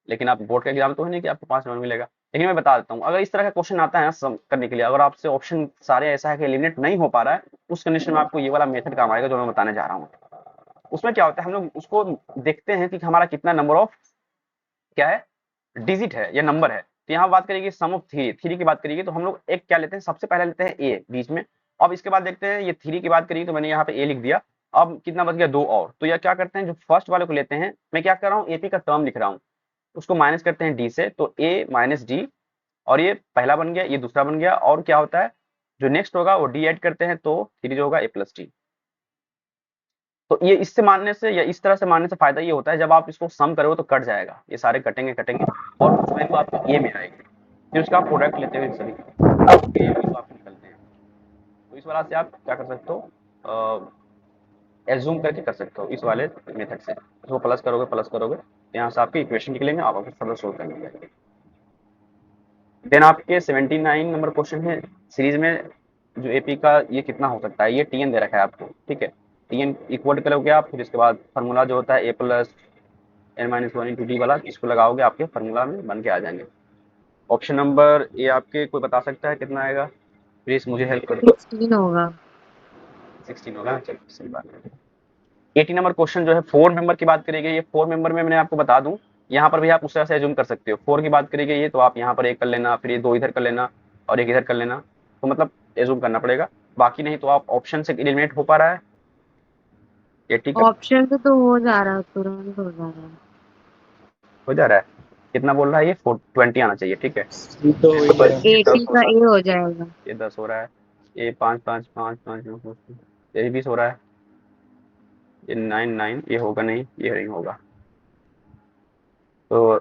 लेकिन आप बोर्ड का एग्जाम तो है नहीं कि आपको 5 नंबर मिलेगा, लेकिन मैं बता देता हूँ अगर इस तरह का क्वेश्चन आता है ना करने के लिए, अगर आपसे ऑप्शन सारे ऐसा है कि एलिमिनेट नहीं हो पा रहा है, उस कंडीशन में आपको ये वाला मेथड काम आएगा जो मैं बताने जा रहा हूँ। उसमें क्या होता है, हम लोग उसको देखते हैं कि हमारा कितना नंबर ऑफ क्या है, डिजिट है या नंबर है। तो यहाँ बात करेगी सम ऑफ 3 की बात करेगी, तो हम लोग एक क्या लेते हैं, सबसे पहले लेते हैं ए बीच में, अब इसके बाद देखते हैं ये 3 की बात करेगी, तो मैंने यहाँ पे ए लिख दिया। अब कितना बच गया, 2 और, तो यह क्या करते हैं, जो फर्स्ट वाले को लेते हैं, मैं क्या कर रहा हूँ, एपी का टर्म लिख रहा हूँ, उसको माइनस करते हैं डी से, तो ए माइनस डी, और ये पहला बन गया, ये दूसरा बन गया, और क्या होता है जो नेक्स्ट होगा वो डी ऐड करते हैं, तो 3 जो होगा ए प्लस डी। तो ये इससे मानने से या इस तरह से मानने से फायदा ये होता है, जब आप इसको सम करोगे तो कट जाएगा, ये सारे कटेंगे कटेंगे, और उस वैल्यू आपको ए में आएगी, फिर उसका आप प्रोडक्ट लेते हुए सभी ये वैल्यू आप निकलते हैं। तो इस वाला से आप क्या कर सकते हो, एज्यूम करके कर सकते हो, इस वाले मेथड से इसको प्लस करोगे यहाँ से आपके इक्वेशन निकलेंगे, आप आपको फर्दर सोल्व करेंगे। देन आपके 79 नंबर क्वेश्चन है सीरीज में, जो एपी का ये कितना हो सकता है, ये टीएन दे रखा है आपको, ठीक है। टीएन इक्वल करोगे आप, फिर इसके बाद फार्मूला जो होता है A plus N minus one into D वाला, इसको लगाओगे आपके फार्मूला में बन के आ जाएंगे। ऑप्शन नंबर ए आपके कोई बता सकता है कितना आएगा? प्लीज मुझे हेल्प कर दो। 16 होगा। 16 होगा, चलो सही बात है। 80 नंबर क्वेश्चन जो है 4 मेंबर की बात करेगी, ये 4 मेंबर में मैंने आपको बता दूं, यहाँ पर भी आप उस तरह से एज्यूम कर सकते हो। 4 की बात करेगी ये, तो आप यहाँ पर एक कर लेना, फिर ये 2 इधर कर लेना और एक इधर कर लेना, तो मतलब एज्यूम करना पड़ेगा। बाकी नहीं तो आप ऑप्शन से एलिमिनेट हो पा रहा है ये, ठीक है, ऑप्शन से तो हो जा रहा है, तुरंत हो जा रहा है। हो जा रहा है। कितना बोल रहा है ये? 20 आना चाहिए, ठीक है। ये तो हो ही गया। 80 का ए हो जाएगा। ये 10 हो रहा है, ये 5 5 5 5 ये 20 हो रहा है, ये 9 9 ये होगा नहीं, ये नहीं होगा, तो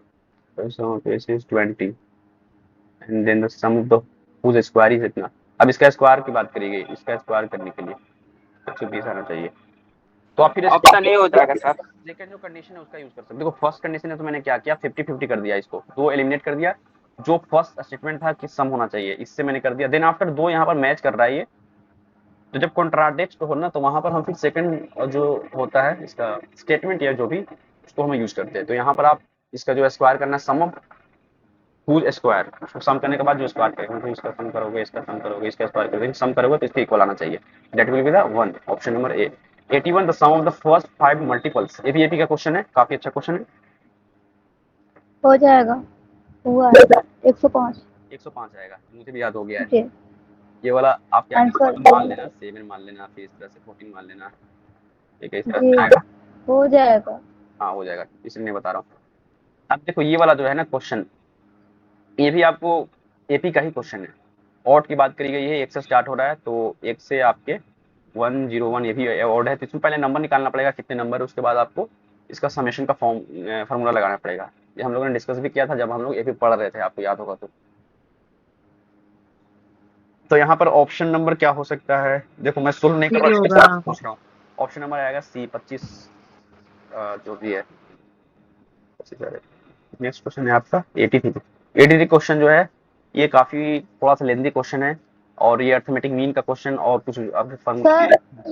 this is 20 and then the sum of the whose square is इतना। अब इसका स्क्वायर की बात करेंगे, इसका स्क्वायर करने के लिए 120 आना चाहिए, तो आप फिर ऑप्शन ए हो जाएगा सर। सेकंड जो कंडीशन है उसका यूज कर सकते हो। देखो फर्स्ट कंडीशन है तो मैंने क्या किया, 50-50 कर दिया, इसको 2 एलिमिनेट कर दिया, जो फर्स्ट स्टेटमेंट था कि सम होना चाहिए इससे मैंने कर दिया। देन आफ्टर 2 यहाँ पर मैच कर रहा है ये, तो जब कॉन्ट्राडिक्ट हो ना तो वहां पर हम फिर सेकंड जो होता है इसका स्टेटमेंट या जो भी, उसको हम यूज करते हैं। तो यहाँ पर आप इसका जो स्क्वायर करना है, सम ऑफ हुज स्क्वायर, उसको सम करने के बाद जो स्क्वायर करेंगे, तो इसका सम करोगे, इसका सम करोगे, इसका स्क्वायर करोगे, सम करोगे तो इसके इक्वल आना चाहिए, that will be the 1, option number A. 81 the sum of the first 5 multiples, ये भी एपी का क्वेश्चन है, काफी अच्छा क्वेश्चन है। हो जाएगा, हुआ है 105। 105 आएगा, मुझे भी याद हो गया है। जी ये वाला आप क्या आंसर मान लेना, 7 मान लेना, फिर इस तरह से 14 मान लेना, ठीक है, इस तरह जी से आएगा। हो जाएगा। हाँ हो जाएगा, इसलिए बता रहा हूँ। अब देखो ये वाला जो है ना क्वेश्चन, ये भी आपको एपी का ही क्वेश्चन है। ऑड की बात करी गई है, 1 से स्टार्ट हो रहा है, तो 1 से आपके 101, ये भी ऑड है, तो इसमें पहले नंबर निकालना पड़ेगा कितने नंबर है, उसके बाद आपको इसका समेशन का फार्मूला लगाना पड़ेगा। ये हम लोगों ने डिस्कस भी किया था जब हम लोग एपी पढ़ रहे थे, आपको याद होगा तो यहाँ पर ऑप्शन नंबर क्या हो सकता है? देखो मैं सोल्व नहीं कर रहा हूँ, होगा। पूछ रहा हूँ। ऑप्शन नंबर आएगा सी 25, जो भी है। नेक्स्ट क्वेश्चन है आपका 83 क्वेश्चन जो है ये काफी थोड़ा सा लेंथी क्वेश्चन है, और ये अर्थमेटिक मीन का क्वेश्चन और कुछ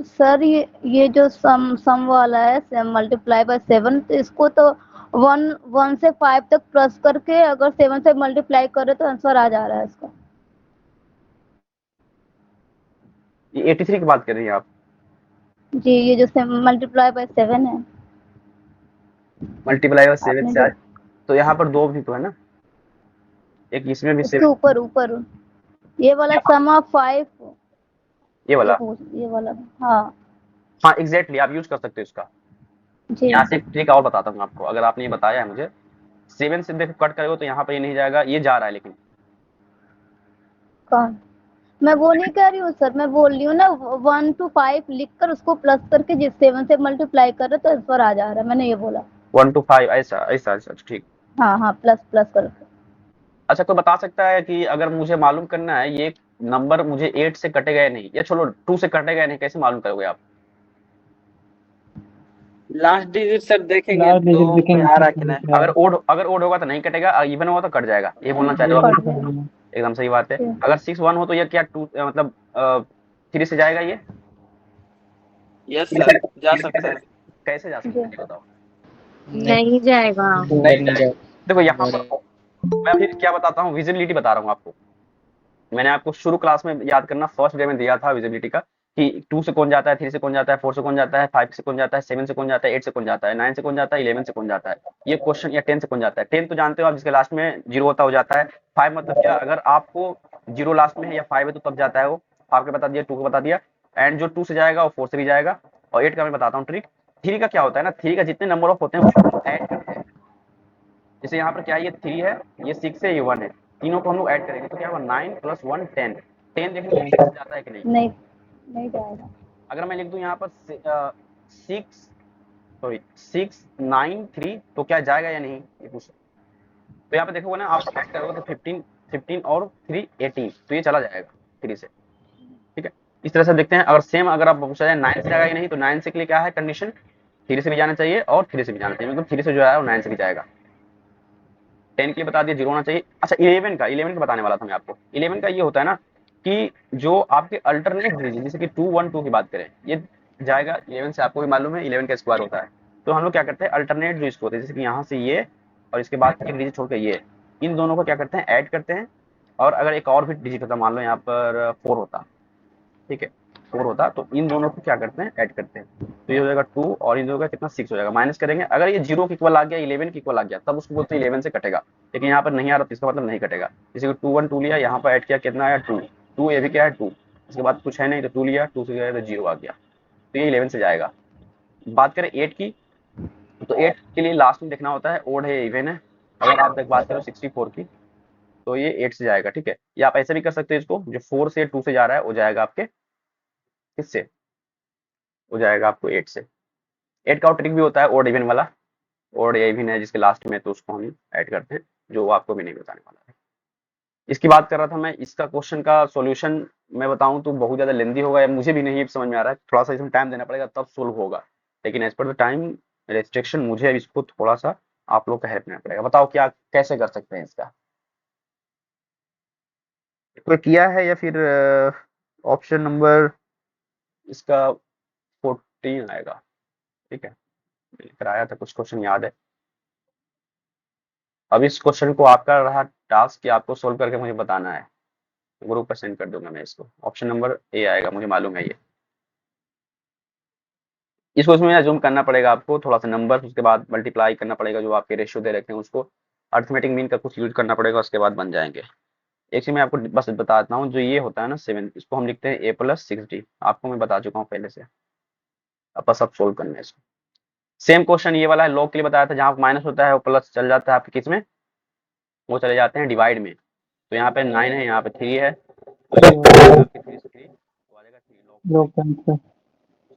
सर ये जो सम वाला है मल्टीप्लाई बाय 7, तो इसको तो 1 से 5 तक प्लस करके अगर 7 से मल्टीप्लाई करे तो आंसर आ जा रहा है इसका। ये 83 की बात कर रही हैं आप? जी ये जो मल्टीप्लाई बाय 7 है, मल्टीप्लाई बाय 7 आपने से तो यहाँ पर 2 भी तो है ना, एक इसमें भी इसके 7, ऊपर ये वाला सम ऑफ 5, ये वाला, ये वाला हाँ हाँ एग्जैक्टली आप यूज कर सकते हो इसका। जी यहाँ से एक ट्रिक और बताता हूँ आपको, अगर आपने ये बताया है मुझे, 7 से देखो कट करोगे तो यहाँ पर ये नहीं जाएगा, ये जा रहा है, लेकिन कौन, मैं वो नहीं कह रही हूँ सर, मैं बोल रही हूँ ना 1 to 5 लिख कर उसको प्लस करके जिस 7 से मल्टीप्लाई कर रहे तो आंसर आ जा रहा है, मैंने ये बोला 1 to 5 ऐसा ऐसा ऐसा, ठीक। हाँ प्लस करके। अच्छा कोई बता सकता है कि अगर मुझे मालूम करना है ये नंबर मुझे 8 से कटेगा या नहीं, या चलो 2 से कटेगा या नहीं, कैसे मालूम करोगे आप? लास्ट डिजिट सर देखेंगे तो आ रहा कि नहीं। अगर ओड होगा तो नहीं कटेगा, इवन होगा तो कट जाएगा, ये बोलना चाह रहे हो आप? एकदम सही बात है। अगर 6 1 हो तो ये क्या 2 मतलब 3 से जाएगा ये? यस सर जा सकता है। कैसे जा सकता है बताओ? नहीं जाएगा। देखो यहाँ पर मैं फिर क्या बताता हूँ, विजिबिलिटी बता रहा हूँ आपको। मैंने आपको शुरू क्लास में याद करना, फर्स्ट डे में दिया था विजिबिलिटी का, कि 2 से कौन जाता है, 3 से कौन जाता है, 4 से कौन जाता है, 5 से कौन जाता है, 7 से कौन जाता है, 8 से कौन जाता है, 9 से कौन जाता है, 11 से कौन जाता है, ये क्वेश्चन, या 10 से कौन जाता है। 10 तो जानते हो आप, जिसके लास्ट में 0 होता हो जाता है। 5 मतलब क्या, अगर आपको 0 लास्ट में है या 5 है तो तब जाता है वो, आपके बता दिया, 2 को बता दिया, एंड जो 2 से जाएगा वो 4 से भी जाएगा। और 8 का मैं बताता हूँ ट्रिक। 3 का क्या होता है ना, 3 का जितने नंबर ऑफ होते हैं उसको ऐड करते हैं। जैसे यहाँ पर क्या है, ये 3 है, ये 6 है, ये 1 है, तीनों को हम लोग ऐड करेंगे तो क्या होगा, 9 + 1 10। 10 देखने को जाता है कि नहीं जाएगा। अगर मैं लिख दूं यहाँ पर 6 9 3 तो क्या जाएगा या नहीं, ये पूछ। तो यहाँ पे देखोगे ना, आप ऐड करोगे तो 15 और 3 18, तो ये चला जाएगा 3 से, ठीक है। इस तरह से देखते हैं। अगर सेम अगर आप पूछा जाए 9 से जाएगा या नहीं, तो 9 से के लिए क्या है कंडीशन, 3 से भी जाना चाहिए और 3 से भी जाना चाहिए, मतलब 3 से जो है वो 9 से भी जाएगा। 10 के लिए बता दिया 0 होना चाहिए। अच्छा 11 का बताने वाला था मैं आपको। 11 का ये होता है ना कि जो आपके अल्टरनेट डिजिट, जैसे कि 2 1 2 की बात करें, ये जाएगा 11 से, आपको भी मालूम है 11 का स्क्वायर होता है। तो हम लोग क्या करते हैं, अल्टरनेट जो इसको होते हैं, जैसे कि यहाँ से ये और इसके बाद एक डिजिट छोड़ के ये, इन दोनों को क्या करते हैं, ऐड करते हैं। और अगर एक और भी डिजिट होता, मान लो यहाँ पर 4 होता, ठीक है 4 होता, तो इन दोनों को क्या करते हैं, ऐड करते हैं। तो ये हो जाएगा 2 और इन दोनों का कितना 6 हो जाएगा, माइनस करेंगे। अगर ये 0 के इक्वल आ गया, 11 के इक्वल आ गया, तब उसको बोलते हैं 11 से कटेगा। लेकिन यहाँ पर नहीं आ रहा तो इसका मतलब नहीं कटेगा। जैसे कि 2 1 2 लिया, यहाँ पर ऐड किया, कितना आया 2 2, ये भी क्या है 2, इसके बाद कुछ है नहीं तो 2 लिया, 2 से गया तो 0 आ गया, तो ये 11 से जाएगा। बात करें 8 की, तो 8 के लिए लास्ट में देखना होता है ओड है इवन है। अगर आप बात करो 64 की, तो ये 8 से जाएगा, ठीक है। या आप ऐसे भी कर सकते हो, इसको जो 4 से 2 से जा रहा है वो जाएगा आपके किससे, हो जाएगा आपको 8 से। 8 का ट्रिक भी होता है ओड इवन वाला, ओड या इवन है जिसके लास्ट में, तो उसको हम ऐड करते हैं, जो आपको भी नहीं बताने वाला है। इसकी बात कर रहा था मैं। इसका क्वेश्चन का सॉल्यूशन मैं बताऊं तो बहुत ज्यादा लेंदी होगा, या मुझे भी नहीं समझ में आ रहा है, थोड़ा सा इसमें टाइम देना पड़ेगा तब सोल्व होगा। लेकिन as per the time restriction मुझे इसको थोड़ा सा आप लोग का हेल्प लेना पड़ेगा। बताओ क्या कैसे कर सकते हैं इसका, कोई किया है या फिर ऑप्शन नंबर इसका 14 आएगा, ठीक है। मैंने कराया था, कुछ क्वेश्चन याद है। अब इस क्वेश्चन को आपका रहा टास्क कि आपको सोल्व करके मुझे बताना है। ग्रुप पर सेंड कर दूंगा मैं इसको। ऑप्शन नंबर ए आएगा, मुझे मालूम है ये। इसको इसमें अज्यूम करना पड़ेगा आपको थोड़ा सा नंबर, उसके बाद मल्टीप्लाई करना पड़ेगा, जो आपके रेशियो दे रखे हैं उसको अर्थमेटिक मीन का कुछ यूज करना पड़ेगा, उसके बाद बन जाएंगे। एक चीज मैं आपको बस बताता हूँ, जो ये होता है ना 7, इसको हम लिखते हैं a + 6d। आपको मैं बता चुका हूँ पहले से, अब बस अब सोल्व करना है इसको। सेम क्वेश्चन ये वाला है, लॉग के लिए बताया था, जहाँ माइनस होता है वो प्लस चल जाता है आपके किस में, वो चले जाते हैं डिवाइड में। तो यहाँ पे 9 है, यहाँ पे 3 है, तो ये 3 से 3 तो आ जाएगा 3 log 3। इसको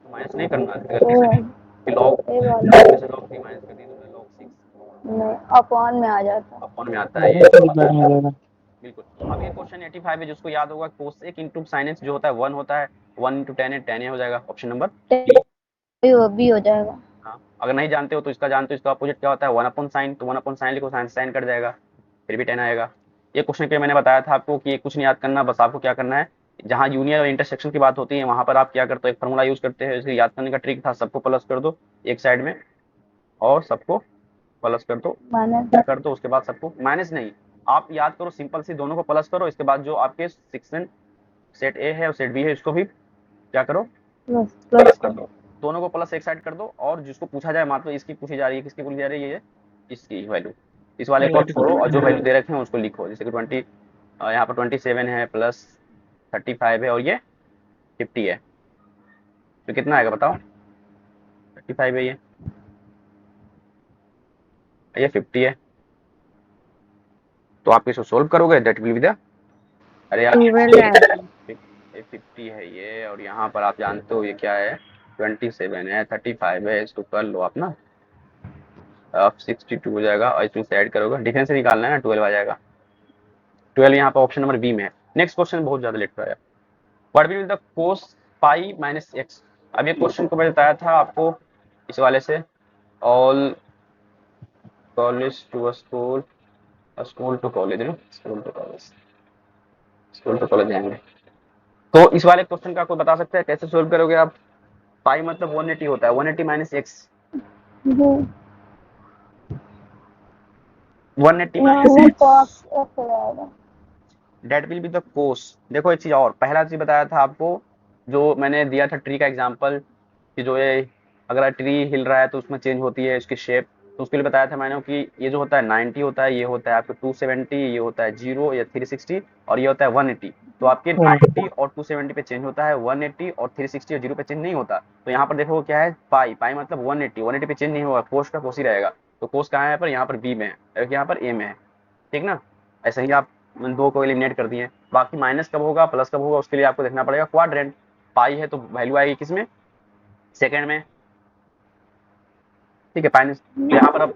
माइनस नहीं करना है गलती से भी, कि log ए वाला में से log 3 माइनस कर दी तो log 6 नहीं, अपॉन में आ जाता है। अपॉन में आता है ये। बिल्कुल। अब ये क्वेश्चन 85 है, जिसको याद होगा कोसेक इंटू साइनेंस जो होता है 1 होता है, 1 इंटू 10 है, 10 हो जाएगा ऑप्शन नंबर डी। वो भी हो जाएगा। हाँ, अगर नहीं जानते हो तो इसका जानते हो, इसका अपोजिट क्या होता है 1/sin, तो 1/sin लिखो, साइन साइन कट जाएगा, फिर भी 10 आएगा। ये क्वेश्चन के मैंने बताया था आपको कि कुछ नहीं याद करना, बस आपको क्या करना है, जहाँ यूनियन और इंटरसेक्शन की बात होती है वहां पर आप क्या करते हो, एक फॉर्मूला यूज करते हैं। इसको याद करने का ट्रिक था, सबको प्लस कर दो एक साइड में और सबको प्लस कर दो, माइनस कर दो, उसके बाद सबको माइनस नहीं, आप याद करो सिंपल सी, दोनों को प्लस करो, इसके बाद जो आपके सेक्शन सेट ए है और सेट बी है, इसको भी क्या करो, प्लस प्लस कर दो। दोनों को प्लस एक साइड कर दो, और जिसको पूछा जाए मान लो इसकी पूछी जा रही है, किसकी पूछी जा रही है, ये इसकी वैल्यू, इस वाले को छोड़ो और जो वैल्यू दे रखे हैं उसको लिखो। जैसे कि 20 यहाँ पर 27 है, प्लस 35 है और ये 50 है, तो कितना आएगा बताओ, 35 है ये 50 है, तो आप इसको सोल्व करोगे, दैट विल बी द, अरे यार 12 आएगा। 50 है ये, और यहाँ पर आप जानते हो ये क्या है, 27 है, 35 है, इसको कर लो आप ना, अब 62 हो जाएगा, और इसमें से ऐड करोगे, डिफरेंस निकालना है ना, 12 आ जाएगा। 12 यहाँ पर ऑप्शन नंबर बी में है। नेक्स्ट क्वेश्चन बहुत ज्यादा लेट है, what will be the cos pi minus x. अब ये क्वेश्चन को मैं बताया था आपको इस वाले से, all college to school, school to college, school to college, school to college जाएंगे। तो इस वाले क्वेश्चन का कोई बता सकता है कैसे सोल्व करोगे आप। पाई मतलब 180 होता है, 180 minus X, 180 minus that will be the cos. देखो एक चीज और, पहला चीज बताया था आपको, जो मैंने दिया था ट्री का एग्जांपल, कि जो ये अगर ट्री हिल रहा है तो उसमें चेंज होती है इसकी शेप, तो उसके लिए बताया था मैंने कि ये जो होता है 90 होता है, ये होता है आपको 270, ये होता है 0 या 360, और ये होता है 180। तो आपके 90 और 270 पे चेंज होता है, 180 और 360 और 0 पे चेंज नहीं होता। तो यहाँ पर देखो क्या है, पाई, पाई मतलब 180, 180 पे चेंज नहीं होगा, कोस का कोस ही रहेगा। तो कोस कहाँ है, यहाँ पर बी में है, यहाँ पर ए में है, ठीक ना। ऐसे ही आप दो को एलिमिनेट कर दिए। बाकी माइनस कब होगा प्लस कब होगा, उसके लिए आपको देखना पड़ेगा क्वाड्रेंट। पाई है तो वैल्यू आएगी किसमें, सेकंड में, ठीक है। माइनस यहाँ पर अब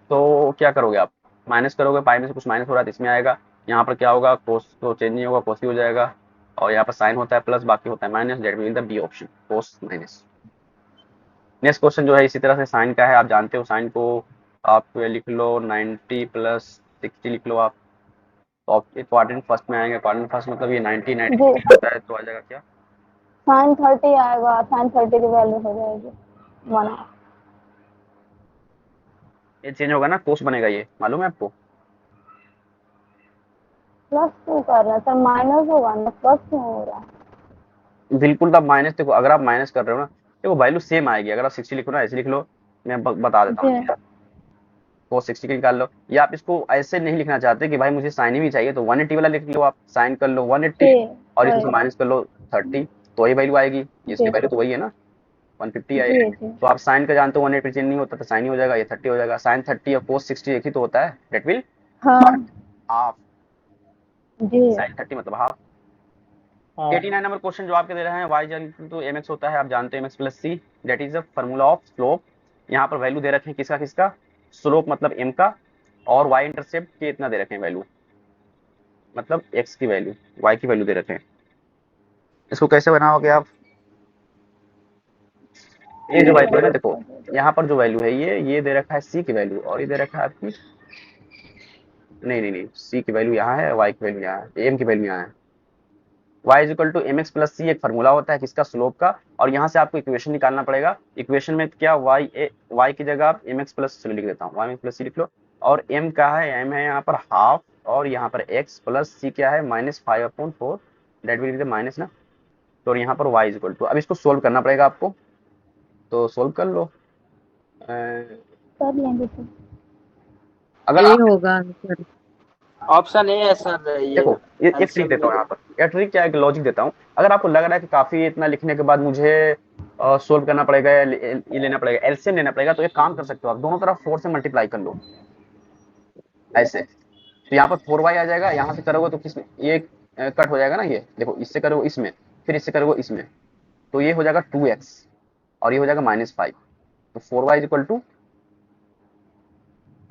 तो क्या करोगे आप, माइनस करोगे, पाई में से कुछ माइनस हो रहा है तो इसमें आएगा। यहाँ पर क्या होगा, कोस तो चेंज नहीं होगा, कोस ही हो जाएगा, और यहाँ पर साइन होता है प्लस, बाकी होता है minus, that mean the B option, cos minus. Next question जो है इसी तरह से साइन का है, आप जानते हो साइन को आप लिख लो 90 प्लस 60 लिख लो आप, तो आप क्वाड्रेंट फर्स्ट में आएंगे, क्वाड्रेंट फर्स्ट मतलब ये 90 90 जी होता है तो आ जाएगा क्या, साइन 30 आएगा, साइन 30 की वैल्यू हो जाएगी 1 ये चेंज होगा ना, कोस बनेगा, ये मालूम है आपको। प्लस क्यों कर रहे हैं सर, माइनस होगा ना, प्लस क्यों हो रहा है। बिल्कुल तब माइनस, देखो अगर आप माइनस कर रहे हो ना, देखो वैल्यू सेम आएगी, अगर आप 60 लिखो ना ऐसे लिख लो, मैं बता देता जी हूँ, कोस 60 की निकाल लो, या आप इसको ऐसे नहीं लिखना चाहते कि भाई मुझे साइन ही भी चाहिए तो 180 वाला लिख लो, आप साइन कर लो 180 जी और वही इसमें माइनस कर लो 30, तो वही वैल्यू आएगी, इसकी जी वैल्यू तो वही है ना, 150 जी आएगी। जी तो आप साइन का जानते हो 180 चेंज नहीं होता तो साइन ही हो जाएगा, ये 30 हो जाएगा, साइन 30 और कोस 60 एक ही तो होता है, दैट विल हाँ हाफ, जी साइन 30 मतलब हाफ। 89 नंबर क्वेश्चन जो आपके दे रहे हैं, y तो mx होता है, आप जानते हो mx plus C, that is the formula of slope. यहाँ पर वैल्यू दे रखे हैं किसका किसका, स्लोप मतलब m का, और y इंटरसेप्ट के इतना दे रखे हैं वैल्यू, मतलब x की वैल्यू, y की वैल्यू दे रखे हैं। इसको कैसे बनाओगे आप, ये जो वैल्यू है ना देखो, यहाँ पर जो वैल्यू है ये दे रखा है c की वैल्यू, और ये दे रखा है आपकी, नहीं नहीं नहीं, c की वैल्यू यहाँ है, y की वैल्यू यहाँ है, m की वैल्यू यहाँ है। y is equal to M X plus C एक फार्मूला होता है किसका, स्लोप का, और यहाँ से आपको इक्वेशन निकालना पड़ेगा। इक्वेशन में क्या y की जगह आप एम एक्स प्लस लिख देता हूँ, y प्लस सी लिख लो, और m का है, m है यहाँ पर हाफ, और यहाँ पर x प्लस सी क्या है -5/4, that will be the minus ना, तो यहाँ पर y इज इक्वल टू, अब इसको सोल्व करना पड़ेगा आपको, तो सोल्व कर लो। कर लेंगे सर। अगर ए आप होगा आंसर। ऑप्शन ए है सर, ये देखो, ये एक ट्रिक एलसीएम देता में। हूँ यहाँ पर, यह ट्रिक क्या है, लॉजिक देता हूँ। अगर आपको लग रहा है कि काफी इतना लिखने के बाद मुझे सोल्व करना पड़ेगा, ये लेना पड़ेगा, एलसीएम लेना पड़ेगा, तो एक काम कर सकते हो आप, दोनों तरफ 4 से मल्टीप्लाई कर लो ऐसे, तो यहाँ पर 4y आ जाएगा, यहाँ से करोगे तो किस में ये कट हो जाएगा ना, ये देखो इससे करोगे इसमें, फिर इससे करोगे इसमें, तो ये हो जाएगा 2x और ये हो जाएगा -5, तो 4y is equal to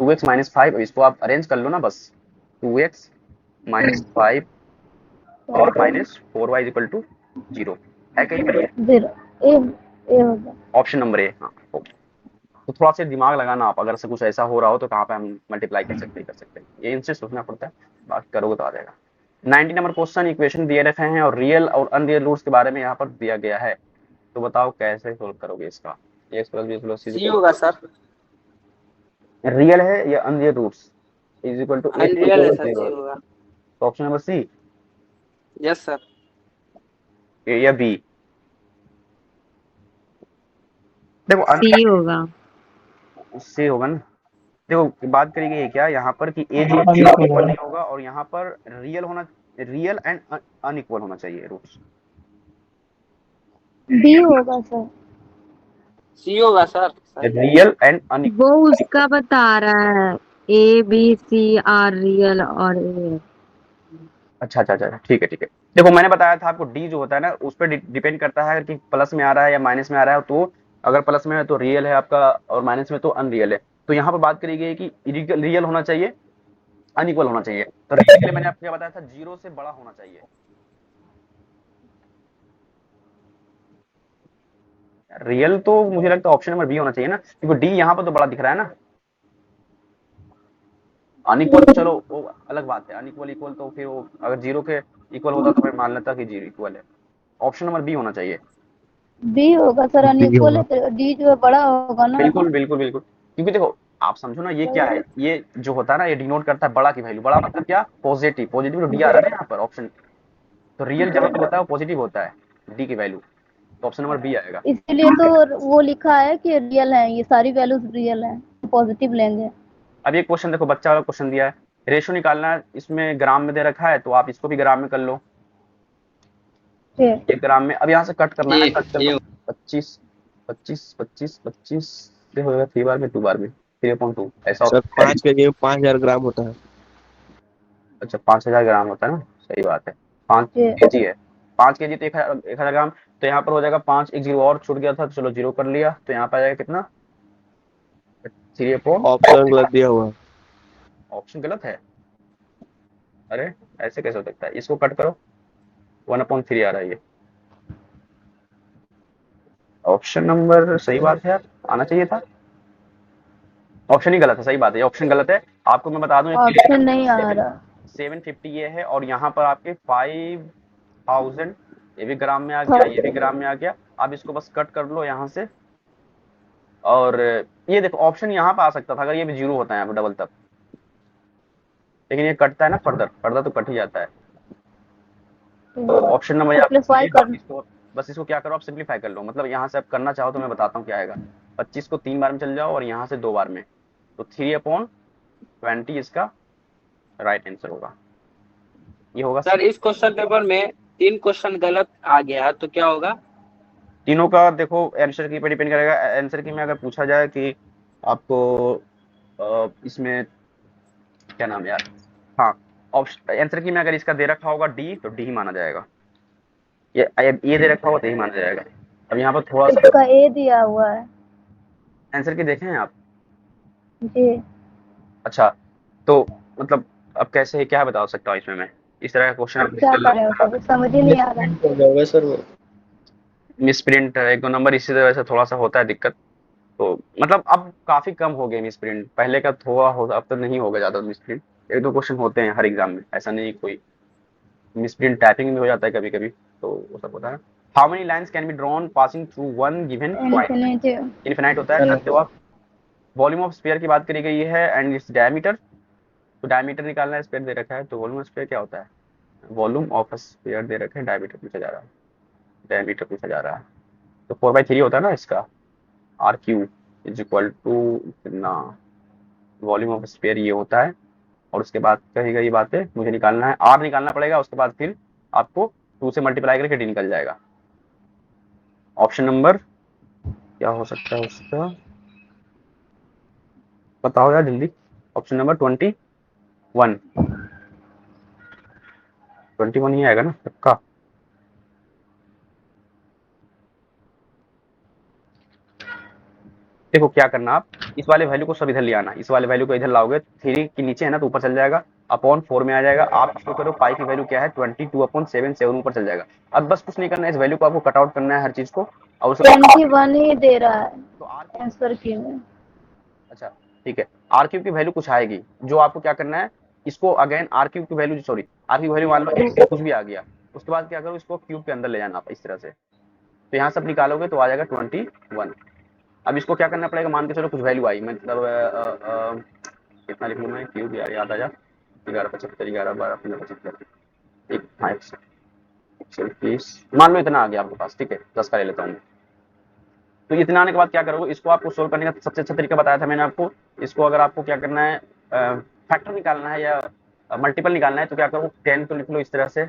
2x -5, इसको आप अरेंज कर लो ना बस, 2x -5 और -4y इज इक्वल टू 0 है कहीं पर ये, 0 ए होगा। ऑप्शन नंबर ए, हाँ। तो थोड़ा सा दिमाग लगाना आप, अगर से कुछ ऐसा हो रहा हो तो कहाँ पे हम मल्टीप्लाई कर सकते हैं, कर सकते हैं, ये इनसे सोचना पड़ता है, बाकी करोगे तो आ जाएगा। 90 नंबर क्वेश्चन, इक्वेशन दिए रखे हैं और रियल और अनरियल रूट्स के बारे में यहाँ पर दिया गया है, तो बताओ कैसे सोल्व करोगे इसका, X plus B plus C C होगा सर। रियल है या unreal roots is equal to X unreal है इक्वल सर, सी 0, होगा। तो option number C, yes sir. A या बी, देखो सी होगा। सी होगा ना, देखो बात करी गई है क्या यहाँ पर कि ए जो इक्वल नहीं होगा, और यहाँ पर रियल होना, रियल एंड अनइक्वल होना चाहिए रूट्स, बी होगा सर। सी होगा सर, सही है। रियल एंड वो अनइक्वल। उसका बता रहा है, A B C are real और ए। अच्छा अच्छा अच्छा, ठीक है ठीक है, देखो मैंने बताया था आपको, डी जो होता है ना उस पर डिपेंड करता है कि प्लस में आ रहा है या माइनस में आ रहा है, तो अगर प्लस में है तो रियल है आपका, और माइनस में तो अनरियल है, तो यहाँ पर बात करी गई है कि रियल होना चाहिए, अनइक्वल होना चाहिए, तो रियल के लिए मैंने आपको क्या बताया था, 0 से बड़ा होना चाहिए, रियल तो मुझे लगता है ऑप्शन नंबर बी होना चाहिए ना, क्योंकि डी यहाँ पर तो बड़ा दिख रहा है ना, अनइक्वल तो चलो वो अलग बात है, अनइक्वल इक्वल तो फिर वो अगर 0 के इक्वल होता तो फिर मान लेता कि 0 इक्वल है, ऑप्शन नंबर बी होना चाहिए। बी होगा सर, अनइक्वल है तो डी जो है बड़ा होगा ना। बिल्कुल बिल्कुल बिल्कुल, क्योंकि देखो आप समझो ना, ये क्या है, ये जो होता है ना ये डिनोट करता है बड़ा की वैल्यू, बड़ा मतलब क्या, पॉजिटिव, पॉजिटिव तो डी आ रहा है ना यहाँ पर ऑप्शन, तो रियल जहाँ पे होता है वो पॉजिटिव होता है, डी की वैल्यू, तो ऑप्शन नंबर बी आएगा। इसीलिए तो वो लिखा है कि रियल है, ये सारी वैल्यूज रियल है, पॉजिटिव लेंगे। अब ये क्वेश्चन देखो, बच्चा वाला क्वेश्चन दिया है, रेशो निकालना है, इसमें ग्राम में दे रखा है, तो आप इसको भी ग्राम में कर लो, ठीक 1 ग्राम में, अब यहाँ से कट करना है, ए कट कर लो, ए 25 25 25 25 से होगा 3 बार में 2 बार में 3/2 ऐसा सर होता है। 5 केजी में 5000 ग्राम होता है। अच्छा 5000 ग्राम होता है ना, सही बात है, 5 ठीक केजी है, 5 केजी तो 1000 ग्राम, तो यहाँ पर हो जाएगा 5, एक जीरो और छूट गया था, तो चलो जीरो कर लिया, तो यहाँ पर आ जाएगा कितना, 3/, ऑप्शन गलत दिया हुआ है। ऑप्शन गलत है, अरे ऐसे कैसे हो सकता है, इसको कट करो, 1/3 आ रहा है ये, ऑप्शन नंबर सही बात है यार, आना चाहिए था। ऑप्शन ही गलत है, सही बात है, ऑप्शन गलत है। आपको मैं बता दूं ऑप्शन नहीं आ रहा। 750 ये है, और यहाँ पर आपके 5000 ये भी ग्राम में आ गया, ये भी ग्राम में आ गया। आप इसको बस कट कर लो यहाँ से, और ये देखो ऑप्शन यहाँ पे आ सकता था अगर ये भी जीरो होता है यहाँ पे डबल तब, लेकिन ये कटता है ना फर्दर, फर्दर तो कट ही जाता है। तो ऑप्शन नंबर यहाँ पे सिंपलीफाई सही, कर। बस इसको क्या करो आप सिंप्लीफाई कर लो, मतलब यहाँ से आप करना चाहो तो मैं बताता हूँ क्या आएगा। 25 को 3 बार में चल जाओ और यहाँ से 2 बार में, तो 3/20 इसका राइट आंसर होगा। ये होगा सर इस क्वेश्चन पेपर में 3 क्वेश्चन गलत आ गया तो क्या होगा? तीनों का देखो आंसर की पे डिपेंड करेगा। आंसर की में अगर पूछा जाए कि आपको इसमें क्या नाम है यार, हाँ ऑप्शन आंसर की में अगर इसका दे रखा होगा डी, तो डी ही माना जाएगा। ये दे रखा होगा तो ही माना जाएगा। अब यहाँ पर थोड़ा सा इसका ए दिया हुआ है। आंसर की देखें आप। जी। अच्छा, तो मतलब अब कैसे क्या बता सकता हूँ इसमें मैं, इस तरह का क्वेश्चन क्या करें उसको, समझ ही नहीं आ रहा। मिसप्रिंट हो जाएगा सर वो। मिसप्रिंट एक दो नंबर इसी तरह से थोड़ा सा होता है दिक्कत। तो मतलब अब काफी कम हो गए मिसप्रिंट, पहले का थोड़ा हो, अब तो नहीं होगा ज्यादा मिसप्रिंट। एक दो क्वेश्चन होते हैं हर एग्जाम में, ऐसा नहीं कोई मिसप्रिंट टाइपिंग में हो जाता है कभी कभी, तो वो सब होता है। How many lines can be drawn passing through one given point? Infinitive. Infinite होता है। जवाब वॉल्यूम ऑफ स्फीयर की बात करी गई है एंड इट्स डायमीटर, तो डायमीटर निकालना है, स्फीयर दे रखा है, तो वॉल्यूम ऑफ स्फीयर क्या होता है? वॉल्यूम ऑफ स्फीयर दे रखे हैं, डायमीटर पूछा जा रहा है, डायमीटर पूछा जा रहा है, तो 4/3 होता है ना इसका। R cube is equal to कितना, वॉल्यूम ऑफ स्फीयर ये होता है, और उसके बाद कही गई बातें मुझे निकालना है, आर निकालना पड़ेगा, उसके बाद फिर आपको 2 से मल्टीप्लाई करके डी निकल जाएगा। ऑप्शन नंबर क्या हो सकता है उसका, बताओ यार जल्दी। ऑप्शन नंबर 21 ही आएगा ना पक्का? देखो क्या करना, आप इस वाले वैल्यू को सब इधर ले आना, इस वाले वैल्यू को इधर लाओगे, 3 के नीचे है ना तो ऊपर चल जाएगा, अपॉन 4 में आ जाएगा। आप इसको करो, पाई की वैल्यू क्या है 22/7, 7 ऊपर चल जाएगा। अब बस कुछ नहीं करना है, इस वैल्यू को आपको कट आउट करना है हर चीज को, और उसके 21 ही दे रहा है तो आर आंसर की में। अच्छा ठीक है, आर क्यूब की वैल्यू कुछ आएगी, जो आपको क्या करना है, इसको अगेन आर क्यूब की वैल्यू, सॉरी आर की वैल्यू मान लो कुछ भी आ गया, उसके बाद क्या करो, इसको क्यूब के अंदर ले जाना आप इस तरह से, तो यहाँ सब निकालोगे तो आ जाएगा 21। अब इसको क्या करना पड़ेगा, मान के चलो कुछ वैल्यू आई, मतलब कितना लिख लूँ मैं, क्यूब यार याद आ जा, 11/75, 11/12, 15/75, 1 मान लो इतना आ गया आपके पास, ठीक है 10 का ले लेता हूँ। तो इतना आने के बाद क्या करोगे, इसको आपको सोल्व करने का सबसे अच्छा तरीका बताया था मैंने आपको। इसको अगर आपको क्या करना है, फैक्टर निकालना है या मल्टीपल निकालना है, तो क्या करो 10 को लिख लो इस तरह से,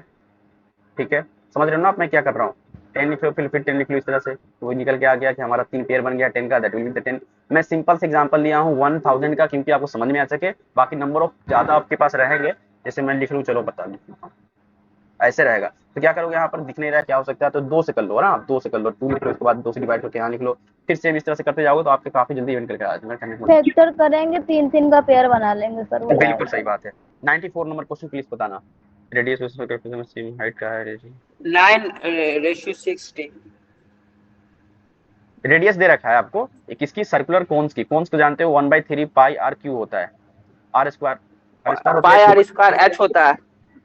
ठीक है समझ रहे हो ना आप मैं क्या कर रहा हूँ। 10 लिख लो, फिर 10 लिख लो इस तरह से, तो वो निकल के आ गया कि हमारा 3 पेयर बन गया 10 का, दैट विल बी द 10। मैं सिंपल से एग्जांपल लिया हूँ 1000 का, क्योंकि आपको समझ में आ सके, बाकी नंबर ऑफ ज्यादा आपके पास रहेंगे, जैसे मैं लिख लूँ, चलो बता दूँ ऐसे रहेगा, तो क्या करोगे यहाँ पर दिख नहीं रहा है क्या हो सकता है, तो 2 से कर लो ना, आप 2 से कर लो, 2 लिख लो, उसके बाद 2 से डिवाइड करके यहाँ लिख लो, फिर सेम इस तरह से करते जाओगे तो आपके काफी जल्दी इवेंट करके आ जाएगा। फैक्टर करेंगे, 3-3 का पेयर बना लेंगे सर, वो बिल्कुल सही बात है। 94 नंबर क्वेश्चन प्लीज बताना, रेडियस सेम हाइट का है, 9:60। रेडियस दे रखा है आपको एक इसकी सर्कुलर कोन्स की, कोन्स को जानते हो 1/3 पाई आर क्यू होता है, R square pi R square H होता है,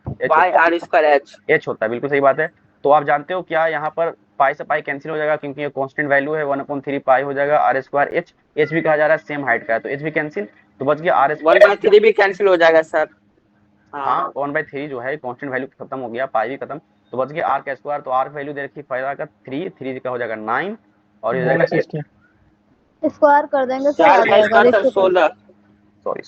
pi R square H H होता है, बिल्कुल सही बात है। तो आप जानते हो क्या, यहाँ पर पाई से पाई कैंसिल हो जाएगा, क्योंकि ये कांस्टेंट वैल्यू है, 1/3 पाई हो जाएगा आर स्क्वायर एच, एच भी कहा जा रहा है सेम हाइट का है, तो एच भी कैंसिल, तो बच गया आर स्क्वायर। 1/3 भी कैंसिल हो जाएगा सर। हाँ 1/3 जो है कांस्टेंट वैल्यू खत्म हो गया, पाई भी खत्म, तो बच गया आर का स्क्वायर, तो आर वैल्यू दे रखी फायदा का 3 का हो जाएगा 9, और ये जाएगा स्क्वायर कर देंगे सर, आ 4 का जाएगा। स्क्वायर 16। सॉरी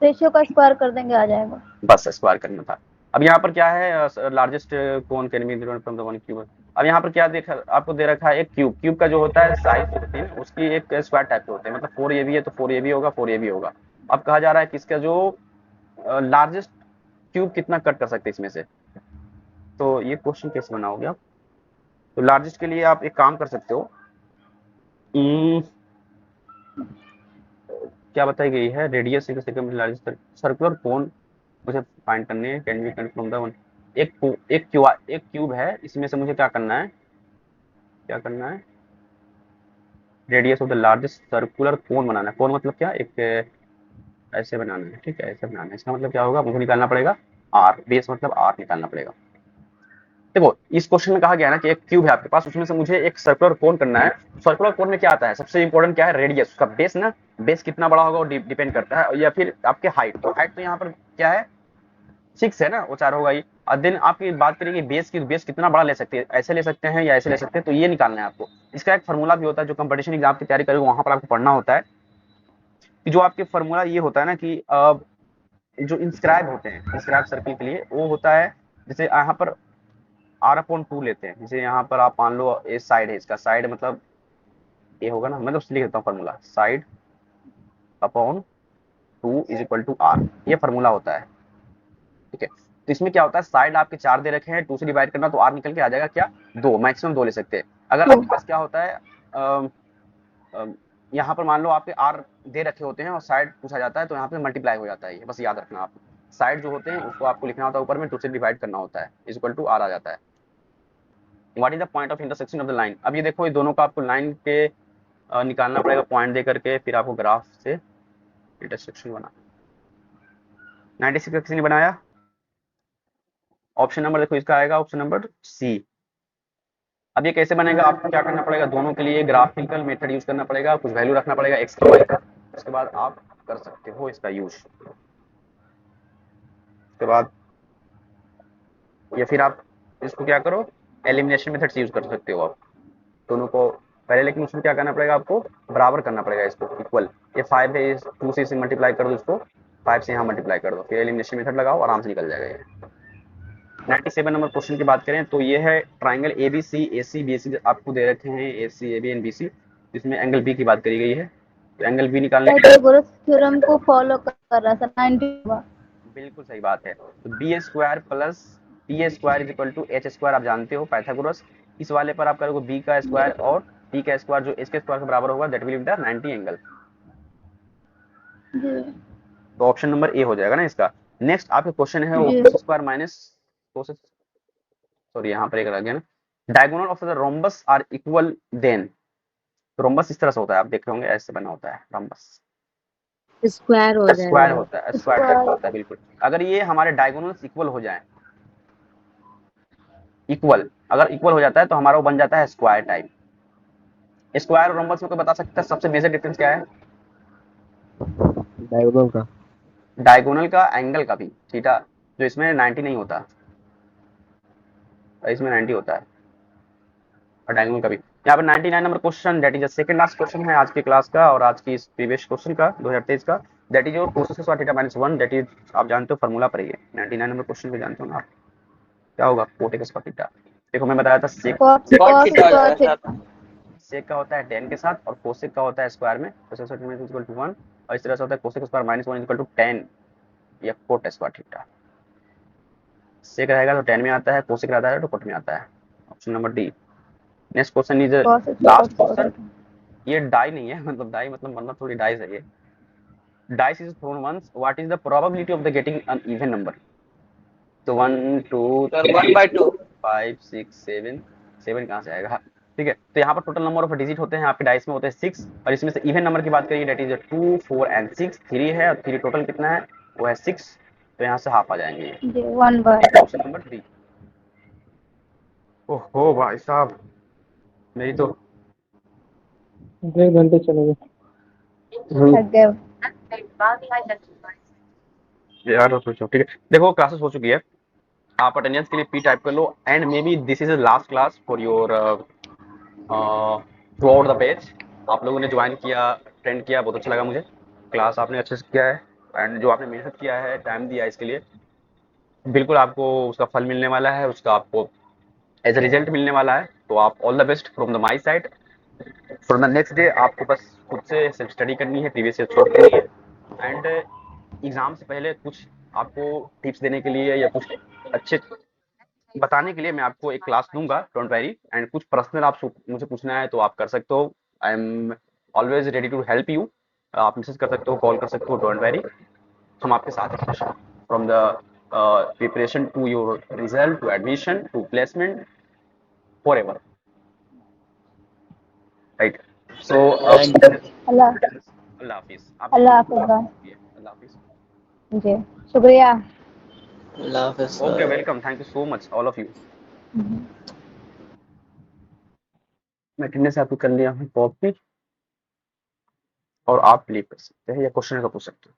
रेशियो का स्क्वायर कर देंगे, आ जाएगा। बस स्क्वायर करना था। अब यहाँ पर क्या है, largest cone can be from the one cube. अब यहाँ पर क्या देखा आपको दे रखा है, एक क्यूब, क्यूब का जो होता है साइज होती है उसकी एक स्क्वायर टाइप के होते हैं, मतलब 4 ये भी है तो 4 ये भी होगा, 4 ये भी होगा। अब कहा जा रहा है कि इसका जो लार्जेस्ट क्यूब कितना कट कर सकते हैं इसमें से, तो ये क्वेश्चन कैसे बनाओगे आप। तो लार्जेस्ट के लिए आप एक काम कर सकते हो, क्या बताई गई है, रेडियस लार्जेस्ट सर्कुलर कोन मुझे फाइंड करनी है, can be from the one. एक क्यूब है, इसमें से मुझे क्या करना है, क्या करना है, radius of the largest circular cone बनाना है। कोन मतलब क्या, एक ऐसे बनाना है, ठीक है, ऐसे बनाना है। इसका मतलब क्या होगा, मुझे निकालना पड़ेगा आर, बेस मतलब आर निकालना पड़ेगा। देखो इस क्वेश्चन में कहा गया है ना कि एक क्यूब है आपके पास, उसमें से मुझे एक सर्कुलर कोन करना है। सर्कुलर कोन में क्या आता है, सबसे इंपॉर्टेंट क्या है, रेडियस, उसका बेस ना, बेस कितना बड़ा होगा वो डिपेंड करता है, या फिर आपके हाइट। तो हाइट तो यहाँ पर क्या है, 6 है ना, वो 4 होगा ही। और देन आपकी बात करेंगे बेस की, बेस कितना बड़ा ले सकते हैं, ऐसे ले सकते हैं या ऐसे ले सकते हैं, तो ये निकालना है आपको। इसका एक फॉर्मूला भी होता है, जो कंपटीशन एग्जाम की तैयारी करेगा वहां पर आपको पढ़ना होता है, कि जो आपके फॉर्मूला ये होता है ना कि जो इंस्क्राइब होते हैं, इंस्क्राइब सर्किल के लिए वो होता है, जैसे यहाँ पर r/2 लेते हैं, जैसे यहाँ पर आप मान लो ए साइड है, इसका साइड मतलब ये होगा ना, मतलब लिख देता हूँ formula, side upon 2 is equal to r, ये फॉर्मूला होता है, ठीक है। तो इसमें क्या होता है, साइड आपके 4 दे रखे हैं, 2 से डिवाइड करना तो r निकल के आ जाएगा क्या, 2, मैक्सिमम 2 ले सकते हैं। अगर आपके पास क्या होता है, यहाँ पर मान लो आपके r दे रखे होते हैं और साइड पूछा जाता है, तो यहाँ पे मल्टीप्लाई हो जाता है, ये बस याद रखना आप। साइड जो होते हैं उसको आपको लिखना होता है ऊपर में, 2 से डिवाइड करना होता है, इज इक्वल टू r आ जाता है। What is the point of intersection of the line, अब ये देखो ये दोनों का आपको लाइन के निकालना पड़ेगा पॉइंट दे करके, फिर आपको ग्राफ से इंटरसेक्शन बनाना। 96 का किसी ने बनाया, ऑप्शन नंबर देखो इसका आएगा, ऑप्शन नंबर सी। अब ये कैसे बनेगा, आपको क्या करना पड़ेगा, दोनों के लिए ग्राफिकल मेथड यूज करना पड़ेगा, कुछ वैल्यू रखना पड़ेगा एक्स का वाई का, उसके बाद आप कर सकते हो इसका यूज। उसके बाद या फिर आप इसको क्या करो, एलिमिनेशन मेथड से यूज कर सकते हो आप दोनों को पहले, लेकिन उसमें क्या करना पड़ेगा, आपको बराबर करना पड़ेगा इसको, इक्वल। ये 5 है, 2 से मल्टीप्लाई कर दो इसको, 5 से यहाँ मल्टीप्लाई कर दो, फिर एलिमिनेशन मेथड लगाओ, आराम से निकल जाएगा ये। 97 नंबर क्वेश्चन की बात करें तो ये है ट्राइंगल ABC AC BC, आपको दे रखे हैं AC AB एंड BC, जिसमें एंगल B की बात करी गई है, तो एंगल B निकालने के पाइथागोरस थ्योरम को फॉलो कर रहा था 90। बिल्कुल सही बात है। तो B square plus T square is equal to H square, आप जानते हो पाइथागोरस। इस वाले पर आप करोगे बी का स्क्वायर और टी का स्क्वायर जो एच के स्क्वायर के बराबर होगा, that will give the 90 angle. तो ऑप्शन नंबर ए हो जाएगा ना इसका। नेक्स्ट आपका क्वेश्चन है cos square minus cos, sorry यहाँ पर एक रह गया ना, diagonal of the rhombus are equal then. तो रोम्बस इस तरह से होता है, आप देख रहे होंगे ऐसे बना होता है रोम्बस, स्क्वायर हो स्क्वायर जाएगा। होता है, स्क्वायर टाइप होता है बिल्कुल। अगर ये हमारे डायगोनल्स इक्वल हो जाए, इक्वल अगर इक्वल हो जाता है तो हमारा वो बन जाता है स्क्वायर टाइप। स्क्वायर और रोम्बस में कोई बता सकता है सबसे मेजर डिफरेंस क्या है, डायगोनल का, डायगोनल का, एंगल का भी, थीटा, जो इसमें 90 नहीं होता, इसमें 90 होता है, और डायगोनल का भी। यहाँ पर 99 number question, that is the second last question है आज की क्लास का और आज की इस प्रीवियस क्वेश्चन का 2023 का, that is your cosec square theta minus 1, that is आप जानते हो फॉर्मूला पर ही है। 99 नंबर क्वेश्चन को जानते हो ना आप, क्या होगा कोसेक स्क्वायर थीटा। देखो मैं बताया था सेक का होता है tan के साथ और कोसेक का होता है स्क्वायर में, cosec square is equal to 1, और इस तरह से होता है cosec square minus 1 is equal to tan या कोट स्क्वायर थीटा। सेक रहेगा तो tan में आता है, कोसेक रहता है तो कोट में आता है। Option number D. Next question is last question, ये डाई नहीं है, मतलब डाई मतलब मरना थोड़ी, डाइस है ये। Dice is thrown once, what is the probability of the getting an even number. तो 1 2 1/2 5 6 7, 7 कहाँ से आएगा, ठीक है। तो यहाँ पर टोटल नंबर ऑफ डिजिट होते हैं आपके डाइस में होते हैं 6, और इसमें से इवन नंबर की बात करिए, दैट इज 2 4 एंड 6, 3 है और 3 टोटल कितना है, वो है 6, तो यहाँ से हाफ आ जाएंगे ये, 1/2। Option number D. ओहो भाई साहब, मेरी तो 1 घंटे चले गए। यार सोचो, ठीक है। देखो क्लासेस हो चुकी है, आप अटेंडेंस के लिए पी टाइप कर लो, and may be this is the last class for your throughout the batch. आप लोगों ने ज्वाइन किया, अटेंड किया, बहुत अच्छा लगा मुझे, क्लास आपने अच्छे से किया है, एंड जो आपने मेहनत किया है, टाइम दिया है इसके लिए, बिल्कुल आपको उसका फल मिलने वाला है, उसका आपको एज अ रिजल्ट मिलने वाला है। तो आप all the best from the my side. From the next day आपको बस खुद से सेल्फ स्टडी करनी है, प्रीवियस ईयर सॉल्व करनी है, एंड एग्जाम से पहले कुछ आपको टिप्स देने के लिए या कुछ अच्छे बताने के लिए मैं आपको एक क्लास दूंगा, डोंट वरी। एंड कुछ पर्सनल आप मुझे पूछना है तो आप कर सकते हो, I am always ready to help you. आप मैसेज कर सकते हो, कॉल कर सकते हो, डोंट वरी, हम आपके साथ हैं। From the preparation to your result to admission to placement, forever, right. So thank you. अल्लाह अल्लाह हाफिज। आप अल्लाह हाफिज भाई। अल्लाह हाफिज। जी शुक्रिया। अल्लाह हाफिज okay, sir. Welcome, thank you so much all of you. मैं अटेंडेंस आपको कर लिया हूँ कॉपी, और आप क्लिक कर सकते हैं या क्वेश्चन का पूछ सकते हैं।